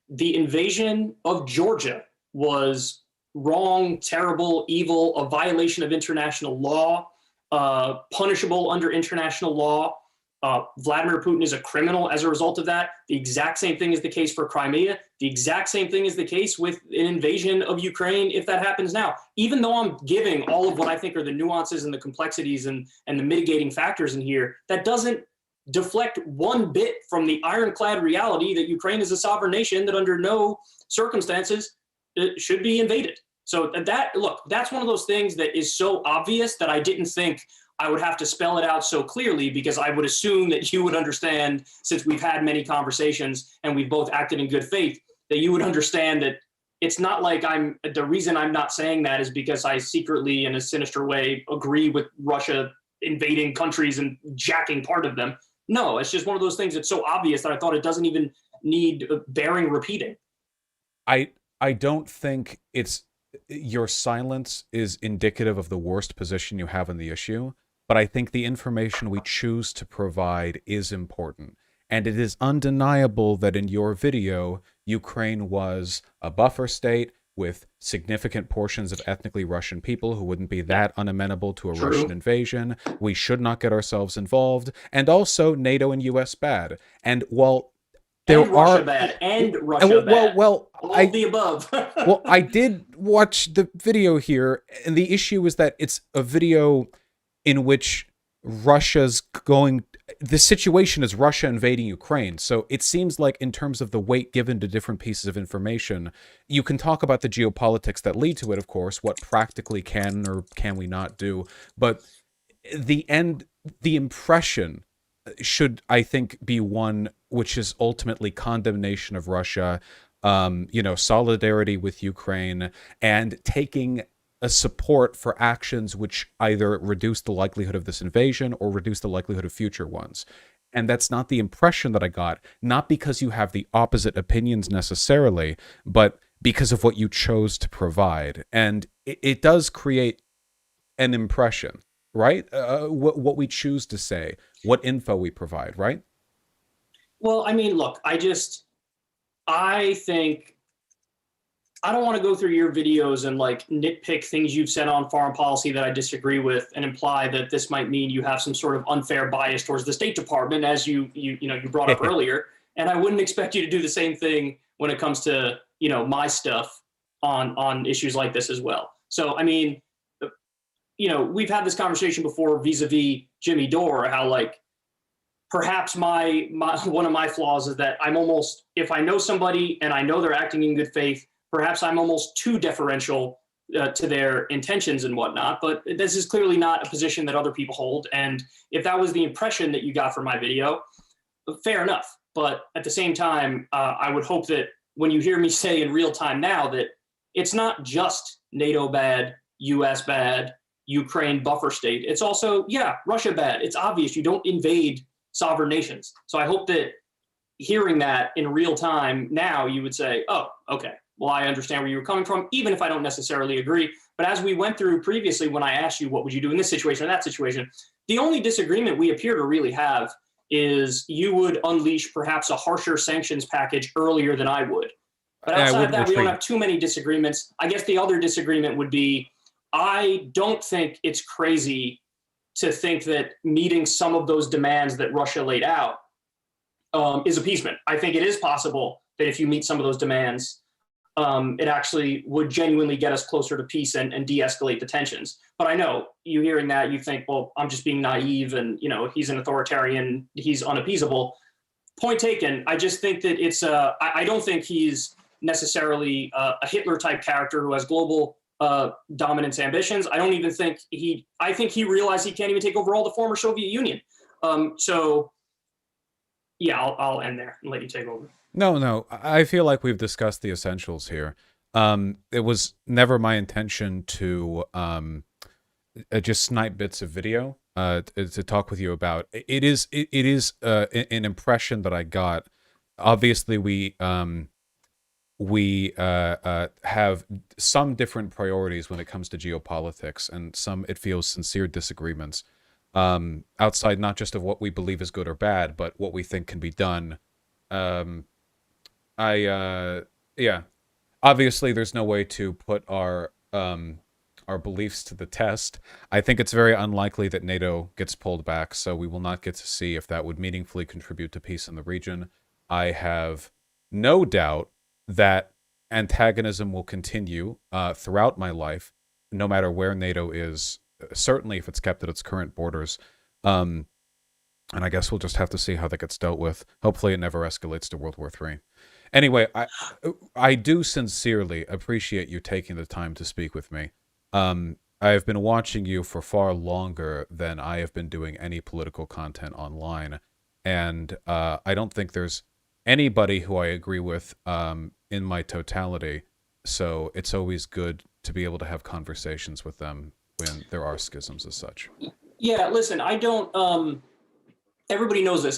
Speaker 2: The invasion of Georgia was wrong, terrible, evil, a violation of international law, punishable under international law. Vladimir Putin is a criminal as a result of that. The exact same thing is the case for Crimea. The exact same thing is the case with an invasion of Ukraine if that happens now. Even though I'm giving all of what I think are the nuances and the complexities and the mitigating factors in here, that doesn't deflect one bit from the ironclad reality that Ukraine is a sovereign nation that under no circumstances should be invaded. So that's one of those things that is so obvious that I didn't think I would have to spell it out so clearly, because I would assume that you would understand, since we've had many conversations and we've both acted in good faith, that you would understand that it's not like the reason I'm not saying that is because I secretly, in a sinister way, agree with Russia invading countries and jacking part of them. No, it's just one of those things that's so obvious that I thought it doesn't even need bearing repeating.
Speaker 1: I don't think your silence is indicative of the worst position you have on the issue. But I think the information we choose to provide is important. And it is undeniable that in your video, Ukraine was a buffer state with significant portions of ethnically Russian people who wouldn't be that unamenable to a Russian invasion. We should not get ourselves involved. And also NATO and US bad. And while
Speaker 2: Russia bad. All the above.
Speaker 1: Well, I did watch the video here, and the issue is that it's a video in which the situation is Russia invading Ukraine. So it seems like, in terms of the weight given to different pieces of information, you can talk about the geopolitics that lead to it, of course, what practically can or can we not do. But the impression should, I think, be one which is ultimately condemnation of Russia, solidarity with Ukraine, and taking a support for actions which either reduce the likelihood of this invasion or reduce the likelihood of future ones. And that's not the impression that I got, not because you have the opposite opinions necessarily, but because of what you chose to provide. And it does create an impression, right? What we choose to say, what info we provide, right?
Speaker 2: Well, I mean, look, I think I don't want to go through your videos and nitpick things you've said on foreign policy that I disagree with and imply that this might mean you have some sort of unfair bias towards the State Department, as you brought up earlier. And I wouldn't expect you to do the same thing when it comes to, my stuff on issues like this as well. So, I mean, we've had this conversation before vis-a-vis Jimmy Dore, how perhaps my one of my flaws is that I'm almost, if I know somebody and I know they're acting in good faith, perhaps I'm almost too deferential to their intentions and whatnot. But this is clearly not a position that other people hold. And if that was the impression that you got from my video, fair enough. But at the same time, I would hope that when you hear me say in real time now that it's not just NATO bad, US bad, Ukraine buffer state. It's also, yeah, Russia bad. It's obvious you don't invade sovereign nations. So I hope that hearing that in real time now, you would say, oh, okay, well, I understand where you were coming from, even if I don't necessarily agree. But as we went through previously, when I asked you, what would you do in this situation or that situation, the only disagreement we appear to really have is you would unleash perhaps a harsher sanctions package earlier than I would. But outside of that, we don't have too many disagreements. I guess the other disagreement would be, I don't think it's crazy to think that meeting some of those demands that Russia laid out is appeasement. I think it is possible that if you meet some of those demands, it actually would genuinely get us closer to peace and de-escalate the tensions. But I know you hearing that, you think, well, I'm just being naive and, he's an authoritarian, he's unappeasable. Point taken. I just think that I don't think he's necessarily a Hitler type character who has global dominance ambitions. I don't even think I think he realized he can't even take over all the former Soviet Union. So yeah, I'll end there and let you take over.
Speaker 1: No, I feel like we've discussed the essentials here. It was never my intention to just snipe bits of video to talk with you about. It is an impression that I got. Obviously, we have some different priorities when it comes to geopolitics, and some, it feels, sincere disagreements outside not just of what we believe is good or bad, but what we think can be done. Yeah, obviously there's no way to put our beliefs to the test. I think it's very unlikely that NATO gets pulled back, so we will not get to see if that would meaningfully contribute to peace in the region. I have no doubt that antagonism will continue throughout my life, no matter where NATO is, certainly if it's kept at its current borders. And I guess we'll just have to see how that gets dealt with. Hopefully it never escalates to World War III. Anyway, I do sincerely appreciate you taking the time to speak with me. I have been watching you for far longer than I have been doing any political content online. And I don't think there's anybody who I agree with in my totality. So it's always good to be able to have conversations with them when there are schisms as such.
Speaker 2: Yeah, listen, I don't, everybody knows this.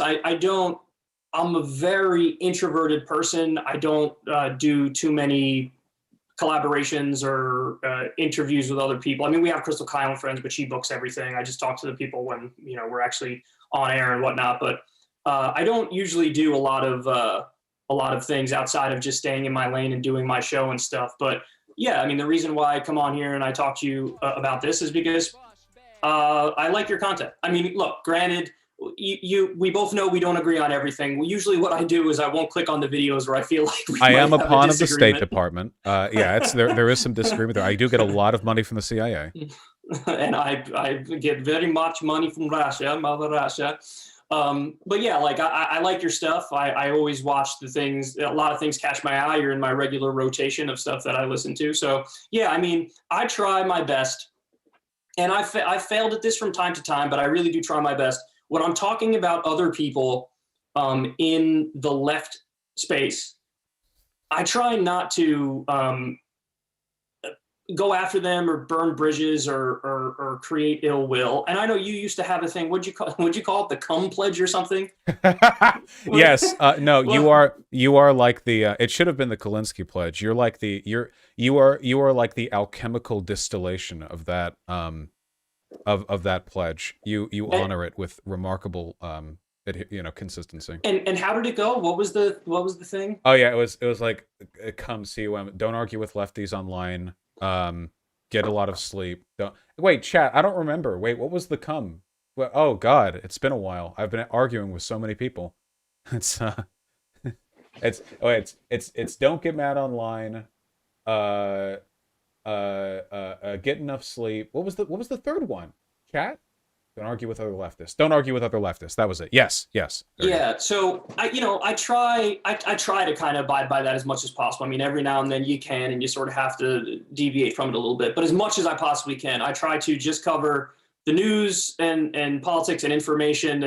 Speaker 2: I'm a very introverted person. I don't do too many collaborations or interviews with other people. I mean, we have Crystal Kyle friends, but she books everything. I just talk to the people when, we're actually on air and whatnot. But I don't usually do a lot of things outside of just staying in my lane and doing my show and stuff. But yeah, I mean, the reason why I come on here and I talk to you about this is because I like your content. I mean, look, granted, we both know we don't agree on everything. Usually what I do is I won't click on the videos where I feel like
Speaker 1: I am a pawn of the State Department. Yeah, there is some disagreement there. I do get a lot of money from the CIA.
Speaker 2: And I get very much money from Russia, Mother Russia. But yeah, like I like your stuff. I always watch the things. A lot of things catch my eye. You're in my regular rotation of stuff that I listen to. So yeah, I mean, I try my best, and I failed at this from time to time, but I really do try my best. When I'm talking about other people in the left space, I try not to go after them or burn bridges or create ill will. And I know you used to have a thing. What'd you call it? The cum pledge or something?
Speaker 1: Yes. No, well, you are like the. It should have been the Kulinski pledge. You're like the. You are like the alchemical distillation of that. Of that pledge. You honor it with remarkable consistency.
Speaker 2: And how did it go? What was the thing?
Speaker 1: Oh yeah, it was like come CUM. Don't argue with lefties online. Get a lot of sleep. Wait, chat, I don't remember. Wait, what was the come? Well, oh god, it's been a while. I've been arguing with so many people. It's don't get mad online. Get enough sleep. What was the third one? Chat? Don't argue with other leftists. Don't argue with other leftists. That was it. Yes.
Speaker 2: Yeah. So I try to kind of abide by that as much as possible. I mean, every now and then you can, and you sort of have to deviate from it a little bit. But as much as I possibly can, I try to just cover the news and politics and information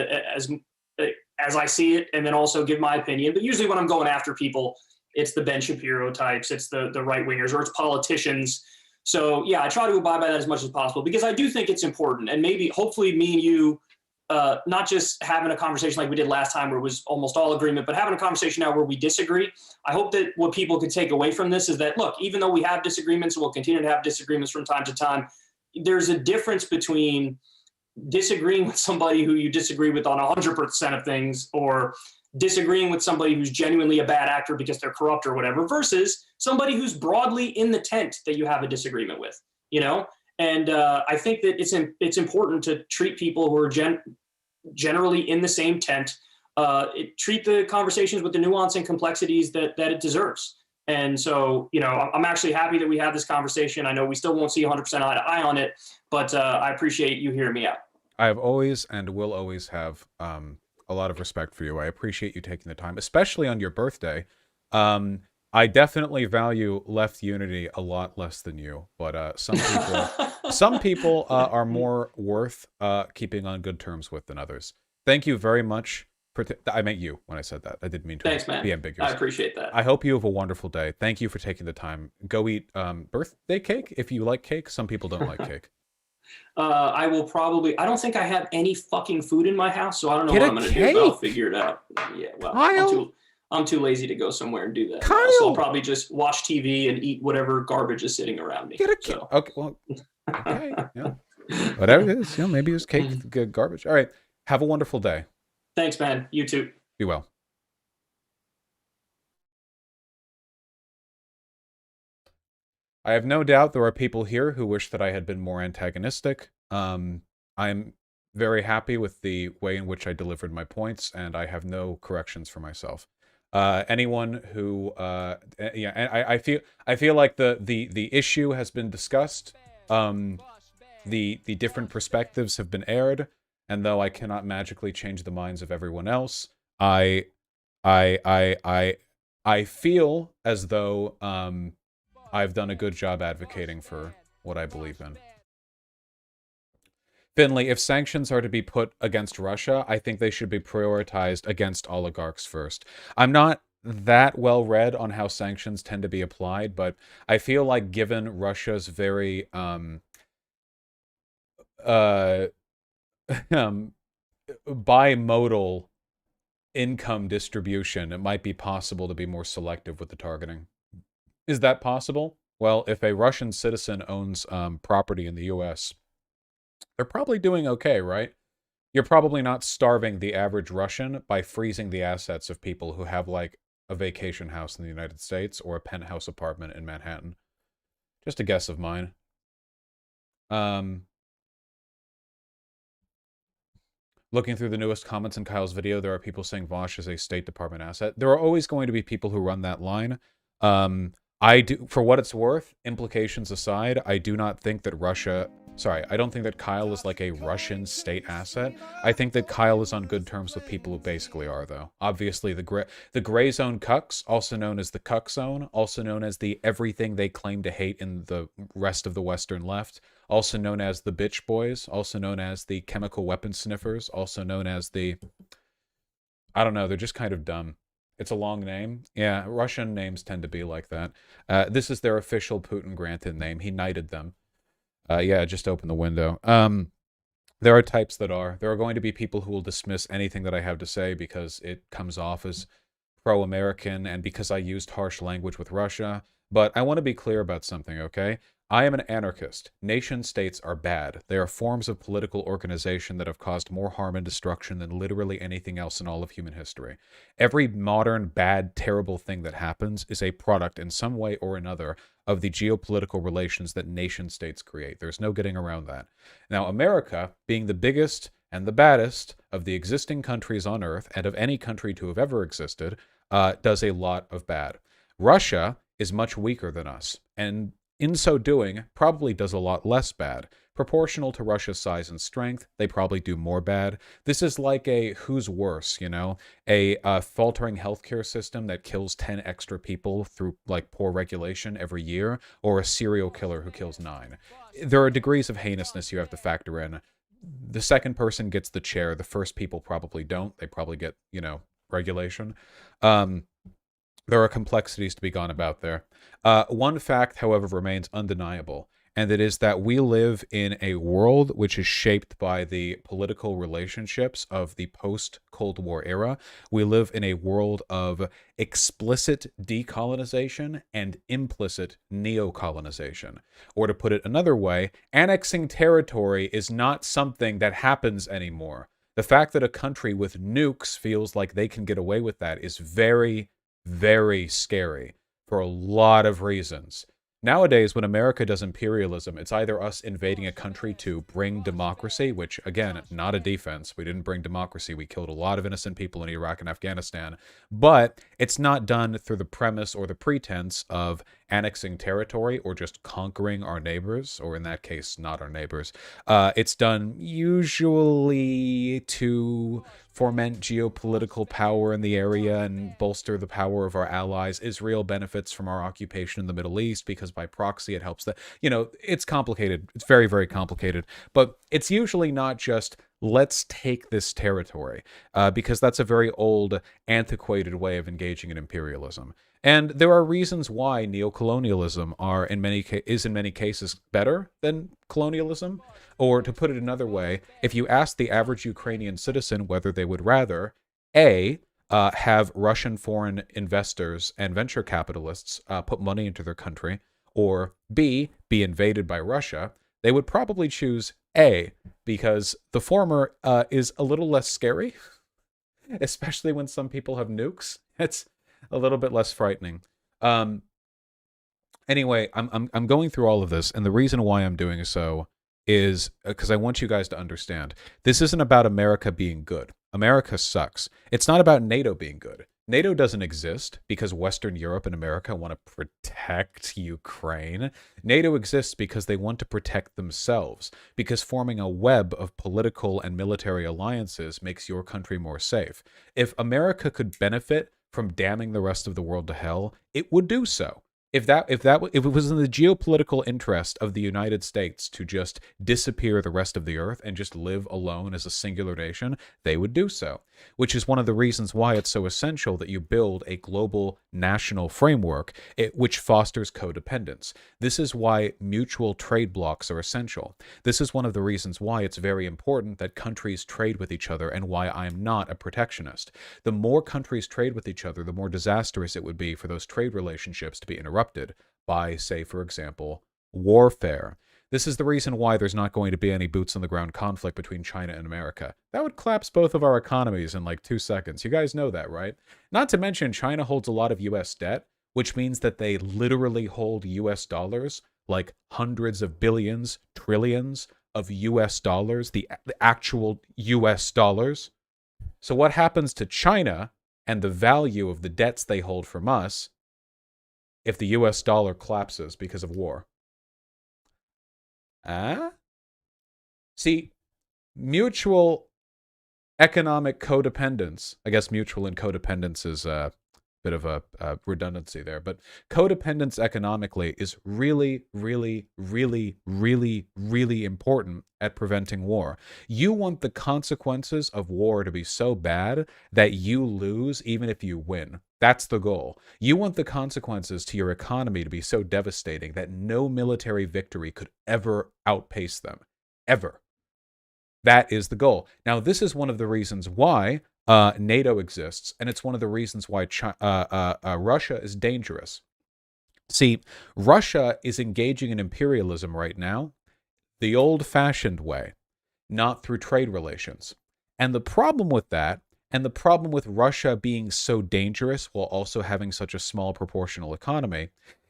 Speaker 2: as I see it, and then also give my opinion. But usually when I'm going after people, it's the Ben Shapiro types, it's the right wingers, or it's politicians. So yeah, I try to abide by that as much as possible because I do think it's important. And maybe, hopefully, me and you, not just having a conversation like we did last time where it was almost all agreement, but having a conversation now where we disagree. I hope that what people can take away from this is that, look, even though we have disagreements and we'll continue to have disagreements from time to time, there's a difference between disagreeing with somebody who you disagree with on 100% of things, or disagreeing with somebody who's genuinely a bad actor because they're corrupt or whatever, versus somebody who's broadly in the tent that you have a disagreement with, you know? And I think that it's important to treat people who are generally in the same tent, treat the conversations with the nuance and complexities that it deserves. And so, you know, I'm actually happy that we had this conversation. I know we still won't see 100% eye to eye on it, but I appreciate you hearing me out.
Speaker 1: I have always and will always have a lot of respect for you. I appreciate you taking the time, especially on your birthday. I definitely value left unity a lot less than you, but some people are more worth keeping on good terms with than others. Thank you very much. I meant you when I said that. I didn't mean to
Speaker 2: Thanks, man.
Speaker 1: be ambiguous.
Speaker 2: I appreciate that.
Speaker 1: I hope you have a wonderful day. Thank you for taking the time. Go eat birthday cake if you like cake. Some people don't like cake.
Speaker 2: I will probably. I don't think I have any fucking food in my house, so I don't know
Speaker 1: Get
Speaker 2: what
Speaker 1: a
Speaker 2: I'm gonna
Speaker 1: cake.
Speaker 2: do. But I'll figure it out. Yeah, well,
Speaker 1: Kyle.
Speaker 2: I'm too lazy to go somewhere and do that.
Speaker 1: Kyle.
Speaker 2: So I'll probably just watch TV and eat whatever garbage is sitting around me.
Speaker 1: Get a cake.
Speaker 2: So.
Speaker 1: Okay, well, okay, yeah. Whatever it is, you know, maybe it's cake, good garbage. All right, have a wonderful day.
Speaker 2: Thanks, man. You too.
Speaker 1: Be well. I have no doubt there are people here who wish that I had been more antagonistic. I'm very happy with the way in which I delivered my points, and I have no corrections for myself. Anyone who, yeah, and I feel like the issue has been discussed. The different perspectives have been aired, and though I cannot magically change the minds of everyone else, I feel as though I've done a good job advocating for what I believe in. Finley, if sanctions are to be put against Russia, I think they should be prioritized against oligarchs first. I'm not that well read on how sanctions tend to be applied, but I feel like given Russia's very bimodal income distribution, it might be possible to be more selective with the targeting. Is that possible? Well, if a Russian citizen owns property in the U.S., they're probably doing okay, right? You're probably not starving the average Russian by freezing the assets of people who have, like, a vacation house in the United States or a penthouse apartment in Manhattan. Just a guess of mine. Looking through the newest comments in Kyle's video, there are people saying Vosh is a State Department asset. There are always going to be people who run that line. I do, for what it's worth, implications aside, I do not think that I don't think that Kyle is like a Russian state asset. I think that Kyle is on good terms with people who basically are, though. Obviously, the gray zone cucks, also known as the cuck zone, also known as the everything they claim to hate in the rest of the Western left, also known as the bitch boys, also known as the chemical weapon sniffers, also known as the... I don't know, they're just kind of dumb. It's a long name. Yeah, Russian names tend to be like that. This is their official Putin-granted name. He knighted them. Yeah, just open the window. There are types that are. There are going to be people who will dismiss anything that I have to say because it comes off as pro-American and because I used harsh language with Russia. But I want to be clear about something, okay? I am an anarchist. Nation-states are bad. They are forms of political organization that have caused more harm and destruction than literally anything else in all of human history. Every modern, bad, terrible thing that happens is a product in some way or another of the geopolitical relations that nation-states create. There's no getting around that. Now, America, being the biggest and the baddest of the existing countries on Earth, and of any country to have ever existed, does a lot of bad. Russia is much weaker than us, and in so doing, probably does a lot less bad. Proportional to Russia's size and strength, they probably do more bad. This is like a who's worse, you know? A faltering healthcare system that kills 10 extra people through, like, poor regulation every year, or a serial killer who kills 9. There are degrees of heinousness you have to factor in. the second person gets the chair. The first people probably don't. They probably get, regulation. Um, there are complexities to be gone about there. One fact, however, remains undeniable, and it is that we live in a world which is shaped by the political relationships of the post Cold War era. We live in a world of explicit decolonization and implicit neocolonization. Or to put it another way, annexing territory is not something that happens anymore. The fact that a country with nukes feels like they can get away with that is very, very scary for a lot of reasons. Nowadays, when America does imperialism, it's either us invading a country to bring democracy, which, again, not a defense. We didn't bring democracy. We killed a lot of innocent people in Iraq and Afghanistan. But it's not done through the premise or the pretense of annexing territory or just conquering our neighbors, or in that case, not our neighbors. It's done usually to foment geopolitical power in the area and bolster the power of our allies. Israel benefits from our occupation in the Middle East because by proxy it helps it's complicated. It's very, very complicated. But it's usually not just let's take this territory, because that's a very old, antiquated way of engaging in imperialism. And there are reasons why neocolonialism is in many cases better than colonialism. Or to put it another way, if you ask the average Ukrainian citizen whether they would rather A, have Russian foreign investors and venture capitalists put money into their country, or B, be invaded by Russia, they would probably choose A, because the former is a little less scary, especially when some people have nukes. It's a little bit less frightening. Anyway, I'm going through all of this, and the reason why I'm doing so is because I want you guys to understand this isn't about America being good. America sucks. It's not about NATO being good. NATO doesn't exist because Western Europe and America want to protect Ukraine. NATO exists because they want to protect themselves, because forming a web of political and military alliances makes your country more safe. If America could benefit from damning the rest of the world to hell, it would do so. If it was in the geopolitical interest of the United States to just disappear the rest of the earth and just live alone as a singular nation, they would do so. Which is one of the reasons why it's so essential that you build a global national framework which fosters codependence. This is why mutual trade blocs are essential. This is one of the reasons why it's very important that countries trade with each other and why I'm not a protectionist. The more countries trade with each other, the more disastrous it would be for those trade relationships to be interrupted by, say, for example, warfare. This is the reason why there's not going to be any boots-on-the-ground conflict between China and America. That would collapse both of our economies in like 2 seconds. You guys know that, right? Not to mention, China holds a lot of U.S. debt, which means that they literally hold U.S. dollars, like hundreds of billions, trillions of U.S. dollars, the actual U.S. dollars. So what happens to China and the value of the debts they hold from us if the U.S. dollar collapses because of war? See, mutual economic codependence, I guess mutual and codependence is a bit of a redundancy there, but codependence economically is really, really, really, really, really important at preventing war. You want the consequences of war to be so bad that you lose even if you win. That's the goal. You want the consequences to your economy to be so devastating that no military victory could ever outpace them. Ever. That is the goal. Now, this is one of the reasons why NATO exists, and it's one of the reasons why Russia is dangerous. See, Russia is engaging in imperialism right now the old-fashioned way, not through trade relations. And the problem with that, and the problem with Russia being so dangerous while also having such a small proportional economy,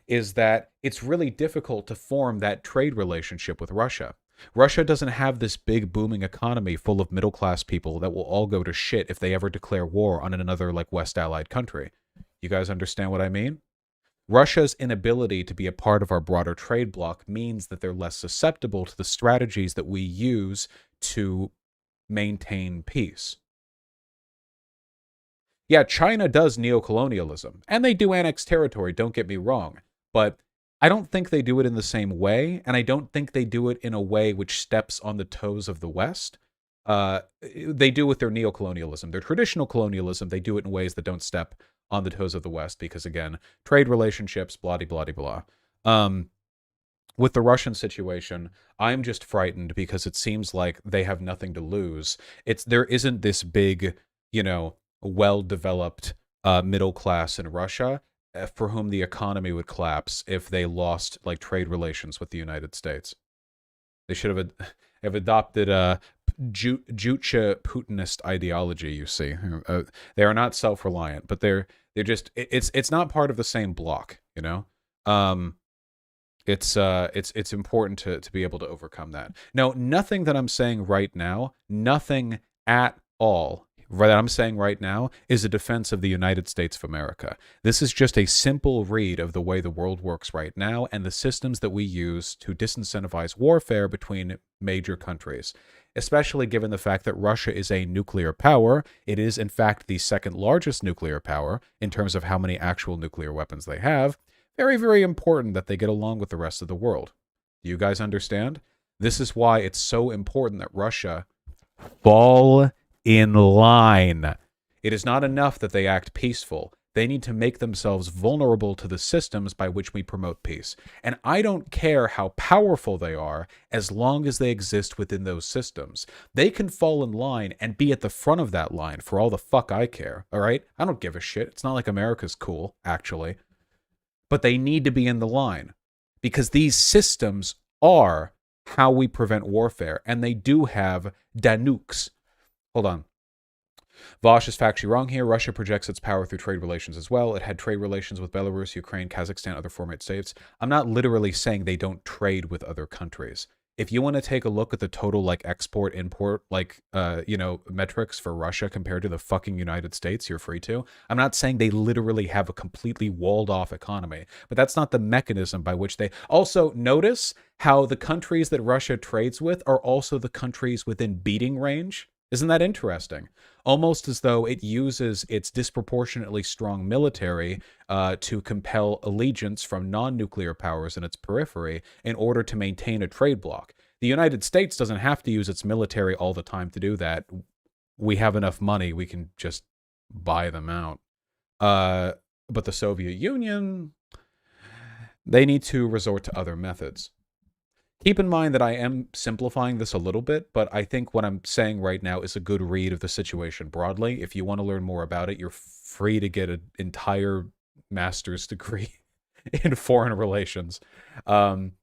Speaker 1: is that it's really difficult to form that trade relationship with Russia. Russia doesn't have this big booming economy full of middle-class people that will all go to shit if they ever declare war on another like West Allied country. You guys understand what I mean? Russia's inability to be a part of our broader trade bloc means that they're less susceptible to the strategies that we use to maintain peace. Yeah, China does neocolonialism, and they do annex territory, don't get me wrong, but I don't think they do it in the same way, and I don't think they do it in a way which steps on the toes of the West. They do with their neocolonialism. Their traditional colonialism, they do it in ways that don't step on the toes of the West because, again, trade relationships, blah, blah, blah, blah. With the Russian situation, I'm just frightened because it seems like they have nothing to lose. There isn't this big, well-developed middle class in Russia for whom the economy would collapse if they lost like trade relations with the United States. They should have adopted a Juche Putinist ideology. You see, they are not self-reliant, but they're just it's not part of the same block. It's important to be able to overcome that. No, nothing that I'm saying right now, nothing at all that I'm saying right now is a defense of the United States of America. This is just a simple read of the way the world works right now and the systems that we use to disincentivize warfare between major countries, especially given the fact that Russia is a nuclear power. It is, in fact, the second largest nuclear power in terms of how many actual nuclear weapons they have. Very, very important that they get along with the rest of the world. Do you guys understand? This is why it's so important that Russia fall in line. It is not enough that they act peaceful. They need to make themselves vulnerable to the systems by which we promote peace. And I don't care how powerful they are as long as they exist within those systems. They can fall in line and be at the front of that line for all the fuck I care, all right? I don't give a shit. It's not like America's cool, actually. But they need to be in the line because these systems are how we prevent warfare, and they do have danukes. Hold on. Vosh is factually wrong here. Russia projects its power through trade relations as well. It had trade relations with Belarus, Ukraine, Kazakhstan, other former states. I'm not literally saying they don't trade with other countries. If you want to take a look at the total export import metrics for Russia compared to the fucking United States, you're free to. I'm not saying they literally have a completely walled off economy, but that's not the mechanism by which they also notice how the countries that Russia trades with are also the countries within beating range. Isn't that interesting? Almost as though it uses its disproportionately strong military to compel allegiance from non-nuclear powers in its periphery in order to maintain a trade bloc. The United States doesn't have to use its military all the time to do that. We have enough money, we can just buy them out. But the Soviet Union, they need to resort to other methods. Keep in mind that I am simplifying this a little bit, but I think what I'm saying right now is a good read of the situation broadly. If you want to learn more about it, you're free to get an entire master's degree in foreign relations,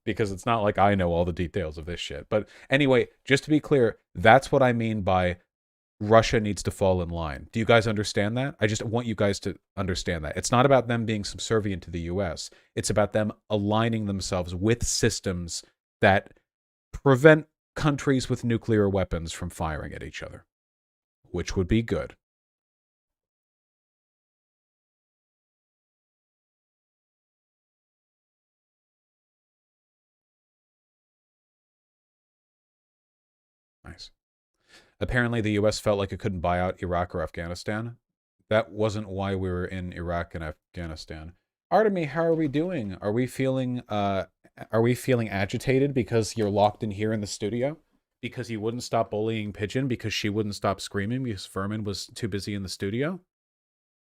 Speaker 1: because it's not like I know all the details of this shit. But anyway, just to be clear, that's what I mean by Russia needs to fall in line. Do you guys understand that? I just want you guys to understand that. It's not about them being subservient to the US. It's about them aligning themselves with systems that prevent countries with nuclear weapons from firing at each other, which would be good. Nice. Apparently, the U.S. felt like it couldn't buy out Iraq or Afghanistan. That wasn't why we were in Iraq and Afghanistan. Artemy, how are we doing? Are we feeling agitated because you're locked in here in the studio? Because you wouldn't stop bullying Pigeon because she wouldn't stop screaming because Furman was too busy in the studio?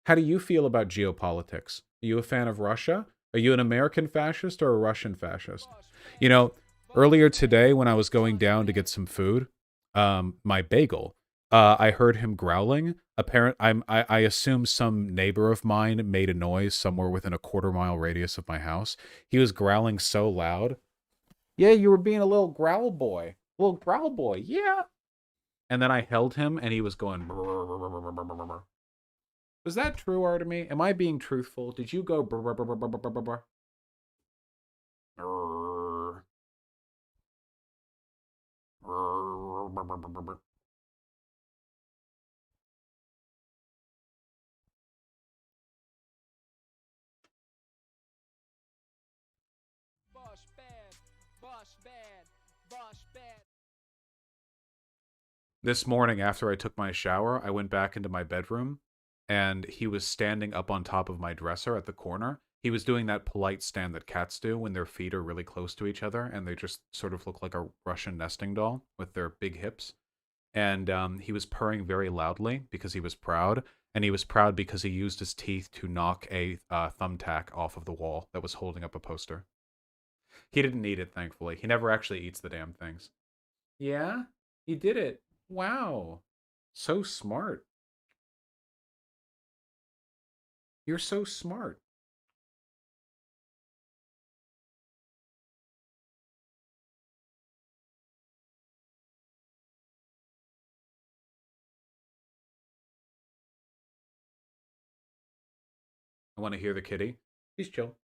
Speaker 1: How do you feel about geopolitics? Are you a fan of Russia? Are you an American fascist or a Russian fascist? Earlier today when I was going down to get some food, my bagel, I heard him growling. I assume some neighbor of mine made a noise somewhere within a quarter-mile radius of my house. He was growling so loud. Yeah, you were being a little growl boy. Little growl boy, yeah. And then I held him, and he was going... Was that true, Artemy? Am I being truthful? Did you go... This morning, after I took my shower, I went back into my bedroom, and he was standing up on top of my dresser at the corner. He was doing that polite stand that cats do when their feet are really close to each other and they just sort of look like a Russian nesting doll with their big hips. And he was purring very loudly because he was proud. And he was proud because he used his teeth to knock a thumbtack off of the wall that was holding up a poster. He didn't need it, thankfully. He never actually eats the damn things. Yeah? He did it. Wow. So smart. You're so smart. I want to hear the kitty. He's chill.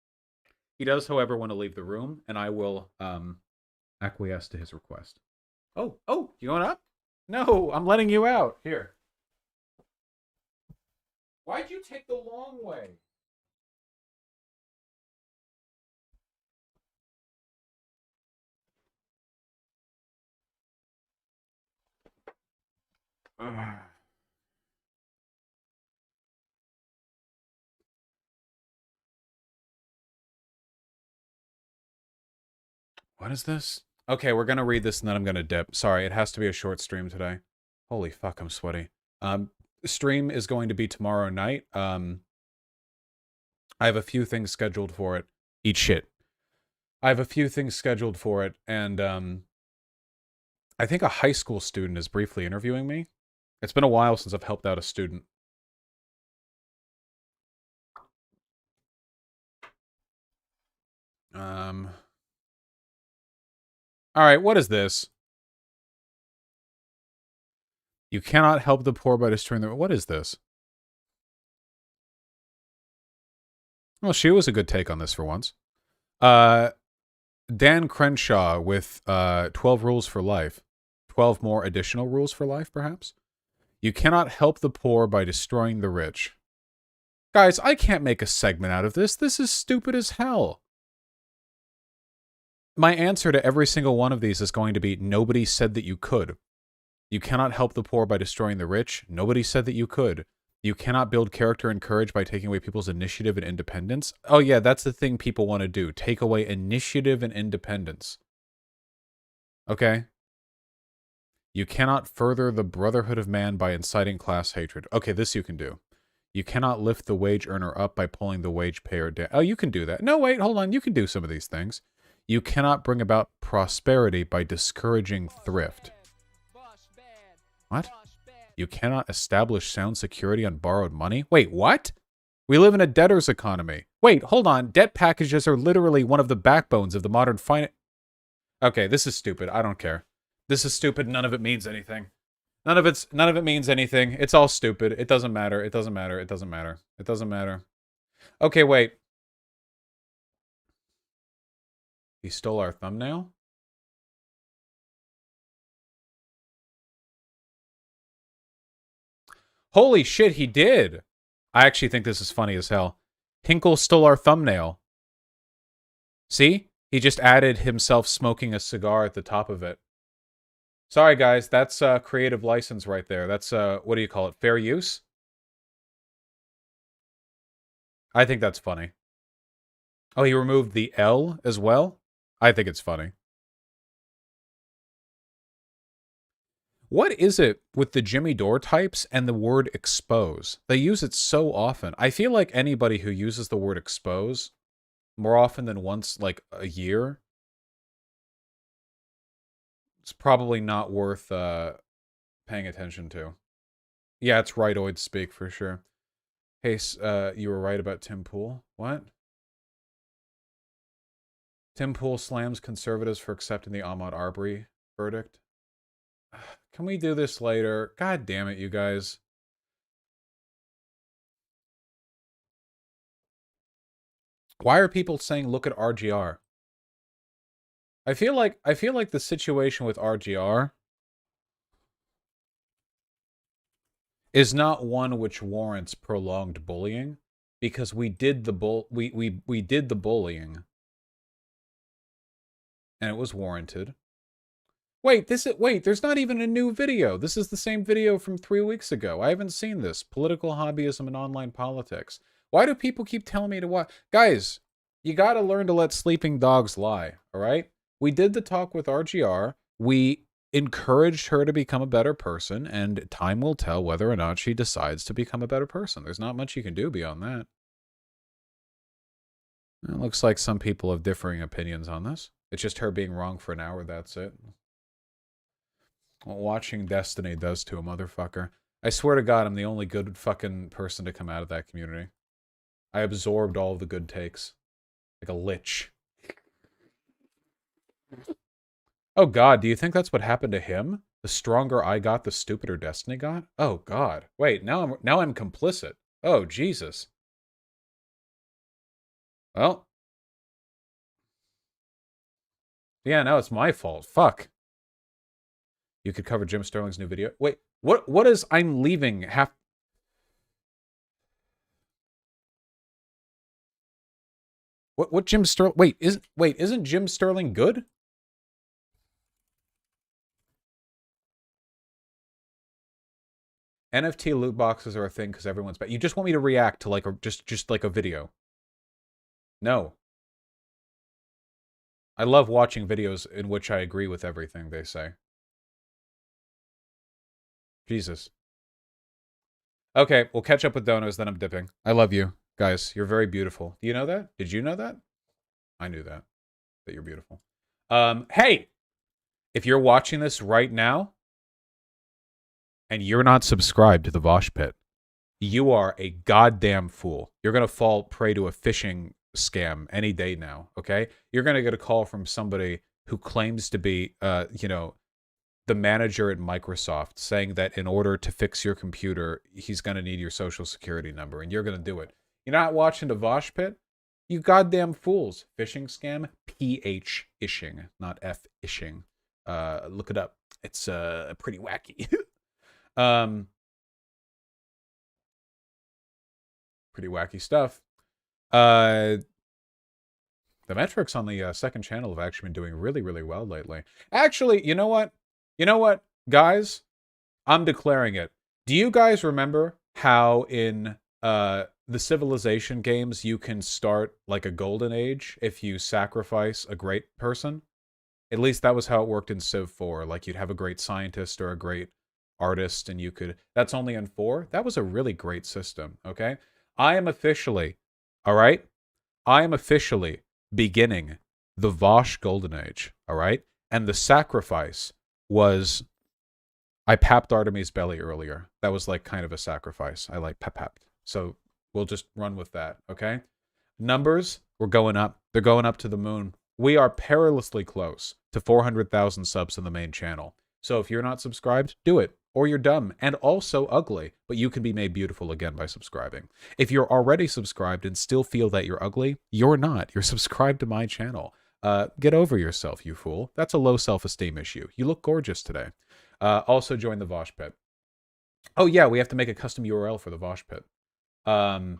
Speaker 1: He does, however, want to leave the room, and I will acquiesce to his request. Oh, you going up? No, I'm letting you out. Here. Why'd you take the long way? Ugh. What is this? Okay, we're gonna read this and then I'm gonna dip. Sorry, it has to be a short stream today. Holy fuck, I'm sweaty. Stream is going to be tomorrow night. I have a few things scheduled for it. Eat shit. I have a few things scheduled for it, and I think a high school student is briefly interviewing me. It's been a while since I've helped out a student. All right, what is this? You cannot help the poor by destroying the... What is this? Well, she was a good take on this for once. Dan Crenshaw with 12 rules for life. 12 more additional rules for life, perhaps? You cannot help the poor by destroying the rich. Guys, I can't make a segment out of this. This is stupid as hell. My answer to every single one of these is going to be, nobody said that you could. You cannot help the poor by destroying the rich. Nobody said that you could. You cannot build character and courage by taking away people's initiative and independence. Oh yeah, that's the thing people want to do. Take away initiative and independence. Okay? You cannot further the brotherhood of man by inciting class hatred. Okay, this you can do. You cannot lift the wage earner up by pulling the wage payer down. Oh, you can do that. No, wait, hold on. You can do some of these things. You cannot bring about prosperity by discouraging thrift. What? You cannot establish sound security on borrowed money? Wait, what? We live in a debtor's economy. Wait, hold on. Debt packages are literally one of the backbones of the modern finance. Okay, this is stupid. I don't care. This is stupid. None of it means anything. None of it means anything. It's all stupid. It doesn't matter. It doesn't matter. It doesn't matter. It doesn't matter. Okay, wait. He stole our thumbnail? Holy shit, he did. I actually think this is funny as hell. Hinkle stole our thumbnail. See? He just added himself smoking a cigar at the top of it. Sorry, guys. That's creative license right there. That's, what do you call it? Fair use? I think that's funny. Oh, he removed the L as well? I think it's funny. What is it with the Jimmy Dore types and the word expose? They use it so often. I feel like anybody who uses the word expose more often than once, like a year, it's probably not worth paying attention to. Yeah, it's rightoid speak for sure. Hey, you were right about Tim Pool. What? Tim Pool slams conservatives for accepting the Ahmaud Arbery verdict. Can we do this later? God damn it, you guys. Why are people saying look at RGR? I feel like the situation with RGR is not one which warrants prolonged bullying, because we did the we did the bullying and it was warranted. Wait, there's not even a new video. This is the same video from 3 weeks ago. I haven't seen this. Political hobbyism and online politics. Why do people keep telling me to watch? Guys, you got to learn to let sleeping dogs lie, all right? We did the talk with RGR. We encouraged her to become a better person, and time will tell whether or not she decides to become a better person. There's not much you can do beyond that. It looks like some people have differing opinions on this. It's just her being wrong for an hour, that's it. What watching Destiny does to a motherfucker. I swear to God, I'm the only good fucking person to come out of that community. I absorbed all of the good takes. Like a lich. Oh God, do you think that's what happened to him? The stronger I got, the stupider Destiny got? Oh God. Wait, now I'm complicit. Oh Jesus. Well. Yeah, now it's my fault. Fuck. You could cover Jim Sterling's new video. Wait, what is I'm leaving half What Jim Sterling isn't Jim Sterling good? NFT loot boxes are a thing because everyone's bad. You just want me to react to like just like a video. No. I love watching videos in which I agree with everything they say. Jesus. Okay, we'll catch up with donos, then I'm dipping. I love you. Guys, you're very beautiful. Do you know that? Did you know that? I knew that you're beautiful. Hey! If you're watching this right now, and you're not subscribed to the Vosh Pit, you are a goddamn fool. You're going to fall prey to a phishing scam any day now, okay? You're going to get a call from somebody who claims to be, the manager at Microsoft saying that in order to fix your computer, he's going to need your social security number, and you're going to do it. You're not watching the Vosh Pit? You goddamn fools. Phishing scam? PH-ishing, not F-ishing. Look it up. It's pretty wacky. Pretty wacky stuff. The metrics on the second channel have actually been doing really, really well lately. Actually, you know what? You know what, guys? I'm declaring it. Do you guys remember how in the Civilization games you can start like a golden age if you sacrifice a great person? At least that was how it worked in Civ 4. Like you'd have a great scientist or a great artist and you could... That's only in 4? That was a really great system, okay? I am officially, all right? I am officially beginning the Vosh Golden Age, all right? And the sacrifice was... I papped Artemis' belly earlier. That was like kind of a sacrifice. I like papped. So we'll just run with that, okay? Numbers, we're going up. They're going up to the moon. We are perilously close to 400,000 subs in the main channel. So if you're not subscribed, do it. Or you're dumb and also ugly, but you can be made beautiful again by subscribing. If you're already subscribed and still feel that you're ugly, you're not. You're subscribed to my channel. Get over yourself, you fool. That's a low self-esteem issue. You look gorgeous today. Also join the Vosh Pit. Oh yeah, we have to make a custom URL for the Vosh Pit. The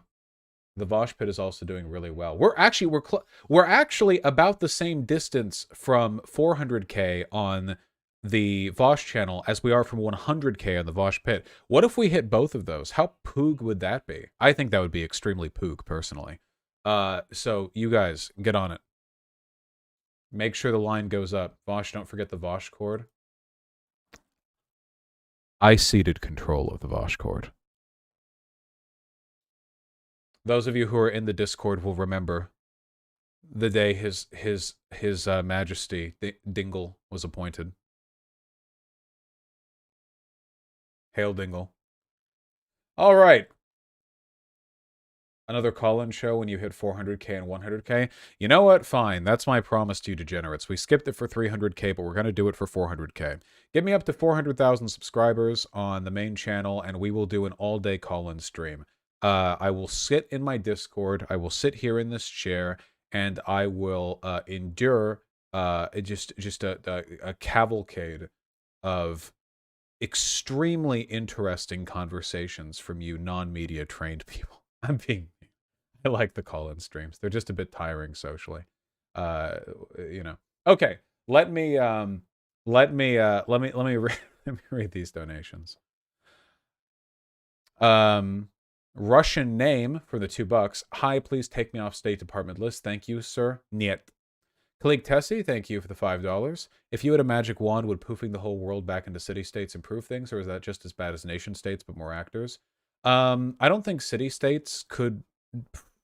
Speaker 1: Vosh Pit is also doing really well. We're actually about the same distance from 400k on the Vosh channel as we are from 100k on the Vosh Pit. What if we hit both of those? How poog would that be? I think that would be extremely poog, personally. So you guys, get on it. Make sure the line goes up. Vosh, don't forget the Vosh cord. I ceded control of the Vosh cord. Those of you who are in the Discord will remember the day his Majesty Dingle was appointed. Hail Dingle. All right. Another call-in show when you hit 400k and 100k. You know what? Fine. That's my promise to you degenerates. We skipped it for 300k, but we're going to do it for 400k. Get me up to 400,000 subscribers on the main channel, and we will do an all-day call-in stream. I will sit in my Discord. I will sit here in this chair, and I will endure just a cavalcade of extremely interesting conversations from you non-media trained people. I like the call-in streams. They're just a bit tiring socially. Okay, let me let me read these donations. Russian name for the $2. Hi, please take me off State Department list. Thank you, sir. Niet. Kalik Tessie, thank you for the $5. If you had a magic wand, would poofing the whole world back into city-states improve things, or is that just as bad as nation-states but more actors? I don't think city-states could...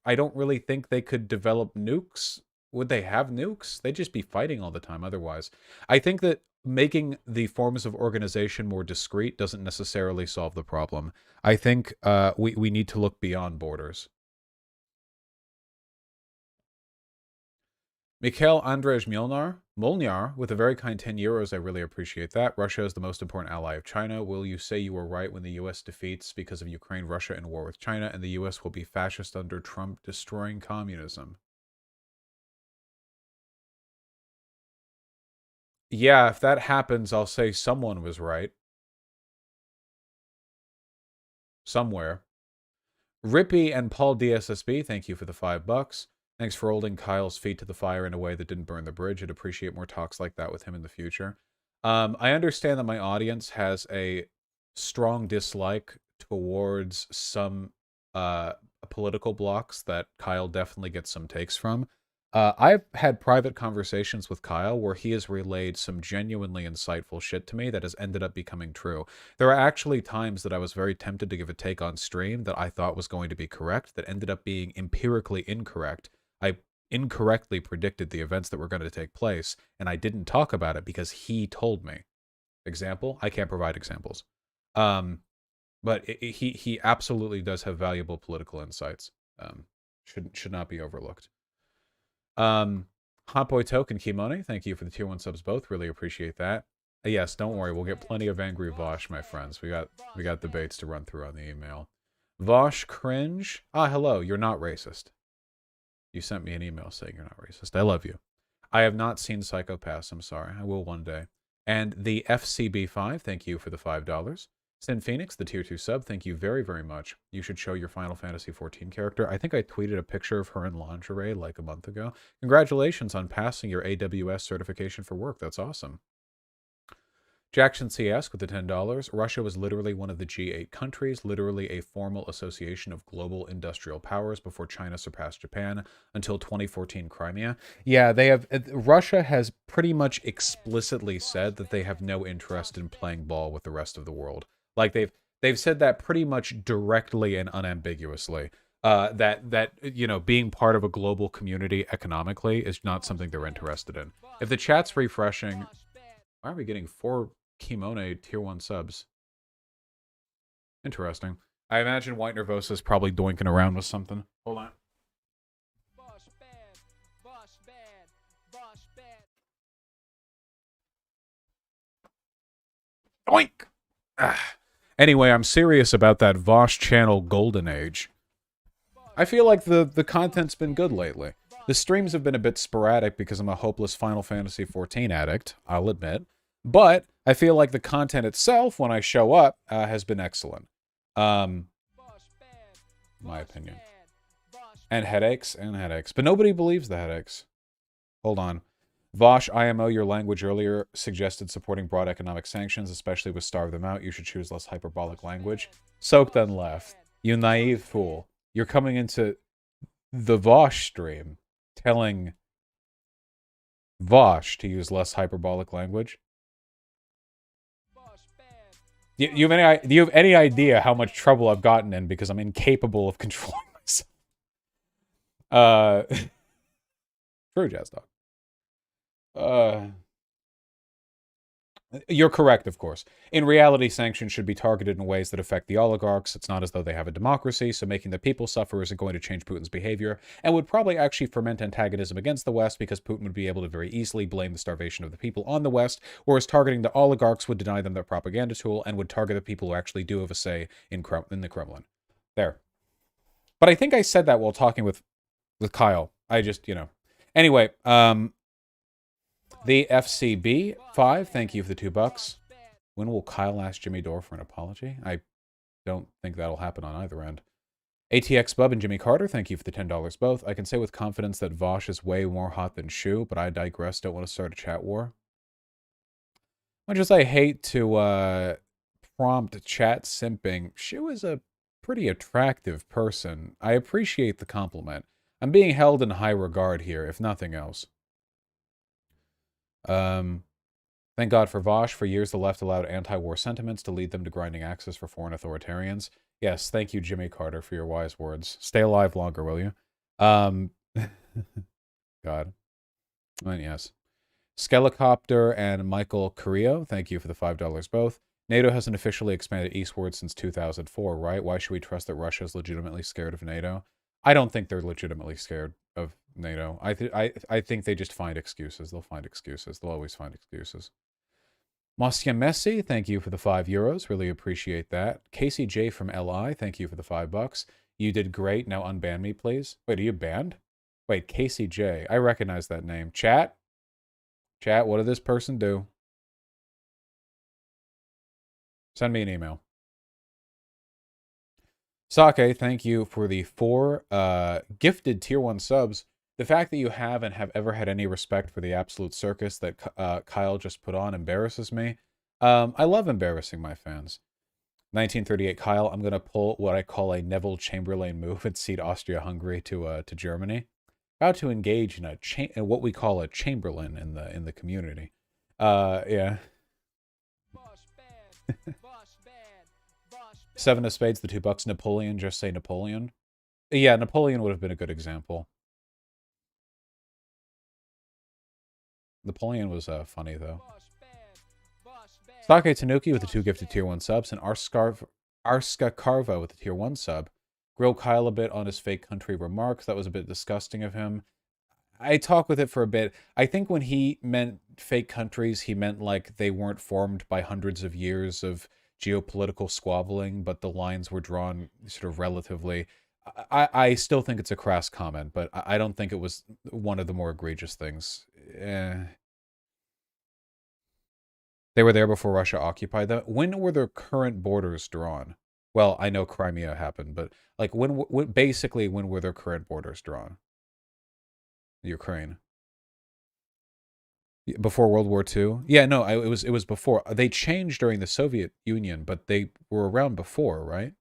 Speaker 1: I don't really think they could develop nukes. Would they have nukes? They'd just be fighting all the time otherwise. I think that making the forms of organization more discrete doesn't necessarily solve the problem. I think we need to look beyond borders. Mikhail Andrej Molnar, with a very kind 10 euros, I really appreciate that. Russia is the most important ally of China. Will you say you were right when the U.S. defeats because of Ukraine, Russia in war with China, and the U.S. will be fascist under Trump, destroying communism? Yeah, if that happens, I'll say someone was right. Somewhere. Rippy and Paul DSSB, thank you for the $5. Thanks for holding Kyle's feet to the fire in a way that didn't burn the bridge. I'd appreciate more talks like that with him in the future. I understand that my audience has a strong dislike towards some political blocks that Kyle definitely gets some takes from. I've had private conversations with Kyle where he has relayed some genuinely insightful shit to me that has ended up becoming true. There are actually times that I was very tempted to give a take on stream that I thought was going to be correct that ended up being empirically incorrect. I incorrectly predicted the events that were going to take place, and I didn't talk about it because he told me. Example? I can't provide examples. But he absolutely does have valuable political insights. Should not be overlooked. Hot Boy Token Kimone, thank you for the tier 1 subs both. Really appreciate that. Yes, don't worry, we'll get plenty of angry Vosh, my friends. We got debates to run through on the email. Vosh cringe. Hello, you're not racist. You sent me an email saying you're not racist. I love you. I have not seen Psychopaths, I'm sorry. I will one day. And the FCB5, thank you for the $5. Sin Phoenix, the tier 2 sub, thank you very, very much. You should show your Final Fantasy XIV character. I think I tweeted a picture of her in lingerie like a month ago. Congratulations on passing your AWS certification for work. That's awesome. Jackson CS with the $10. Russia was literally one of the G8 countries, literally a formal association of global industrial powers before China surpassed Japan until 2014 Crimea. Yeah, they have. Russia has pretty much explicitly said that they have no interest in playing ball with the rest of the world. Like they've said that pretty much directly and unambiguously. That you know, being part of a global community economically is not something they're interested in. If the chat's refreshing, why are we getting 4 Kimone tier 1 subs? Interesting. I imagine White Nervosa is probably doinking around with something. Hold on. Doink! Anyway, I'm serious about that Vosh channel golden age. I feel like the content's been good lately. The streams have been a bit sporadic because I'm a hopeless Final Fantasy XIV addict, I'll admit. But I feel like the content itself, when I show up, has been excellent. My opinion. And headaches. But nobody believes the headaches. Hold on. Vosh, IMO, your language earlier suggested supporting broad economic sanctions, especially with starve them out. You should choose less hyperbolic language. Soak then left. You naive fool. You're coming into the Vosh stream telling Vosh to use less hyperbolic language. Do you have any idea how much trouble I've gotten in because I'm incapable of controlling myself? True, Jazz Dog. You're correct, of course. In reality, sanctions should be targeted in ways that affect the oligarchs. It's not as though they have a democracy, so making the people suffer isn't going to change Putin's behavior, and would probably actually ferment antagonism against the West because Putin would be able to very easily blame the starvation of the people on the West, whereas targeting the oligarchs would deny them their propaganda tool and would target the people who actually do have a say in the Kremlin. There. But I think I said that while talking with Kyle. I just, you know. Anyway, the FCB 5, thank you for the $2. When will Kyle ask Jimmy Dore for an apology? I don't think that'll happen on either end. ATX Bub and Jimmy Carter, thank you for the $10 both. I can say with confidence that Vosh is way more hot than Shu, but I digress. Don't want to start a chat war. Much as I hate to prompt chat simping, Shu is a pretty attractive person. I appreciate the compliment. I'm being held in high regard here, if nothing else. Thank God for Vosh. For years, the left allowed anti-war sentiments to lead them to grinding axes for foreign authoritarians. Yes, thank you, Jimmy Carter, for your wise words. Stay alive longer, will you? God. And yes. Skelicopter and Michael Carrillo, thank you for the $5 both. NATO hasn't officially expanded eastward since 2004, right? Why should we trust that Russia is legitimately scared of NATO? I don't think they're legitimately scared of NATO. I think they just find excuses. They'll find excuses. They'll always find excuses. Mostia Messi, thank you for the €5. Really appreciate that. Casey J from LI, thank you for the $5. You did great. Now unban me, please. Wait, are you banned? Wait, Casey J. I recognize that name. Chat? Chat, what did this person do? Send me an email. Sake, thank you for the 4 gifted tier 1 subs. The fact that you have and have ever had any respect for the absolute circus that Kyle just put on embarrasses me. I love embarrassing my fans. 1938 Kyle, I'm going to pull what I call a Neville Chamberlain move and cede Austria-Hungary to Germany. About to engage in what we call a Chamberlain in the community. Yeah. Seven of Spades, the $2. Napoleon, just say Napoleon. Yeah, Napoleon would have been a good example. Napoleon was funny, though. Sake Tanuki with the 2 gifted tier 1 subs, and Arska Carvo with the tier 1 sub. Grill Kyle a bit on his fake country remarks. That was a bit disgusting of him. I talked with it for a bit. I think when he meant fake countries, he meant like they weren't formed by hundreds of years of geopolitical squabbling, but the lines were drawn sort of relatively. I still think it's a crass comment, but I don't think it was one of the more egregious things. They were there before Russia occupied them. When were their current borders drawn? Well, I know Crimea happened, but like basically when were their current borders drawn? Ukraine. Before World War II? Yeah, no, it was before. They changed during the Soviet Union, but they were around before, right?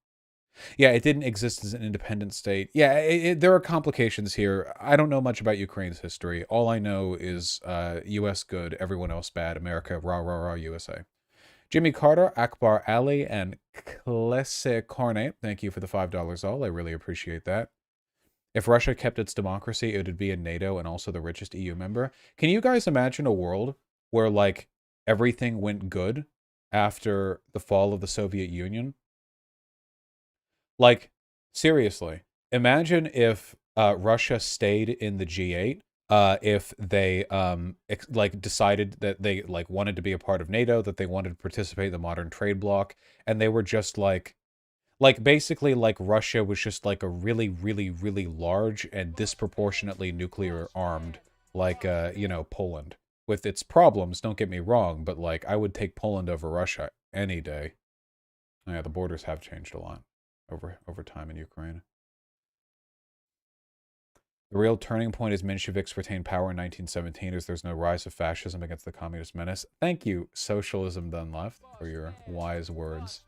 Speaker 1: Yeah, it didn't exist as an independent state. Yeah, there are complications here. I don't know much about Ukraine's history. All I know is U.S. good, everyone else bad, America, rah, rah, rah, USA. Jimmy Carter, Akbar Ali, and Klese Carnate, thank you for the $5 all. I really appreciate that. If Russia kept its democracy, it would be in NATO and also the richest EU member. Can you guys imagine a world where, like, everything went good after the fall of the Soviet Union? Like, seriously, imagine if Russia stayed in the G8, if they like decided that they like wanted to be a part of NATO, that they wanted to participate in the modern trade bloc, and they were just like basically like Russia was just like a really, really, really large and disproportionately nuclear armed, like you know, Poland. With its problems, don't get me wrong, but like I would take Poland over Russia any day. Yeah, the borders have changed a lot over time in Ukraine. The real turning point is Mensheviks retained power in 1917 as there's no rise of fascism against the communist menace. Thank you, Socialism Done Left, for your wise words.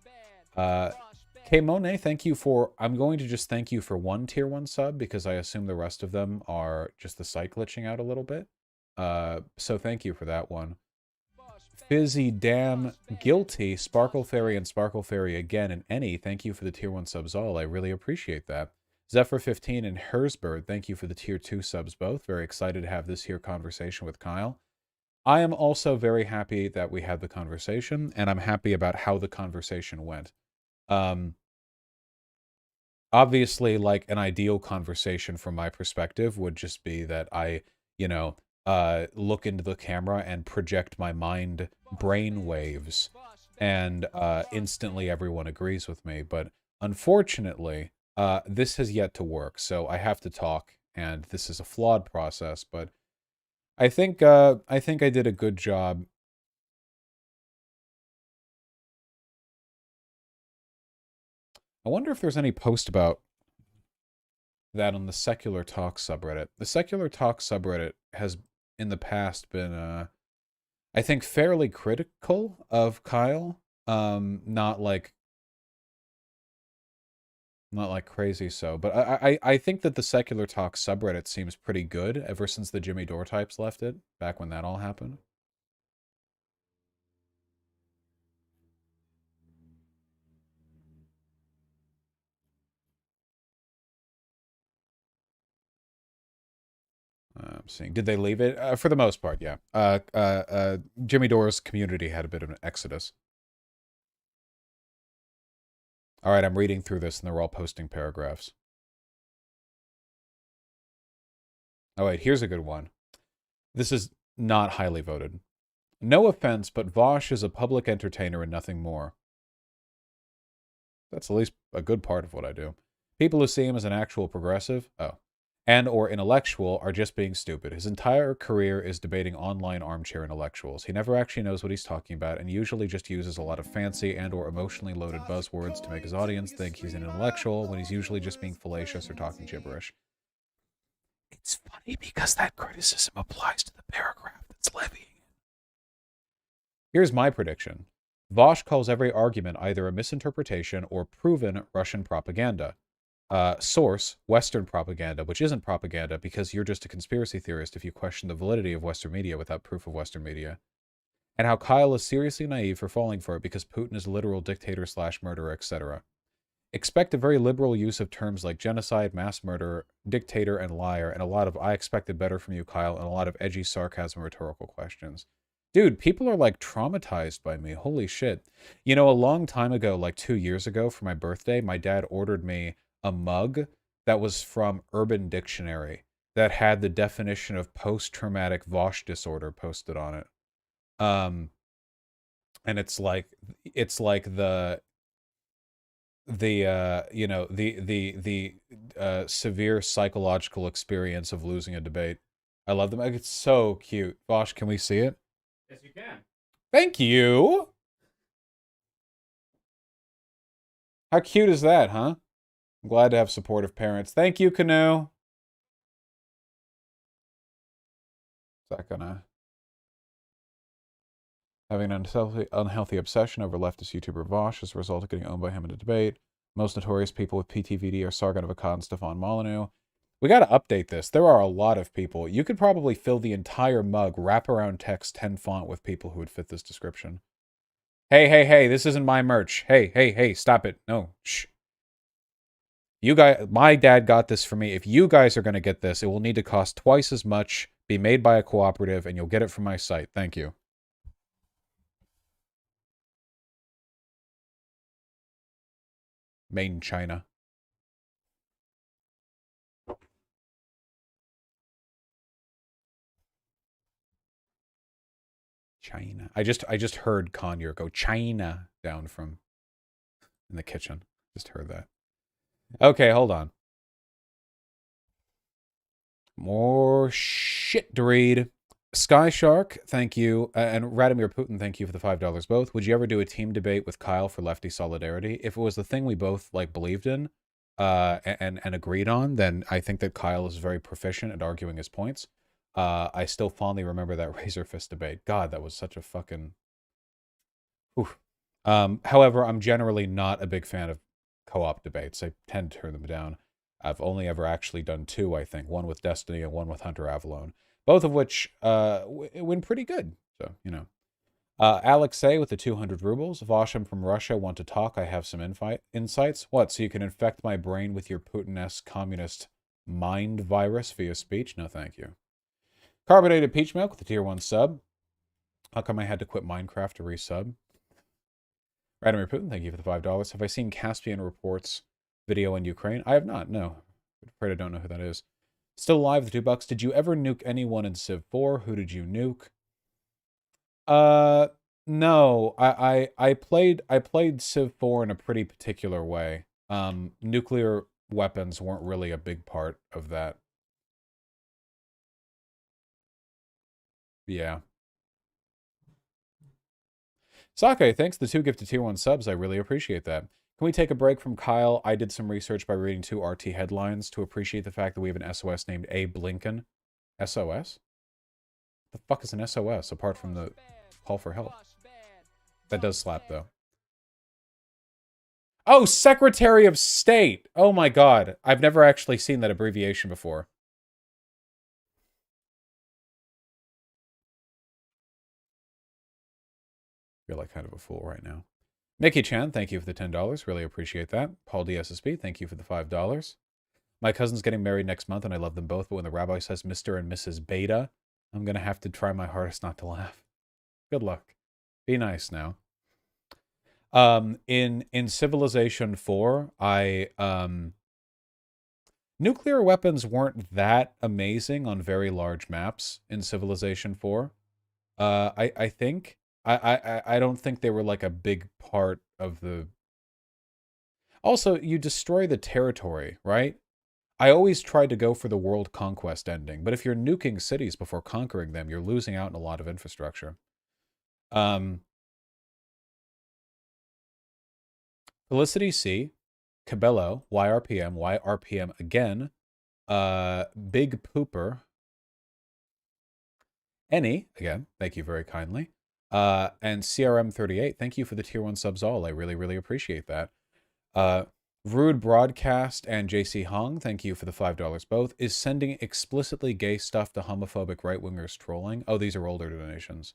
Speaker 1: K Monet, thank you for... I'm going to just thank you for 1 tier 1 sub because I assume the rest of them are just the site glitching out a little bit. So thank you for that one. Fizzy Damn Guilty, Sparkle Fairy and Sparkle Fairy again, and Any, thank you for the tier 1 subs all. I really appreciate that. Zephyr15 and Hersbird, thank you for the tier 2 subs both. Very excited to have this here conversation with Kyle. I am also very happy that we had the conversation, and I'm happy about how the conversation went. Obviously, like, an ideal conversation from my perspective would just be that I, you know, look into the camera and project my mind brain waves, and instantly everyone agrees with me. But unfortunately, this has yet to work, so I have to talk, and this is a flawed process. But I think I did a good job. I wonder if there's any post about that on the Secular Talk subreddit. The Secular Talk subreddit has in the past been, I think, fairly critical of Kyle. Not like Not like crazy so, but I think that the Secular Talk subreddit seems pretty good ever since the Jimmy Dore types left it, back when that all happened. I'm seeing. Did they leave it? For the most part, yeah. Jimmy Dore's community had a bit of an exodus. All right, I'm reading through this, and they're all posting paragraphs. Oh, wait, here's a good one. This is not highly voted. No offense, but Vosh is a public entertainer and nothing more. That's at least a good part of what I do. People who see him as an actual progressive, and or intellectual are just being stupid. His entire career is debating online armchair intellectuals. He never actually knows what he's talking about and usually just uses a lot of fancy and or emotionally loaded buzzwords to make his audience think he's an intellectual when he's usually just being fallacious or talking gibberish. It's funny because that criticism applies to the paragraph that's levying. Here's my prediction. Vosh calls every argument either a misinterpretation or proven Russian propaganda. Source, Western propaganda, which isn't propaganda because you're just a conspiracy theorist if you question the validity of Western media without proof of Western media. And how Kyle is seriously naive for falling for it because Putin is a literal dictator / murderer, etc. Expect a very liberal use of terms like genocide, mass murder, dictator, and liar, and a lot of I expected better from you, Kyle, and a lot of edgy sarcasm rhetorical questions. Dude, people are like traumatized by me. Holy shit. You know, a long time ago, like 2 years ago for my birthday, my dad ordered me a mug that was from Urban Dictionary that had the definition of post-traumatic Vosh disorder posted on it. And it's like the severe psychological experience of losing a debate. I love them. Like, it's so cute. Vosh, can we see it?
Speaker 3: Yes, you can.
Speaker 1: Thank you. How cute is that, huh? I'm glad to have supportive parents. Thank you, Canoe. Is that gonna... Having an unhealthy obsession over leftist YouTuber Vosh as a result of getting owned by him in a debate. Most notorious people with PTVD are Sargon of Akkad and Stefan Molyneux. We got to update this. There are a lot of people. You could probably fill the entire mug, wraparound text, 10 font with people who would fit this description. Hey, hey, hey, this isn't my merch. Hey, hey, hey, stop it. No, shh. You guys, my dad got this for me. If you guys are going to get this, it will need to cost twice as much, be made by a cooperative, and you'll get it from my site. Thank you. Made in China. China. I just heard Conyer go China down from in the kitchen. Just heard that. Okay, hold on. More shit to read. Sky Shark, thank you. And Radomir Putin, thank you for the $5 both. Would you ever do a team debate with Kyle for lefty solidarity? If it was the thing we both like believed in and agreed on, then I think that Kyle is very proficient at arguing his points. I still fondly remember that Razor Fist debate. God, that was such a fucking... Oof. However, I'm generally not a big fan of co-op debates. I tend to turn them down. I've only ever actually done two, I think. One with Destiny and one with Hunter Avalon. Both of which went pretty good. So, you know. Alex A with the 200 rubles. Vosham from Russia want to talk. I have some insights. What, so you can infect my brain with your Putin-esque communist mind virus via speech? No, thank you. Carbonated Peach Milk with the tier 1 sub. How come I had to quit Minecraft to resub? Radomir Putin, thank you for the $5. Have I seen Caspian Reports video in Ukraine? I have not, no. I'm afraid I don't know who that is. Still alive, the $2. Did you ever nuke anyone in Civ 4? Who did you nuke? No. I played Civ 4 in a pretty particular way. Nuclear weapons weren't really a big part of that. Yeah. Sake, thanks the 2 gifted tier 1 subs. I really appreciate that. Can we take a break from Kyle? I did some research by reading 2 RT headlines to appreciate the fact that we have an SOS named Abe Lincoln. SOS? The fuck is an SOS apart from the call for help? That does slap though. Oh, Secretary of State. Oh my God. I've never actually seen that abbreviation before. I feel like kind of a fool right now. Mickey Chan, thank you for the $10. Really appreciate that. Paul DSSB, thank you for the $5. My cousin's getting married next month, and I love them both, but when the rabbi says Mr. and Mrs. Beta, I'm going to have to try my hardest not to laugh. Good luck. Be nice now. In Civilization 4, nuclear weapons weren't that amazing on very large maps in Civilization 4. I think I don't think they were like a big part of the. Also, you destroy the territory, right? I always tried to go for the world conquest ending, but if you're nuking cities before conquering them, you're losing out on a lot of infrastructure. Felicity C, Cabello, YRPM again, Big Pooper, Any, again, thank you very kindly, and CRM38, thank you for the tier 1 subs all. I really, really appreciate that. Rude Broadcast and JC Hong, thank you for the $5 both. Is sending explicitly gay stuff to homophobic right-wingers trolling? Oh, these are older donations.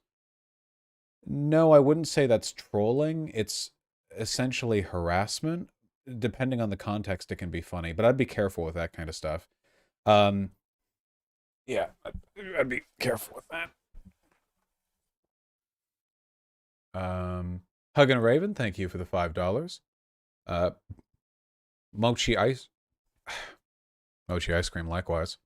Speaker 1: No, I wouldn't say that's trolling. It's essentially harassment. Depending on the context, it can be funny, but I'd be careful with that kind of stuff. Yeah, I'd be careful with that. Huggin' Raven, thank you for the $5. Mochi Ice Cream, likewise.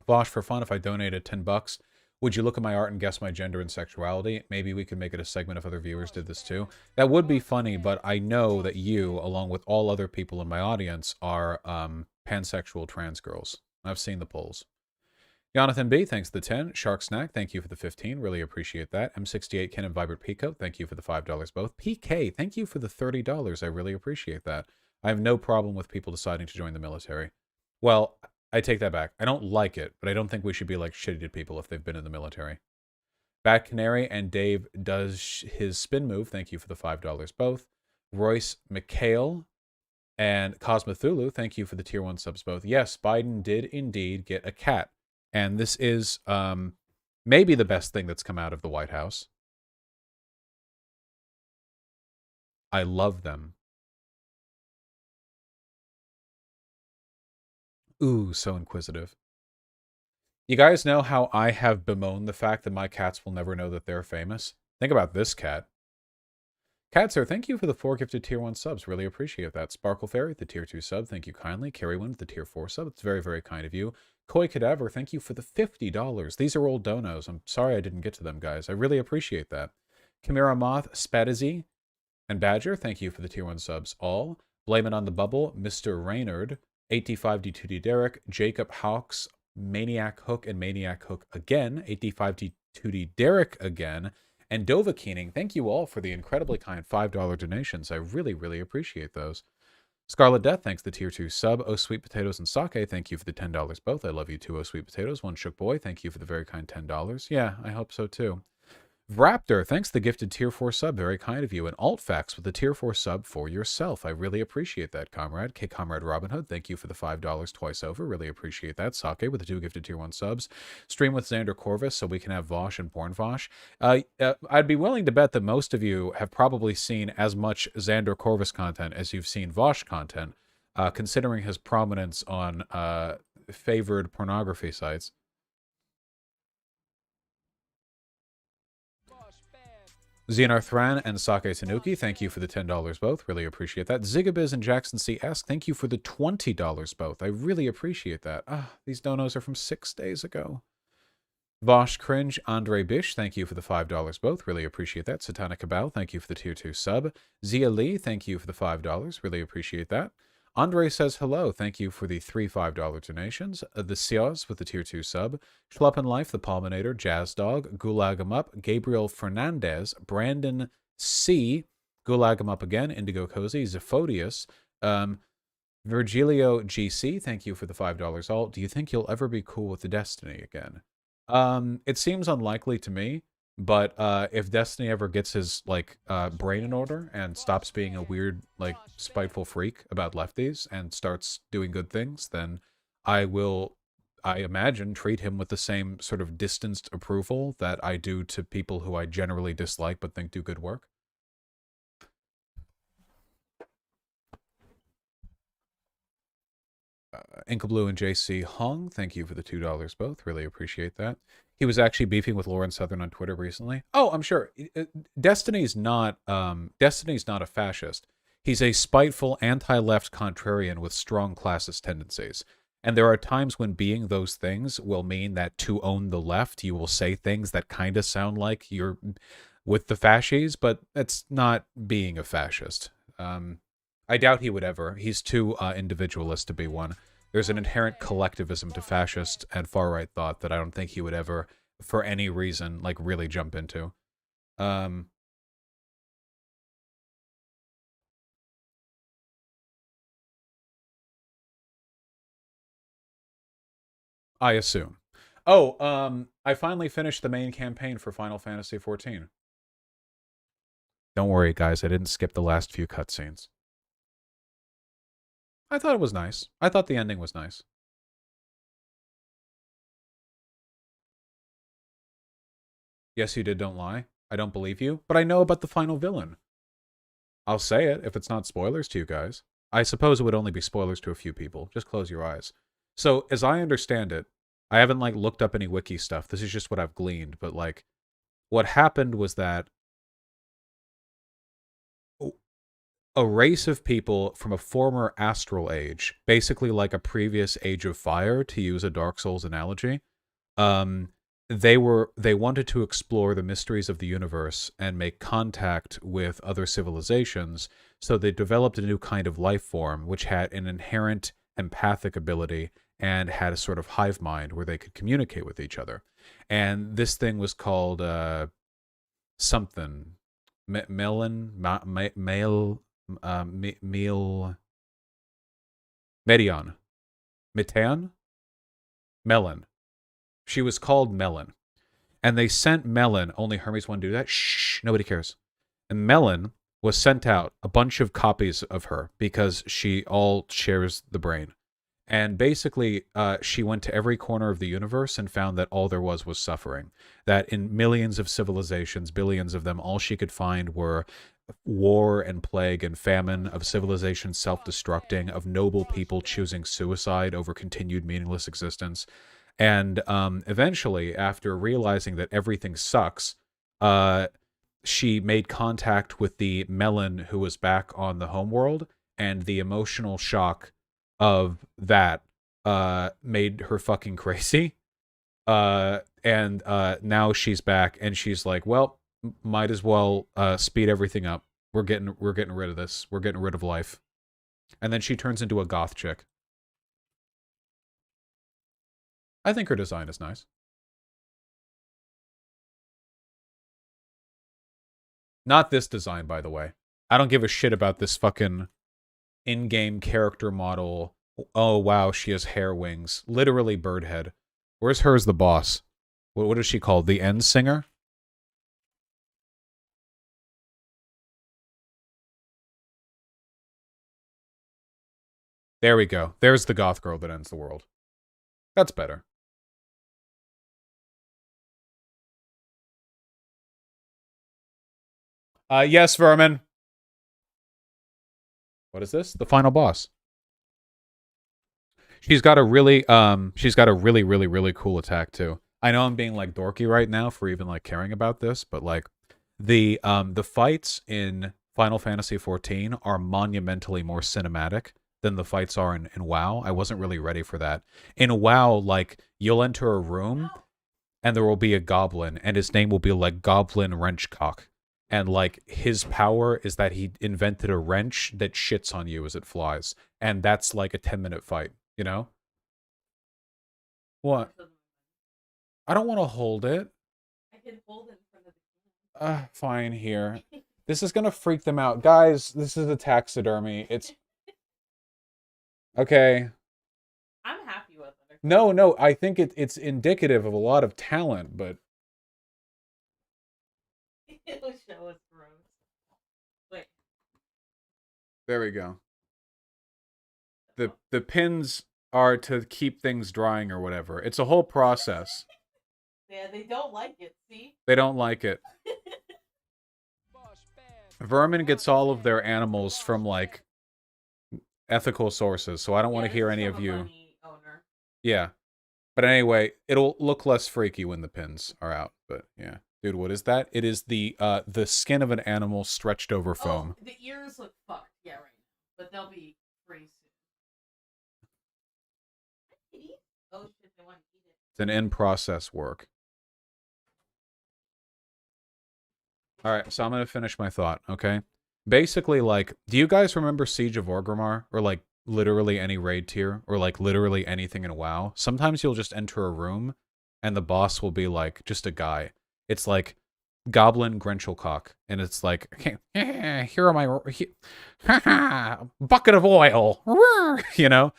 Speaker 1: Vosh, for fun, if I donated $10, would you look at my art and guess my gender and sexuality? Maybe we could make it a segment if other viewers did this too. That would be funny, but I know that you, along with all other people in my audience, are pansexual trans girls. I've seen the polls. Jonathan B, thanks for the 10. Shark Snack, thank you for the 15. Really appreciate that. M68 Ken and Vibrant Pico, thank you for the $5 both. PK, thank you for the $30. I really appreciate that. I have no problem with people deciding to join the military. Well, I take that back. I don't like it, but I don't think we should be like shitty to people if they've been in the military. Bat Canary and Dave does his spin move. Thank you for the $5 both. Royce McHale and Cosmothulu, thank you for the tier 1 subs both. Yes, Biden did indeed get a cat. And this is maybe the best thing that's come out of the White House. I love them. Ooh, so inquisitive. You guys know how I have bemoaned the fact that my cats will never know that they're famous? Think about this cat. Cat Sir, thank you for the 4 gifted tier 1 subs. Really appreciate that. Sparkle Fairy, the tier 2 sub. Thank you kindly. Carry One, the tier 4 sub. It's very, very kind of you. Koi Cadaver, thank you for the $50. These are old donos. I'm sorry I didn't get to them, guys. I really appreciate that. Chimera Moth, Spadazy, and Badger, thank you for the tier 1 subs all. Blame It on the Bubble, Mr. Raynard, 85D2D Derek, Jacob Hawks, Maniac Hook, and Maniac Hook again, 85D2D Derek again, and Dova Keening. Thank you all for the incredibly kind $5 donations. I really, really appreciate those. Scarlet Death, thanks the tier 2 sub. Oh Sweet Potatoes and Sake, thank you for the $10 both. I love you too, Oh Sweet Potatoes. One Shook Boy, thank you for the very kind $10. Yeah, I hope so too. Raptor, thanks the gifted tier 4 sub. Very kind of you. And Altfax with the tier 4 sub for yourself. I really appreciate that, comrade. Comrade Robin Hood, thank you for the $5 twice over. Really appreciate that. Sake with the 2 gifted tier 1 subs. Stream with Xander Corvus so we can have Vosh and Porn Vosh. I'd be willing to bet that most of you have probably seen as much Xander Corvus content as you've seen Vosh content, considering his prominence on favored pornography sites. Xenar Thran and Sake Tanuki, thank you for the $10 both. Really appreciate that. Zigabiz and Jackson CS, thank you for the $20 both. I really appreciate that. These donos are from 6 days ago. Vosh Cringe, Andre Bish, thank you for the $5 both. Really appreciate that. Satanic Cabal, thank you for the tier 2 sub. Zia Lee, thank you for the $5. Really appreciate that. Andre says hello. Thank you for the 3 $5 donations. The Sios with the tier 2 sub. Schluppen Life, the Palminator, Jazz Dog, Gulag 'em Up, Gabriel Fernandez, Brandon C, Gulag 'em Up again, Indigo Cozy, Zephodius, Virgilio GC, thank you for the $5 alt. Do you think you'll ever be cool with the Destiny again? It seems unlikely to me. But if Destiny ever gets his like brain in order and stops being a weird like spiteful freak about lefties and starts doing good things, then I will, I imagine, treat him with the same sort of distanced approval that I do to people who I generally dislike but think do good work. Inkleblue and JC Hung, thank you for the $2 both. Really appreciate that. He was actually beefing with Lauren Southern on Twitter recently. Oh, I'm sure. Destiny's not a fascist. He's a spiteful anti-left contrarian with strong classist tendencies. And there are times when being those things will mean that to own the left, you will say things that kind of sound like you're with the fascies, but that's not being a fascist. I doubt he would ever. He's too individualist to be one. There's an inherent collectivism to fascist and far-right thought that I don't think he would ever, for any reason, like really jump into. I assume. Oh, I finally finished the main campaign for Final Fantasy XIV. Don't worry, guys. I didn't skip the last few cutscenes. I thought it was nice. I thought the ending was nice. Yes, you did, don't lie. I don't believe you, but I know about the final villain. I'll say it if it's not spoilers to you guys. I suppose it would only be spoilers to a few people. Just close your eyes. So, as I understand it, I haven't like looked up any wiki stuff. This is just what I've gleaned, but like what happened was that a race of people from a former astral age, basically like a previous age of fire to use a Dark Souls analogy, um they wanted to explore the mysteries of the universe and make contact with other civilizations, so they developed a new kind of life form which had an inherent empathic ability and had a sort of hive mind where they could communicate with each other. And this thing was called something melon male meal Medion Metean Melon. She was called Melon. And they sent Melon, only Hermes wanted to do that. Shh, nobody cares. And Melon was sent out a bunch of copies of her because she all shares the brain. And basically, she went to every corner of the universe and found that all there was suffering. That in millions of civilizations, billions of them, all she could find were war and plague and famine, of civilization self-destructing, of noble people choosing suicide over continued meaningless existence. And eventually, after realizing that everything sucks, uh, she made contact with the Melon who was back on the homeworld, and the emotional shock of that made her fucking crazy. And now she's back, and she's like, well, might as well speed everything up. We're getting rid of this. We're getting rid of life. And then she turns into a goth chick. I think her design is nice. Not this design, by the way. I don't give a shit about this fucking in-game character model. Oh, wow, she has hair wings. Literally bird head. Where's her as the boss? What is she called? The End Singer? There we go. There's the goth girl that ends the world. That's better. Yes, Vermin. What is this? The final boss. She's got a really, really, really cool attack too. I know I'm being like dorky right now for even like caring about this, but like the fights in Final Fantasy XIV are monumentally more cinematic than the fights are in WoW. I wasn't really ready for that. In WoW, like you'll enter a room and there will be a goblin, and his name will be like Goblin Wrenchcock. And like his power is that he invented a wrench that shits on you as it flies. And that's like a 10-minute fight, you know? What? I don't want to hold it. I can hold it in front of the fine here. This is gonna freak them out. Guys, this is a taxidermy. It's okay.
Speaker 3: I'm happy with it.
Speaker 1: No, I think it's indicative of a lot of talent, but
Speaker 3: It'll show us gross. Wait.
Speaker 1: There we go. The pins are to keep things drying or whatever. It's a whole process.
Speaker 3: Yeah, they don't like it, see?
Speaker 1: They don't like it. Vermin gets all of their animals from, like, ethical sources, so I don't want to hear any of you.
Speaker 3: Bunny owner.
Speaker 1: Yeah. But anyway, it'll look less freaky when the pins are out. But yeah. Dude, what is that? It is the skin of an animal stretched over foam.
Speaker 3: Oh, the ears look fucked. Yeah, right now. But they'll be free soon. Oh shit, they want to eat it.
Speaker 1: It's an in-process work. Alright, so I'm going to finish my thought, okay? Basically, like, do you guys remember Siege of Orgrimmar? Or, like, literally any raid tier? Or, like, literally anything in WoW? Sometimes you'll just enter a room, and the boss will be, like, just a guy. It's like Goblin Grinchelcock, and it's like, here are my bucket of oil, you know.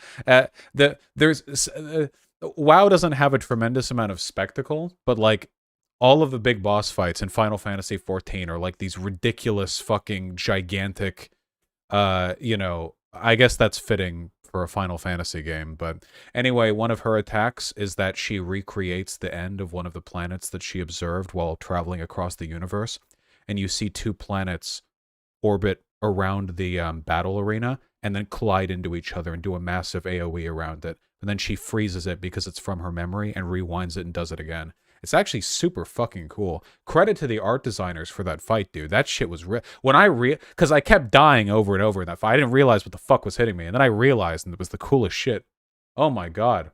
Speaker 1: WoW doesn't have a tremendous amount of spectacle, but like all of the big boss fights in Final Fantasy XIV are like these ridiculous, fucking gigantic. You know, I guess that's fitting for a Final Fantasy game, but anyway, one of her attacks is that she recreates the end of one of the planets that she observed while traveling across the universe, and you see two planets orbit around the battle arena and then collide into each other and do a massive AoE around it, and then she freezes it because it's from her memory and rewinds it and does it again. It's actually super fucking cool. Credit to the art designers for that fight, dude. That shit was real. Because I kept dying over and over in that fight. I didn't realize what the fuck was hitting me. And then I realized, and it was the coolest shit. Oh my god.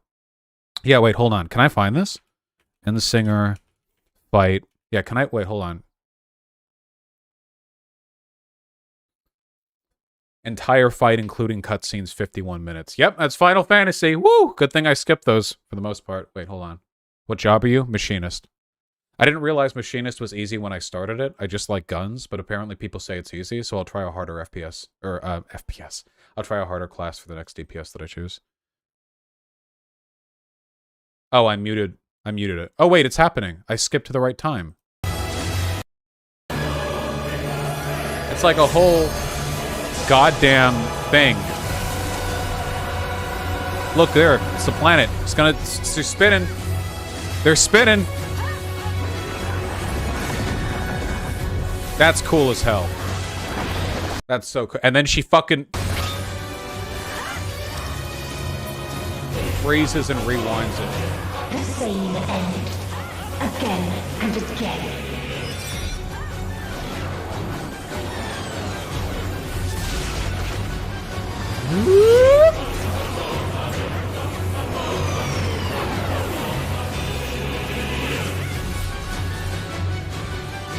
Speaker 1: Yeah, wait, hold on. Can I find this? And the singer fight. Yeah, can I? Wait, hold on. Entire fight, including cutscenes, 51 minutes. Yep, that's Final Fantasy. Woo! Good thing I skipped those for the most part. Wait, hold on. What job are you? Machinist. I didn't realize Machinist was easy when I started it. I just like guns, but apparently people say it's easy, so I'll try a harder FPS. Or, FPS. I'll try a harder class for the next DPS that I choose. Oh, I muted it. Oh, wait, it's happening. I skipped to the right time. It's like a whole goddamn thing. Look there. It's the planet. They're spinning. They're spinning. That's cool as hell. That's so cool. And then she fucking freezes and rewinds it.
Speaker 4: The same end. Again and again.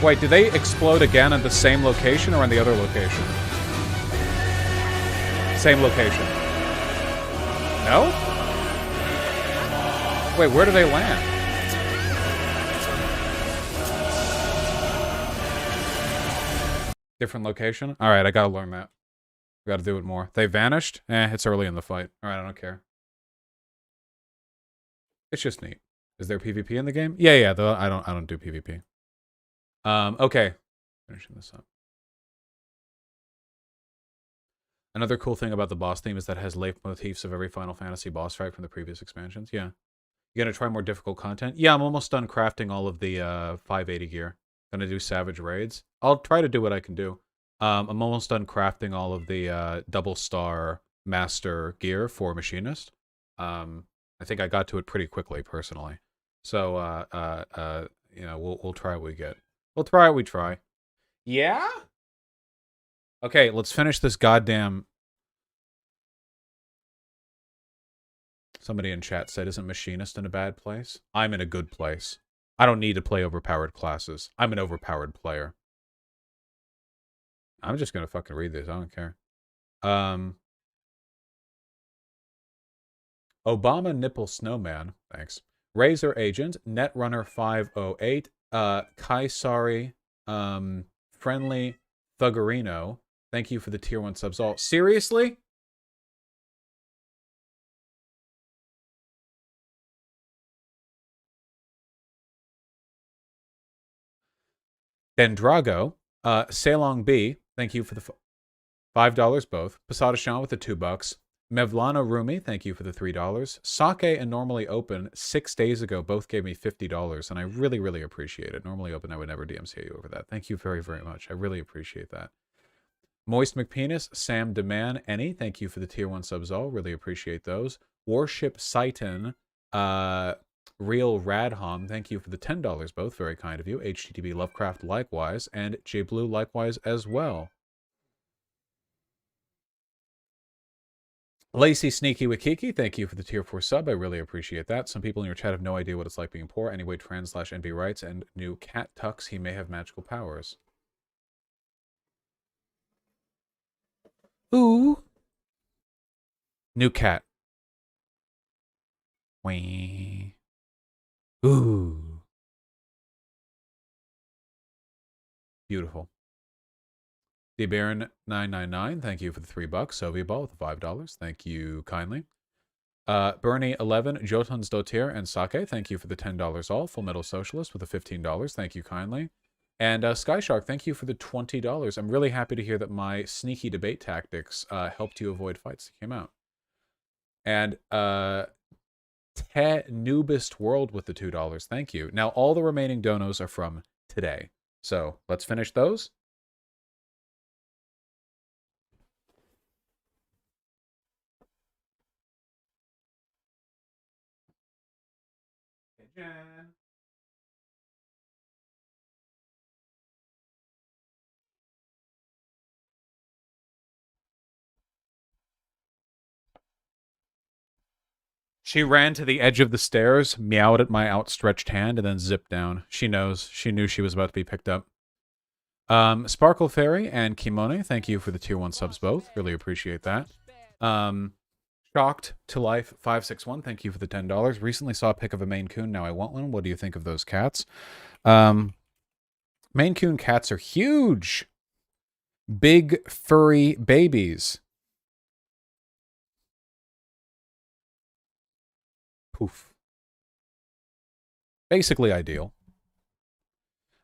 Speaker 1: Wait, do they explode again at the same location or in the other location? Same location. No? Wait, where do they land? Different location? Alright, I gotta learn that. Gotta do it more. They vanished? It's early in the fight. Alright, I don't care. It's just neat. Is there PvP in the game? Yeah, though I don't do PvP. Okay. Finishing this up. Another cool thing about the boss theme is that it has leitmotifs of every Final Fantasy boss fight from the previous expansions. Yeah. You gonna try more difficult content? Yeah, I'm almost done crafting all of the 580 gear. Gonna do Savage Raids. I'll try to do what I can do. I'm almost done crafting all of the double star master gear for Machinist. I think I got to it pretty quickly, personally. So, you know, we'll try what we get. We'll try what we try. Yeah? Okay, let's finish this goddamn... Somebody in chat said, isn't Machinist in a bad place? I'm in a good place. I don't need to play overpowered classes. I'm an overpowered player. I'm just gonna fucking read this. I don't care. Obama Nipple Snowman. Thanks. Razor Agent. Netrunner 508. Kaisari, Friendly Thuggerino. Thank you for the tier 1 subs all. Seriously? Dendrago, Ceylon B, thank you for the $5 both. Posada Sean with the $2. Mevlana Rumi, thank you for the $3. Sake and Normally Open 6 days ago both gave me $50, and I really, really appreciate it. Normally Open, I would never DMCA you over that. Thank you very, very much. I really appreciate that. Moist McPenis, Sam Deman, Any, thank you for the tier 1 subs all. Really appreciate those. Warship Saitan, Real Radhom, thank you for the $10 both. Very kind of you. HTTP Lovecraft likewise, and J Blue likewise as well. Lacey Sneaky Wikiki, thank you for the tier 4 sub. I really appreciate that. Some people in your chat have no idea what it's like being poor. Anyway, trans/NB writes, and new cat tucks, he may have magical powers. Ooh. New cat. Wee. Ooh. Beautiful. The Baron 999, thank you for the $3. Soviet Ball with the $5. Thank you kindly. Bernie 11, Jotun's Dotir, and Sake, thank you for the $10 all. Full Metal Socialist with the $15. Thank you kindly. And Sky Shark, thank you for the $20. I'm really happy to hear that my sneaky debate tactics helped you avoid fights that came out. And Te Noobist World with the $2. Thank you. Now, all the remaining donos are from today. So let's finish those. Jen. She ran to the edge of the stairs, meowed at my outstretched hand, and then zipped down. She knows. She knew she was about to be picked up. Sparkle Fairy and Kimone, thank you for the tier 1 subs both. Really appreciate that. Shocked to Life 561, thank you for the $10. Recently saw a pic of a Maine Coon, now I want one. What do you think of those cats? Maine Coon cats are huge. Big furry babies. Poof. Basically ideal.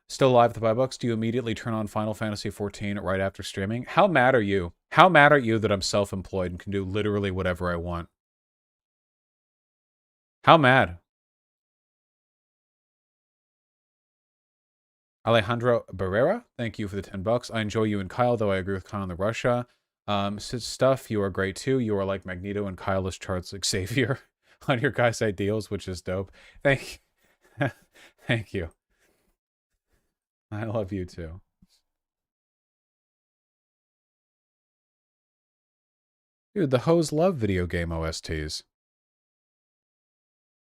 Speaker 1: Still live at the $5. Do you immediately turn on Final Fantasy XIV right after streaming? How mad are you? How mad are you that I'm self-employed and can do literally whatever I want? How mad? Alejandro Barrera, thank you for the $10. I enjoy you and Kyle, though I agree with Kyle on the Russia. Stuff, you are great too. You are like Magneto and Kyle is Charles Xavier on your guys' ideals, which is dope. Thank you. I love you too. Dude, the hoes love video game OSTs.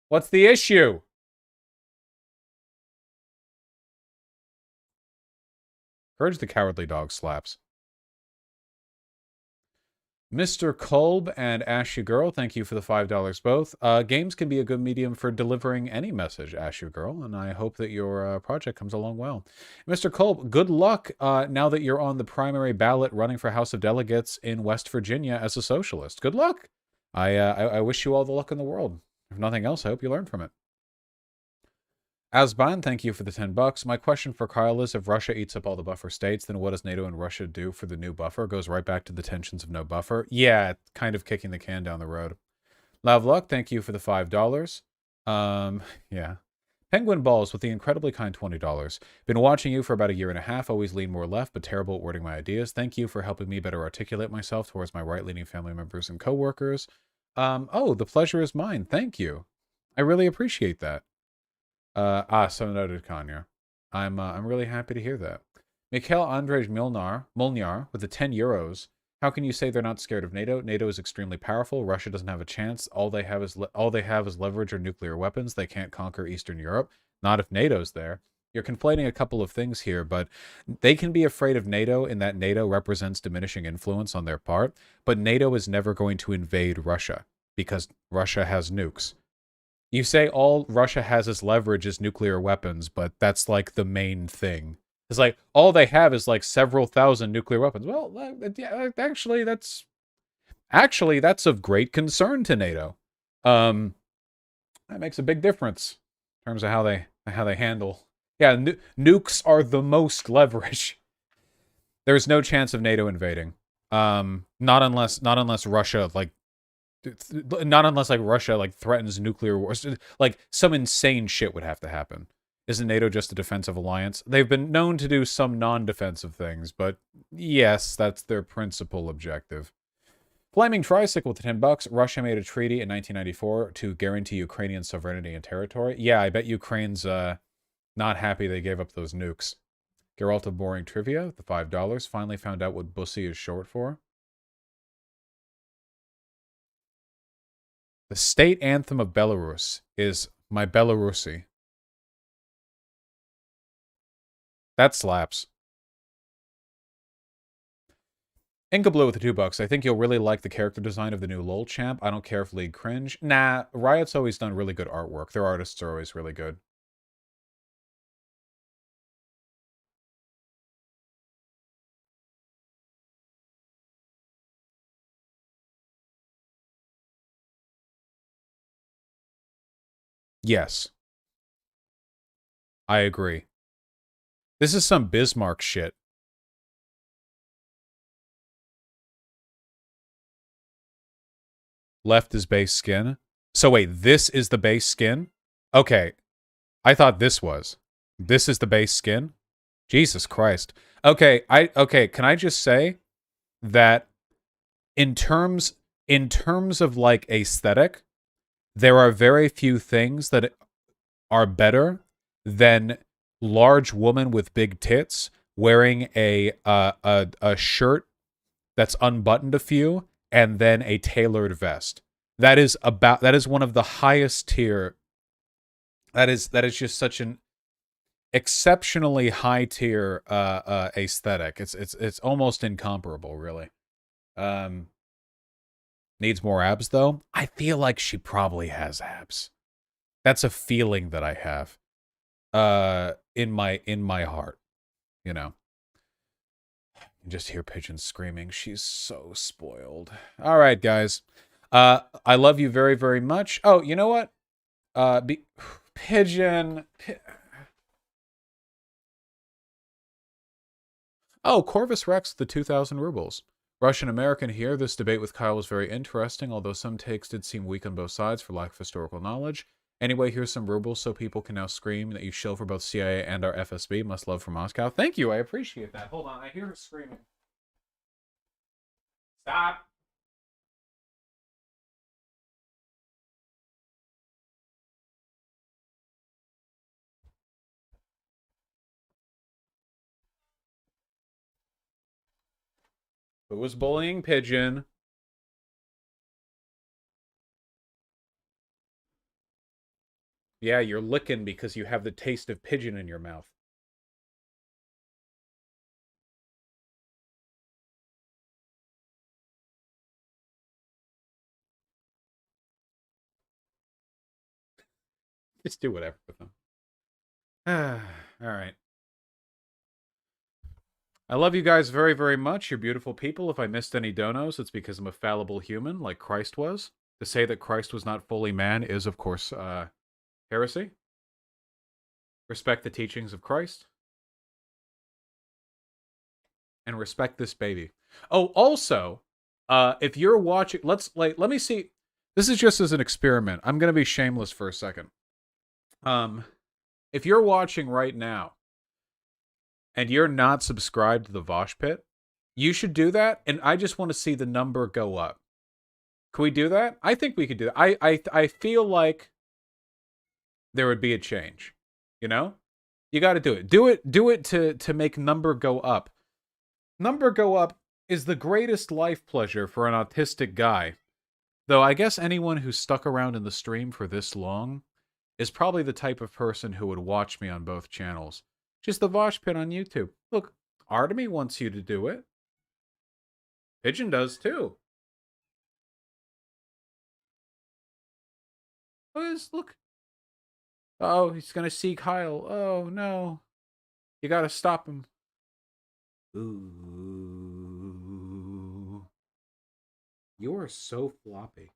Speaker 1: What's the issue? Courage the Cowardly Dog slaps. Mr. Kolb and Ashu Girl, thank you for the $5 both. Games can be a good medium for delivering any message, Ashu Girl, and I hope that your project comes along well. Mr. Kolb, good luck now that you're on the primary ballot running for House of Delegates in West Virginia as a socialist. Good luck. I wish you all the luck in the world. If nothing else, I hope you learn from it. Asban, thank you for the $10. My question for Kyle is, if Russia eats up all the buffer states, then what does NATO and Russia do for the new buffer? Goes right back to the tensions of no buffer. Yeah, kind of kicking the can down the road. Loveluck, thank you for the $5. Yeah. Penguin Balls with the incredibly kind $20. Been watching you for about a year and a half. Always lean more left, but terrible at wording my ideas. Thank you for helping me better articulate myself towards my right-leaning family members and coworkers. Oh, the pleasure is mine. Thank you. I really appreciate that. So noted, Kanya. I'm really happy to hear that. Mikhail Andrej Molnar with the €10. How can you say they're not scared of NATO? NATO is extremely powerful. Russia doesn't have a chance. All they have is leverage or nuclear weapons. They can't conquer Eastern Europe. Not if NATO's there. You're conflating a couple of things here, but they can be afraid of NATO in that NATO represents diminishing influence on their part, but NATO is never going to invade Russia because Russia has nukes. You say all Russia has as leverage is nuclear weapons, but that's like the main thing. It's like all they have is like several thousand nuclear weapons. Well, actually, that's of great concern to NATO. That makes a big difference in terms of how they handle Yeah, nukes are the most leverage. There's no chance of NATO invading. Not unless Russia not unless like Russia like threatens nuclear wars. Like some insane shit would have to happen. Isn't NATO just a defensive alliance? They've been known to do some non-defensive things, but yes, that's their principal objective. Flaming Tricycle with $10. Russia made a treaty in 1994 to guarantee Ukrainian sovereignty and territory. Yeah, I bet Ukraine's not happy they gave up those nukes. Geralta Boring Trivia, the $5. Finally found out what Bussy is short for. The state anthem of Belarus is My Belarusi. That slaps. Inca Blue with the $2. I think you'll really like the character design of the new LoL champ. I don't care if League cringe. Nah, Riot's always done really good artwork. Their artists are always really good. Yes. I agree. This is some Bismarck shit. Left is base skin. So wait, this is the base skin? Okay. I thought this was. This is the base skin? Jesus Christ. Okay, can I just say that in terms of like aesthetic, there are very few things that are better than large woman with big tits wearing a shirt that's unbuttoned a few and then a tailored vest. That is one of the highest tier. That is just such an exceptionally high tier aesthetic. It's almost incomparable, really. Needs more abs though. I feel like she probably has abs. That's a feeling that I have. In my heart, you know. You just hear Pigeon screaming. She's so spoiled. All right, guys. I love you very, very much. Oh, you know what? Pigeon. Oh, Corvus Rex, the 2,000 rubles. Russian American here. This debate with Kyle was very interesting, although some takes did seem weak on both sides for lack of historical knowledge. Anyway, here's some rubles so people can now scream that you shill for both CIA and our FSB. Must love from Moscow. Thank you. I appreciate that. Hold on. I hear her screaming. Stop. Who was bullying Pigeon? Yeah, you're licking because you have the taste of pigeon in your mouth. Just do whatever with them. All right. I love you guys very, very much. You're beautiful people. If I missed any donos, it's because I'm a fallible human like Christ was. To say that Christ was not fully man is, of course, heresy. Respect the teachings of Christ. And respect this baby. Oh, also, if you're watching, let me see. This is just as an experiment. I'm going to be shameless for a second. If you're watching right now and you're not subscribed to the Vosh Pit, you should do that. And I just want to see the number go up. Can we do that? I think we could do that. I feel like there would be a change. You know? You got to do it. Do it to make number go up. Number go up is the greatest life pleasure for an autistic guy. Though I guess anyone who's stuck around in the stream for this long is probably the type of person who would watch me on both channels. Just the Vosh Pit on YouTube. Look, Artemy wants you to do it. Pigeon does too. Look. Oh, he's gonna see Kyle. Oh no. You gotta stop him. Ooh. You are so floppy.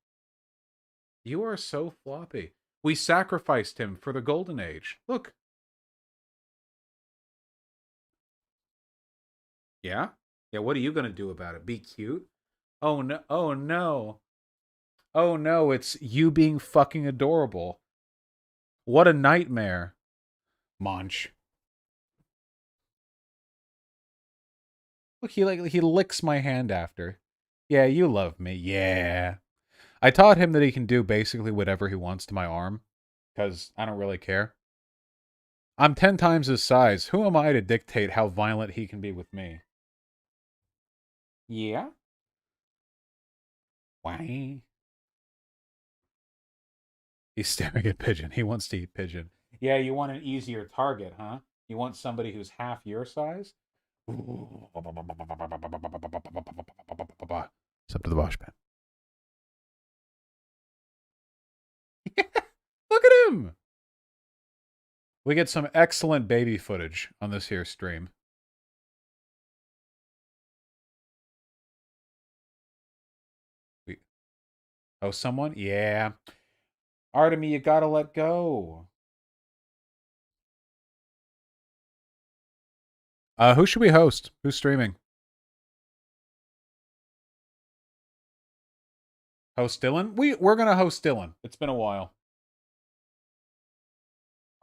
Speaker 1: You are so floppy. We sacrificed him for the Golden Age. Look. Yeah? Yeah, what are you going to do about it? Be cute? Oh, no. Oh, no. Oh, no, it's you being fucking adorable. What a nightmare. Monch. Look, he licks my hand after. Yeah, you love me. Yeah. I taught him that he can do basically whatever he wants to my arm, because I don't really care. I'm 10 times his size. Who am I to dictate how violent he can be with me? Yeah? Why? He's staring at Pigeon. He wants to eat Pigeon. Yeah, you want an easier target, huh? You want somebody who's half your size? It's up to the wash pan. Look at him! We get some excellent baby footage on this here stream. Oh, someone? Yeah. Artemy, you gotta let go. Who should we host? Who's streaming? Host Dylan? We're gonna host Dylan. It's been a while.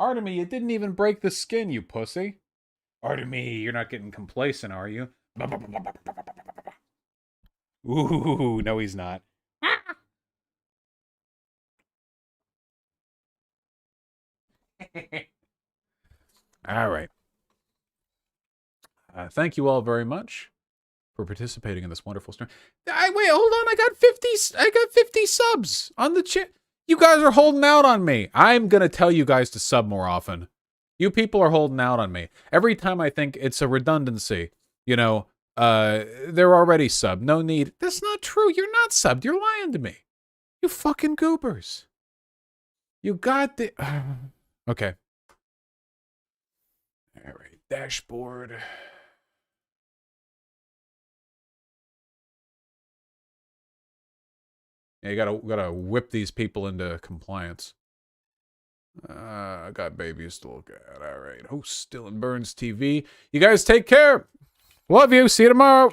Speaker 1: Artemy, you didn't even break the skin, you pussy. Artemy, you're not getting complacent, are you? Ooh, no, he's not. All right. Thank you all very much for participating in this wonderful stream. Wait, hold on. I got 50 subs on the chat. You guys are holding out on me. I'm going to tell you guys to sub more often. You people are holding out on me. Every time I think it's a redundancy, you know, they're already subbed. No need. That's not true. You're not subbed. You're lying to me. You fucking goobers. You got the... Okay. All right. Dashboard. Yeah, you gotta whip these people into compliance. I got babies to look at. All right. Host Dylan Burns TV. You guys take care. Love you. See you tomorrow.